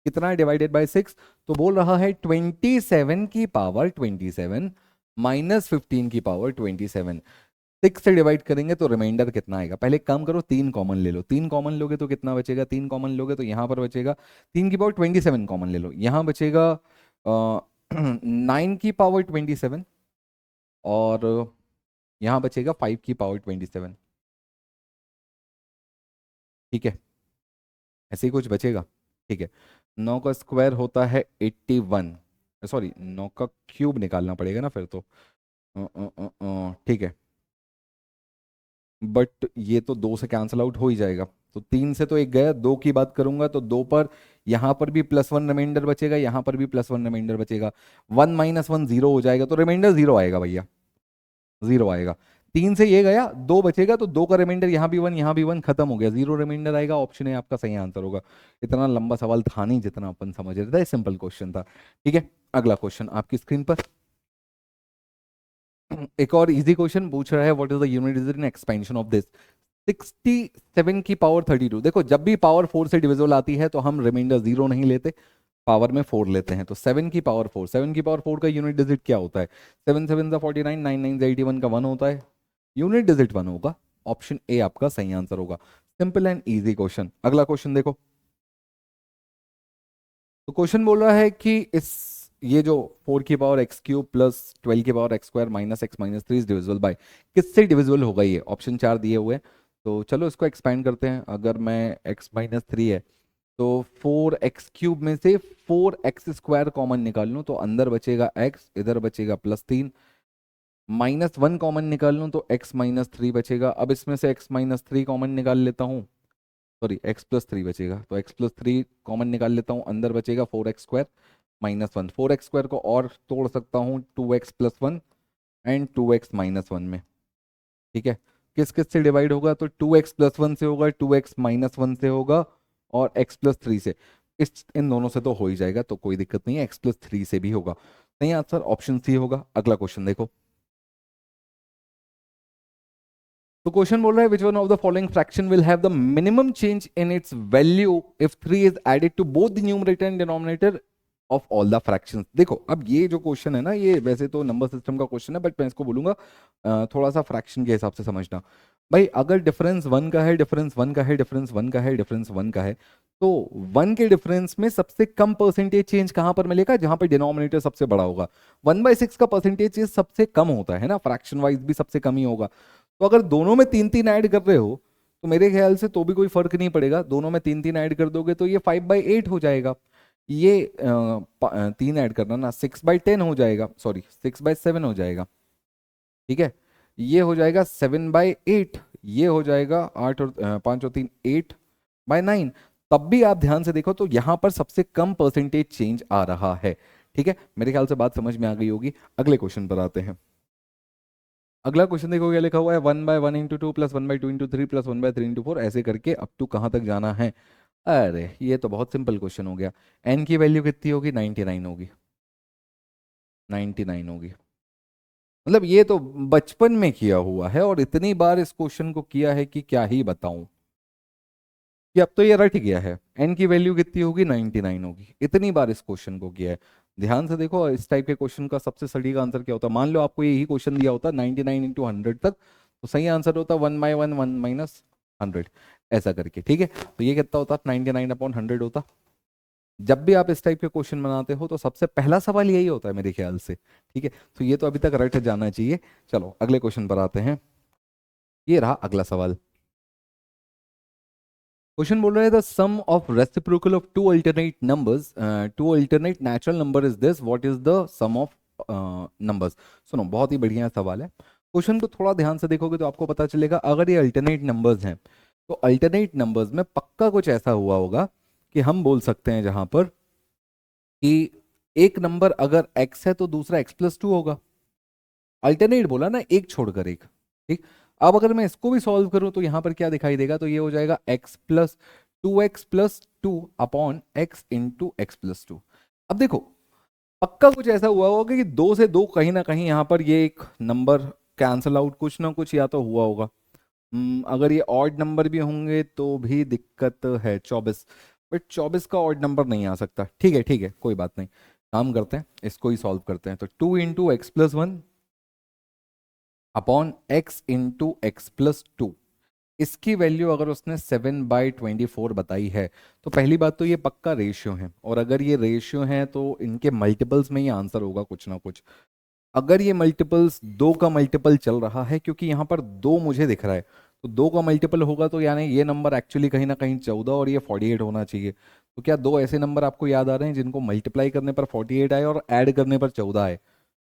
Speaker 1: कितना है डिवाइडेड बाय 6, तो बोल रहा है 27 की पावर 27 माइनस 15 की पावर 27। 6 से डिवाइड करेंगे तो रिमाइंडर कितना आएगा। पहले एक काम करो, 3 कॉमन ले लो, 3 कॉमन लोगे तो कितना बचेगा, 3 कॉमन लोगे तो यहाँ पर बचेगा 3 की पावर 27 कॉमन ले लो, यहाँ बचेगा 9 की पावर 27 और यहाँ बचेगा 5 की पावर 27। ठीक है, ऐसे ही कुछ बचेगा। ठीक है, 9 का स्क्वायर होता है 81, सॉरी 9 का क्यूब निकालना पड़ेगा ना फिर तो। ठीक है, बट ये तो 2 से कैंसिल आउट हो ही जाएगा, तो 3 से तो एक गया, 2 की बात करूंगा तो 2 पर यहाँ पर भी +1 रिमाइंडर बचेगा, यहाँ पर भी +1 रिमाइंडर बचेगा, 1 - 1 0 हो जाएगा, तो रिमाइंडर 0 आएगा भैया, 0 आएगा। 3 से ये गया, 2 बचेगा, तो 2 का रिमाइंडर यहाँ भी 1, यहाँ भी 1, खत्म हो गया, 0 रिमाइंडर आएगा। ऑप्शन है आपका सही आंसर होगा। इतना लंबा सवाल था नहीं जितना अपन समझ रहे थे, सिंपल क्वेश्चन था। ठीक है, अगला क्वेश्चन आपकी स्क्रीन पर। एक और इजी क्वेश्चन पूछ रहा है, what is the unit digit in expansion of this. 67 की पावर 32। देखो, जब भी पावर 4 से डिविजिबल आती है तो हम रिमाइंडर 0 नहीं लेते, पावर में 4 लेते हैं। तो 7 की पावर 4, 7 की पावर 4 का यूनिट डिजिट क्या होता है, 7 7 49, 9 9 81 का 1 होता है, यूनिट डिजिट 1 होगा। ऑप्शन ए आपका सही आंसर होगा। Simple and easy question. अगला क्वेश्चन देखो। तो क्वेश्चन बोल रहा है कि इस ये जो 4 की पावर एक्स क्यूब प्लस 12 की power x square minus x minus three is divisible bye, किससे डिविजिबल होगा ये? ऑप्शन 4 दिए हुए हैं। तो चलो इसको एक्सपेंड करते हैं। अगर मैं एक्स माइनस थ्री है तो 4 एक्स क्यूब में से 4 एक्स स्क्वायर कॉमन निकाल लूँ तो अंदर बचेगा एक्स, इधर बचेगा +3, -1 कॉमन निकाल लूँ तो एक्स माइनस थ्री बचेगा। अब इसमें से एक्स माइनस थ्री कॉमन निकाल लेता हूँ, सॉरी एक्स प्लस थ्री बचेगा, तो एक्स प्लस थ्री कॉमन निकाल लेता हूँ, अंदर बचेगा 4 एक्स स्क्वायर -1। 4 एक्स स्क्वायर को और तोड़ सकता हूँ 2 एक्स+1 एंड 2 एक्स-1 में। ठीक है, किस किस से डिवाइड होगा? तो 2 एक्स+1 से होगा, 2 एक्स-1 से होगा और एक्स प्लस थ्री से। इस इन दोनों से तो हो ही जाएगा, तो कोई दिक्कत नहीं है, x+3 से भी होगा। सही आंसर ऑप्शन सी होगा। अगला क्वेश्चन देखो। तो क्वेश्चन बोल रहा है which one of the following fraction will have the minimum change in its value if 3 is added to both the numerator and denominator of all the fractions. देखो अब ये जो क्वेश्चन है ना, ये वैसे तो नंबर सिस्टम का क्वेश्चन है, बट मैं इसको बोलूंगा थोड़ा सा फ्रैक्शन के हिसाब से समझना। भाई अगर डिफरेंस वन का है, डिफरेंस वन का है, डिफरेंस वन का है, डिफरेंस वन का है, तो वन के डिफरेंस में सबसे कम परसेंटेज चेंज कहां पर मिलेगा? जहां पर डिनोमिनेटर सबसे बड़ा होगा। 1/6 का परसेंटेज चेंज सबसे कम होता है ना, फ्रैक्शन वाइज भी सबसे कम ही होगा। तो अगर दोनों में तीन तीन ऐड कर रहे हो तो मेरे ख्याल से तो भी कोई फर्क नहीं पड़ेगा, दोनों में तीन तीन ऐड कर दोगे तो ये 5/8 हो जाएगा। ये तीन ऐड करना ना, 6/10 हो जाएगा, सॉरी 6/7 हो जाएगा। ठीक है, ये हो जाएगा 7/8, ये हो जाएगा 8 और 5 और 3 8/9। तब भी आप ध्यान से देखो तो यहां पर सबसे कम परसेंटेज चेंज आ रहा है। ठीक है, मेरे ख्याल से बात समझ में आ गई होगी। अगले क्वेश्चन पर आते हैं। अगला क्वेश्चन देखो क्या लिखा हुआ है, 1/1 × 2 प्लस 1/2 × 3 प्लस 1/3 × 4 ऐसे करके अप टू कहाँ तक जाना है? अरे ये तो बहुत सिंपल क्वेश्चन हो गया। एन की वैल्यू कितनी होगी? 99 होगी, 99 होगी। मतलब ये तो बचपन में किया हुआ है और इतनी बार इस क्वेश्चन को किया है कि क्या ही बताऊं, कि अब तो ये रट गया है। एन की वैल्यू कितनी होगी? 99 होगी। इतनी बार इस क्वेश्चन को किया है। ध्यान से देखो, इस टाइप के क्वेश्चन का सबसे सटीक आंसर क्या होता है? मान लो आपको यही क्वेश्चन दिया होता 99 × 100 तक, तो सही आंसर होता 1/1 1 - 100 ऐसा करके। ठीक है, तो ये कितना होता? 99/100 होता। जब भी आप इस टाइप के क्वेश्चन बनाते हो तो सबसे पहला सवाल यही होता है मेरे ख्याल से। ठीक है, तो ये तो अभी तक रट जाना चाहिए। चलो अगले क्वेश्चन पर आते हैं। ये रहा अगला सवाल। क्वेश्चन बोल रहा है the sum of reciprocal of two alternate numbers, two alternate natural number is this, what is the sum of numbers? सुनो, बहुत ही बढ़िया सवाल है। क्वेश्चन को थोड़ा ध्यान से देखोगे तो आपको पता चलेगा, अगर ये अल्टरनेट नंबर्स हैं तो अल्टरनेट नंबर्स में पक्का कुछ ऐसा हुआ होगा कि हम बोल सकते हैं जहां पर कि एक नंबर अगर x है तो दूसरा x+2 होगा। अल्टरनेट बोला ना, एक छोड़कर एक। ठीक, अब अगर मैं इसको भी सॉल्व करूं तो यहां पर क्या दिखाई देगा? तो ये हो जाएगा x+2x+2 अपॉन x × x+2। अब देखो, पक्का कुछ ऐसा हुआ होगा कि दो से दो कहीं ना कहीं यहां पर ये एक नंबर कैंसल आउट कुछ ना कुछ या तो हुआ होगा। अगर ये ऑड नंबर भी होंगे तो भी दिक्कत है, 24, बट 24 का ऑड नंबर नहीं आ सकता। ठीक है ठीक है, कोई बात नहीं, काम करते हैं, इसको ही सॉल्व करते हैं। तो 2 × x+1 अपॉन x × x+2, इसकी वैल्यू अगर उसने 7/24 बताई है तो पहली बात तो ये पक्का रेशियो है, और अगर ये रेशियो है तो इनके मल्टीपल्स में ही आंसर होगा कुछ ना कुछ। अगर ये मल्टीपल्स दो का मल्टीपल चल रहा है, क्योंकि यहाँ पर दो मुझे दिख रहा है, तो दो का मल्टीपल होगा तो यानी ये नंबर एक्चुअली कहीं ना कहीं 14 और ये 48 होना चाहिए। तो क्या दो ऐसे नंबर आपको याद आ रहे हैं जिनको मल्टीप्लाई करने पर 48 आए और ऐड करने पर 14 आए?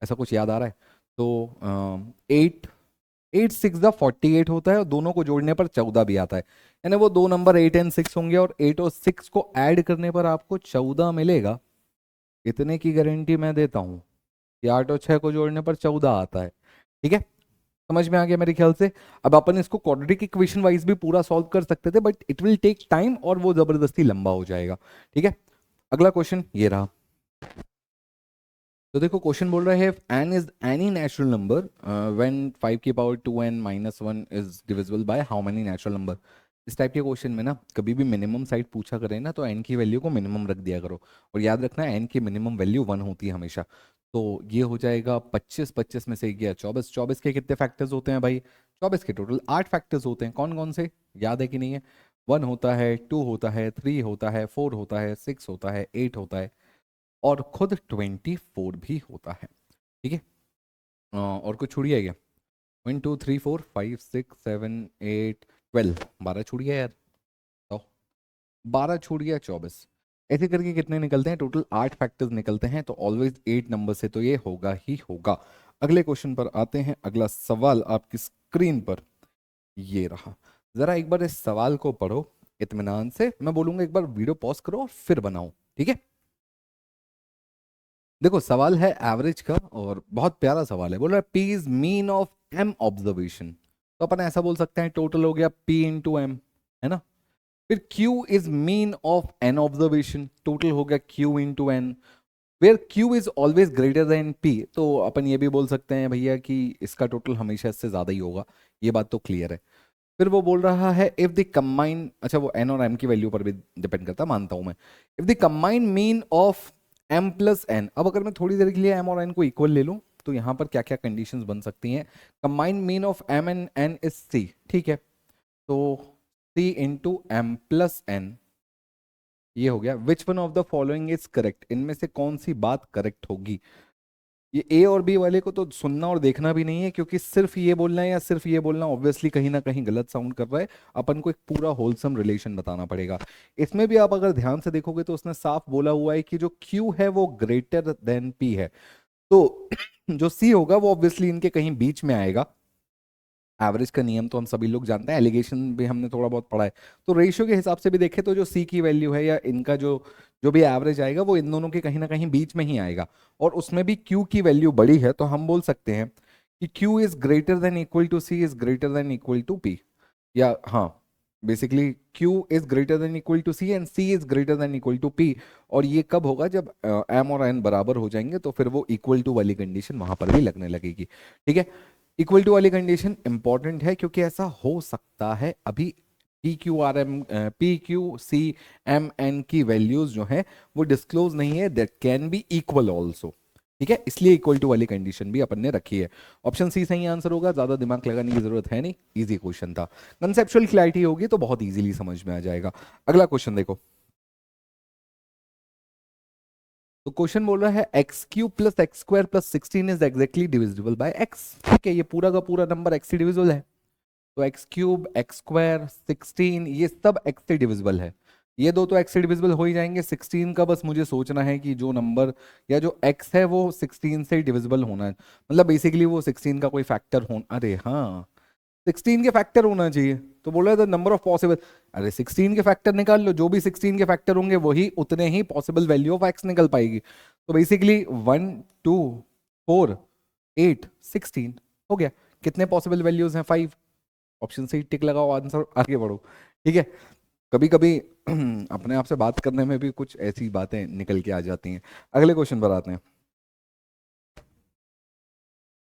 Speaker 1: ऐसा कुछ याद आ रहा है? तो 8 8 6 × 48 होता है और दोनों को जोड़ने पर 14 भी आता है। यानी वो दो नंबर 8 और 6 होंगे और 8 और 6 को ऐड करने पर आपको 14 मिलेगा। इतने की गारंटी मैं देता हूँ कि 8 और 6 को जोड़ने पर 14 आता है। ठीक है, समझ में आ गया मेरे ख्याल से। अब अपन इसको क्वाड्रेटिक इक्वेशन वाइज भी पूरा सॉल्व कर सकते थे, but it will take time और वो जबरदस्ती लंबा हो जाएगा। ठीक है, अगला क्वेश्चन ये रहा। तो देखो क्वेश्चन बोल रहा है N is any natural number when 5 की power 2n - 1 is divisible by how many natural number. इस टाइप के क्वेश्चन में ना कभी भी मिनिमम साइड पूछा करें ना तो एन की वैल्यू को मिनिमम रख दिया करो, और याद रखना एन की मिनिमम वैल्यू 1 होती है हमेशा। तो ये हो जाएगा 25, 25 में से गया 24, 24 के कितने फैक्टर्स होते हैं भाई? 24 के टोटल 8 फैक्टर्स होते हैं। कौन कौन से, याद है कि नहीं है? 1 होता है, 2 होता है, 3 होता है, 4 होता है, 6 होता है, 8 होता है और खुद 24 भी होता है। ठीक है, और कुछ छूट गया क्या? 1 2 3 4 5 6 7 8 12, 12 छूट गया यार। तो 12 छूट गया, 24। ऐसे करके कितने निकलते हैं? टोटल 8 फैक्टर्स निकलते हैं, तो ऑलवेज 8 नंबर से तो ये होगा ही होगा। अगले क्वेश्चन पर आते हैं। अगला सवाल आपकी स्क्रीन पर ये रहा। जरा एक बार इस सवाल को पढ़ो इत्मीनान से। मैं बोलूंगा एक बार वीडियो पॉज करो और फिर बनाओ, ठीक है? देखो सवाल है एवरेज का और बहुत प्यारा सवाल है। बोल रहा है P is mean of M observation. तो अपन ऐसा बोल सकते हैं टोटल हो गया पी इंटू एम, है ना? फिर Q is mean of N observation, total हो गया Q into N, where Q is always greater than P। तो अपन ये भी बोल सकते हैं भैया कि इसका टोटल हमेशा इससे ज्यादा ही होगा, ये बात तो क्लियर है। फिर वो बोल रहा है इफ द कंबाइन, अच्छा वो n और m की वैल्यू पर भी डिपेंड करता, मानता हूं मैं। If the combine mean of m plus n, अब अगर मैं थोड़ी देर के लिए m और n को इक्वल ले लूं तो यहां पर क्या क्या कंडीशंस बन सकती हैं? Combine mean of m and n is c, ठीक है? तो c into M plus N, ये हो गया। Which one of the following is correct, इनमें से कौन सी बात करेक्ट होगी? ये ए और बी वाले को तो सुनना और देखना भी नहीं है, क्योंकि सिर्फ ये बोलना है या सिर्फ ये बोलना ऑब्वियसली कहीं ना कहीं गलत साउंड कर रहा है। अपन को एक पूरा होलसम रिलेशन बताना पड़ेगा। इसमें भी आप अगर ध्यान से देखोगे तो उसने साफ बोला हुआ है कि जो क्यू है वो ग्रेटर देन पी है। तो जो सी होगा वो ऑब्वियसली इनके कहीं बीच में आएगा। एवरेज का नियम तो हम सभी लोग जानते हैं, एलिगेशन भी हमने थोड़ा बहुत पढ़ा है। तो रेशियो के हिसाब से भी देखें तो जो सी की वैल्यू है या इनका जो जो भी एवरेज आएगा वो इन दोनों के कहीं ना कहीं बीच में ही आएगा। और उसमें भी क्यू की वैल्यू बड़ी है, तो हम बोल सकते हैं कि Q is greater than equal to C is greater than equal to P. या हाँ, basically Q is greater than equal to C and C is greater than equal to P. और ये कब होगा? जब एम और एन बराबर हो जाएंगे, तो फिर वो इक्वल टू वाली कंडीशन वहां पर भी लगने लगेगी। ठीक है, इक्वल टू वाली कंडीशन इंपॉर्टेंट है क्योंकि ऐसा हो सकता है अभी P Q R M, P Q C M N की वैल्यूज जो है वो डिस्क्लोज नहीं है, that can be equal also. ठीक है, इसलिए इक्वल टू वाली कंडीशन भी अपन ने रखी है। ऑप्शन सी सही आंसर होगा, ज्यादा दिमाग लगाने की जरूरत है नहीं, इजी क्वेश्चन था। कंसेप्चुअल क्लैरिटी होगी तो बहुत इजीली समझ में आ जाएगा। अगला क्वेश्चन देखो। तो क्वेश्चन बोल रहा है x cube plus x square plus 16 is exactly divisible by x. ठीक है, ये पूरा का पूरा नंबर एक्स से डिविजिबल है। तो एक्स क्यूब, एक्स स्क्वायर, 16, ये सब एक्स से डिविजिबल है। ये दो तो एक्स से डिविजिबल हो ही जाएंगे। 16 का बस मुझे सोचना है कि जो नंबर या जो एक्स है वो 16 से डिविजिबल होना है, मतलब बेसिकली वो 16 का कोई फैक्टर होना, अरे हाँ 16 के फैक्टर होना चाहिए। तो बोल रहा है द नंबर ऑफ पॉसिबल, अरे 16 के फैक्टर निकाल लो, जो भी 16 के फैक्टर होंगे वही उतने ही पॉसिबल वैल्यू ऑफ एक्स निकल पाएगी। तो बेसिकली 1 2 4 8 16 हो गया। कितने पॉसिबल वैल्यूज हैं? 5। ऑप्शन से ही टिक लगाओ, आंसर, आगे बढ़ो। ठीक है, कभी कभी अपने आप से बात करने में भी कुछ ऐसी बातें निकल के आ जाती हैं। अगले क्वेश्चन पर आते हैं।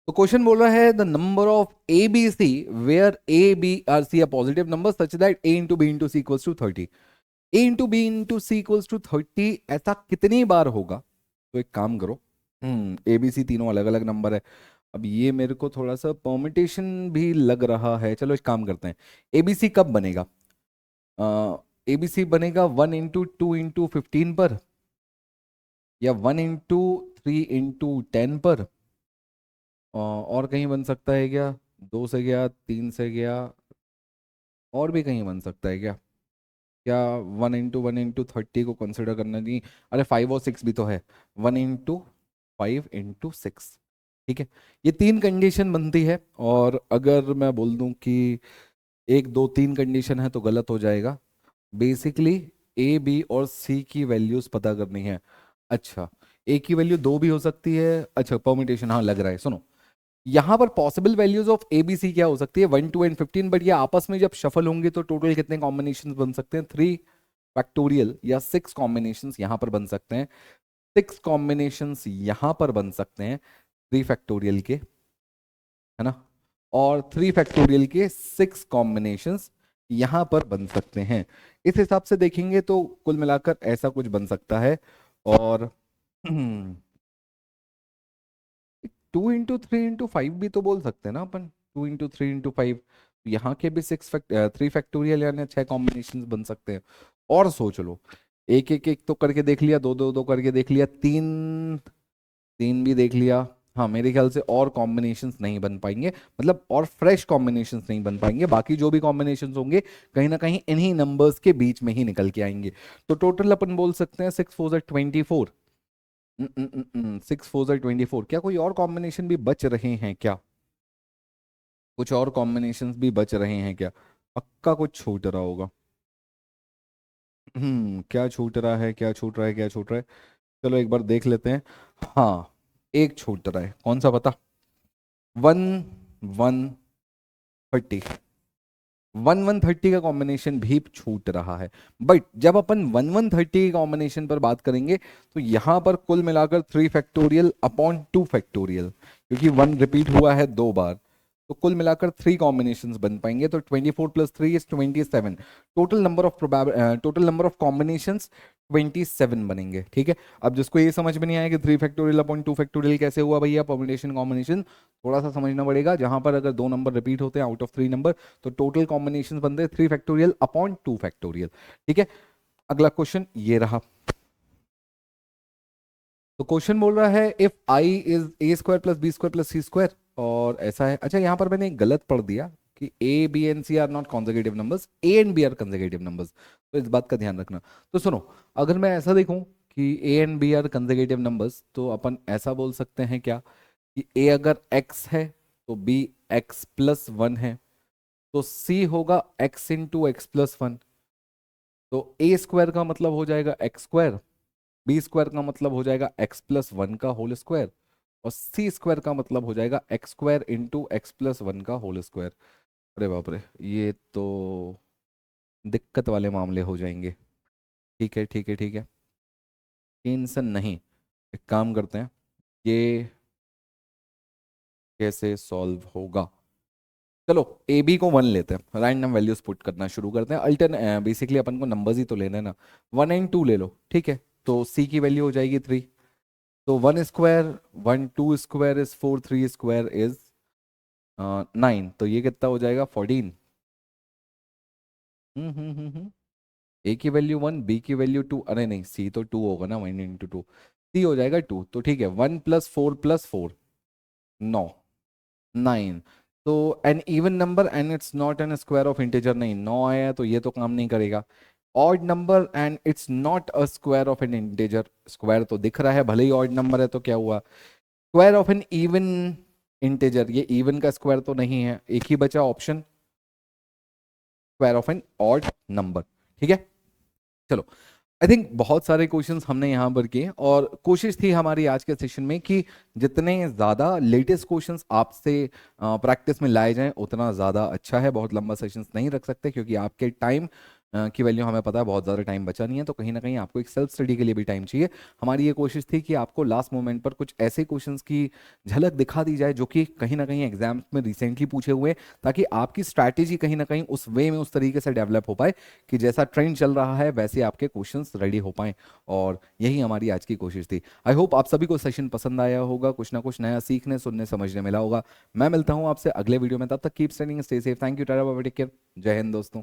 Speaker 1: तो क्वेश्चन बोल रहा है the number of A B C where A B are C are positive number such that A into B into C equals to 30। A into B into C equals to 30 ऐसा कितनी बार होगा? तो एक काम करो, ए बी सी तीनों अलग अलग नंबर है। अब ये मेरे को थोड़ा सा परमिटेशन भी लग रहा है। चलो एक काम करते हैं, ए बी सी कब बनेगा? ए बी सी बनेगा 1 इंटू 2 इंटू 15 पर, या 1 इंटू 3 इंटू 10 पर, और कहीं बन सकता है क्या? 2 से गया, 3 से गया, और भी कहीं बन सकता है क्या? क्या 1 इंटू 30 को कंसिडर करना नहीं? अरे 5 और 6 भी तो है, 1 इंटू 5 इंटू 6। ठीक है, ये तीन कंडीशन बनती है। और अगर मैं बोल दूं कि 1 2 3 कंडीशन है तो गलत हो जाएगा। बेसिकली ए बी और सी की वैल्यूज पता करनी है। अच्छा, ए की वैल्यू 2 भी हो सकती है। अच्छा परम्यूटेशन, हाँ लग रहा है, सुनो। यहां पर possible values of A B C क्या हो सकती है? 1 2 एंड 15, बट ये आपस में जब शफल होंगे तो टोटल कितने कॉम्बिनेशन बन सकते हैं? 3 फैक्टोरियल या 6 कॉम्बिनेशन यहां पर बन सकते हैं। 6 कॉम्बिनेशन यहां पर बन सकते हैं 3 फैक्टोरियल के, है ना? और 3 फैक्टोरियल के 6 कॉम्बिनेशन यहां पर बन सकते हैं। इस हिसाब से देखेंगे तो कुल मिलाकर ऐसा कुछ बन सकता है। और 2 इंटू 3 इंटू 5 भी तो बोल सकते हैं ना अपन, 2 इंटू 3 इंटू 5। यहाँ के भी 3 फैक्टोरियल यानी 6 कॉम्बिनेशन बन सकते हैं। और सोच लो, एक एक एक तो करके देख लिया, दो दो दो करके देख लिया, तीन तीन भी देख लिया। हाँ मेरे ख्याल से और कॉम्बिनेशंस नहीं बन पाएंगे, मतलब और फ्रेश कॉम्बिनेशंस नहीं बन पाएंगे। बाकी जो भी कॉम्बिनेशंस होंगे कहीं ना कहीं इन्हीं नंबर्स के बीच में ही निकल के आएंगे। तो टोटल अपन बोल सकते हैं 6 4 24। 6 4 24। क्या कोई और कॉम्बिनेशन भी बच रहे हैं क्या? कुछ और कॉम्बिनेशंस भी बच रहे हैं क्या? पक्का कुछ छूट रहा होगा। क्या छूट रहा है, क्या छूट रहा है, क्या छूट रहा है? चलो एक बार देख लेते हैं। हाँ, एक छूट रहा है, कौन सा पता? 1 1 30। 1 1 30 का कॉम्बिनेशन भी छूट रहा है। बट जब अपन 1 1 30 के कॉम्बिनेशन पर बात करेंगे तो यहां पर कुल मिलाकर 3 फैक्टोरियल अपॉन 2 फैक्टोरियल, क्योंकि 1 रिपीट हुआ है 2 बार, तो कुल मिलाकर 3 कॉम्बिनेशंस बन पाएंगे। तो 24 + 3 = 27। टोटल नंबर ऑफ कॉम्बिनेशंस 27 बनेंगे। ठीक है। अब जिसको ये समझ में नहीं आया कि 3 फैक्टोरियल अपॉन 2 फैक्टोरियल कैसे हुआ भैया, परम्यूटेशन कॉम्बिनेशन, थोड़ा सा समझना पड़ेगा। जहां पर अगर 2 नंबर रिपीट होते हैं आउट ऑफ 3 नंबर, तो टोटल कॉम्बिनेशन बनते हैं 3 फैक्टोरियल अपॉन 2 फैक्टोरियल। ठीक है। अगला क्वेश्चन ये रहा। तो क्वेश्चन बोल रहा है if I is a² + b² + c², और ऐसा है। अच्छा यहाँ पर मैंने एक गलत पढ़ दिया कि A B and C are not consecutive numbers, A and B are consecutive numbers. तो इस बात का ध्यान रखना। तो सुनो, अगर मैं ऐसा देखूं कि A and B are consecutive numbers, तो अपन ऐसा बोल सकते हैं क्या कि ए अगर x है तो b x+1 है, तो c होगा x × x+1। तो a² का मतलब हो जाएगा x², b² का मतलब हो जाएगा x+1 का होल स्क्वायर, और c² का मतलब हो जाएगा x² × x+1 का होल स्क्वायर। अरे बाप रे, ये तो दिक्कत वाले मामले हो जाएंगे। ठीक है ठीक है ठीक है, टेंशन नहीं। एक काम करते हैं, ये कैसे सॉल्व होगा? चलो ए बी को 1 लेते हैं, रैंडम वैल्यूज पुट करना शुरू करते हैं। अल्टरनेट बेसिकली अपन को नंबर्स ही तो लेने हैं ना। 1 एंड 2 ले लो, ठीक है। तो सी की वैल्यू हो जाएगी 3। तो 1² 1 2² इज 4, 3² इज 9। तो ये कितना हो जाएगा? 14। ए की वैल्यू 1, बी की वैल्यू 2, अरे नहीं सी तो 2 होगा ना, 1 × 2, सी हो जाएगा 2। तो ठीक है, 1 + 4 + 4, 9, 9। तो an even number and it's not an square of integer, नहीं 9 आया है तो ये तो काम नहीं करेगा। Odd number and it's not a square of N integer, square तो दिख रहा है भले ही ऑड नंबर है, तो क्या हुआ? Square of an even integer, ये इवन का स्क्वायर तो नहीं है, एक ही बचा option, square of an odd number. ठीक है। चलो, आई थिंक बहुत सारे क्वेश्चंस हमने यहाँ पर किए, और कोशिश थी हमारी आज के सेशन में कि जितने ज़्यादा लेटेस्ट क्वेश्चंस आपसे प्रैक्टिस में लाए जाएं उतना ज़्यादा अच्छा है। बहुत लंबा सेशंस नहीं रख सकते क्योंकि आपके टाइम की वैल्यू हमें पता है, बहुत ज़्यादा टाइम बचा नहीं है, तो कहीं ना कहीं आपको एक सेल्फ स्टडी के लिए भी टाइम चाहिए। हमारी ये कोशिश थी कि आपको लास्ट मोमेंट पर कुछ ऐसे क्वेश्चंस की झलक दिखा दी जाए जो कि कहीं ना कहीं एग्जाम्स में रिसेंटली पूछे हुए, ताकि आपकी स्ट्रैटेजी कहीं ना कहीं उस वे में उस तरीके से डेवलप हो पाए कि जैसा ट्रेंड चल रहा है वैसे आपके क्वेश्चंस रेडी हो पाए। और यही हमारी आज की कोशिश थी। आई होप आप सभी को सेशन पसंद आया होगा, कुछ ना कुछ नया सीखने सुनने समझने मिला होगा। मैं मिलता हूं आपसे अगले वीडियो में, तब तक keep studying, stay safe, thank you, tata bye bye, take care, जय हिंद दोस्तों।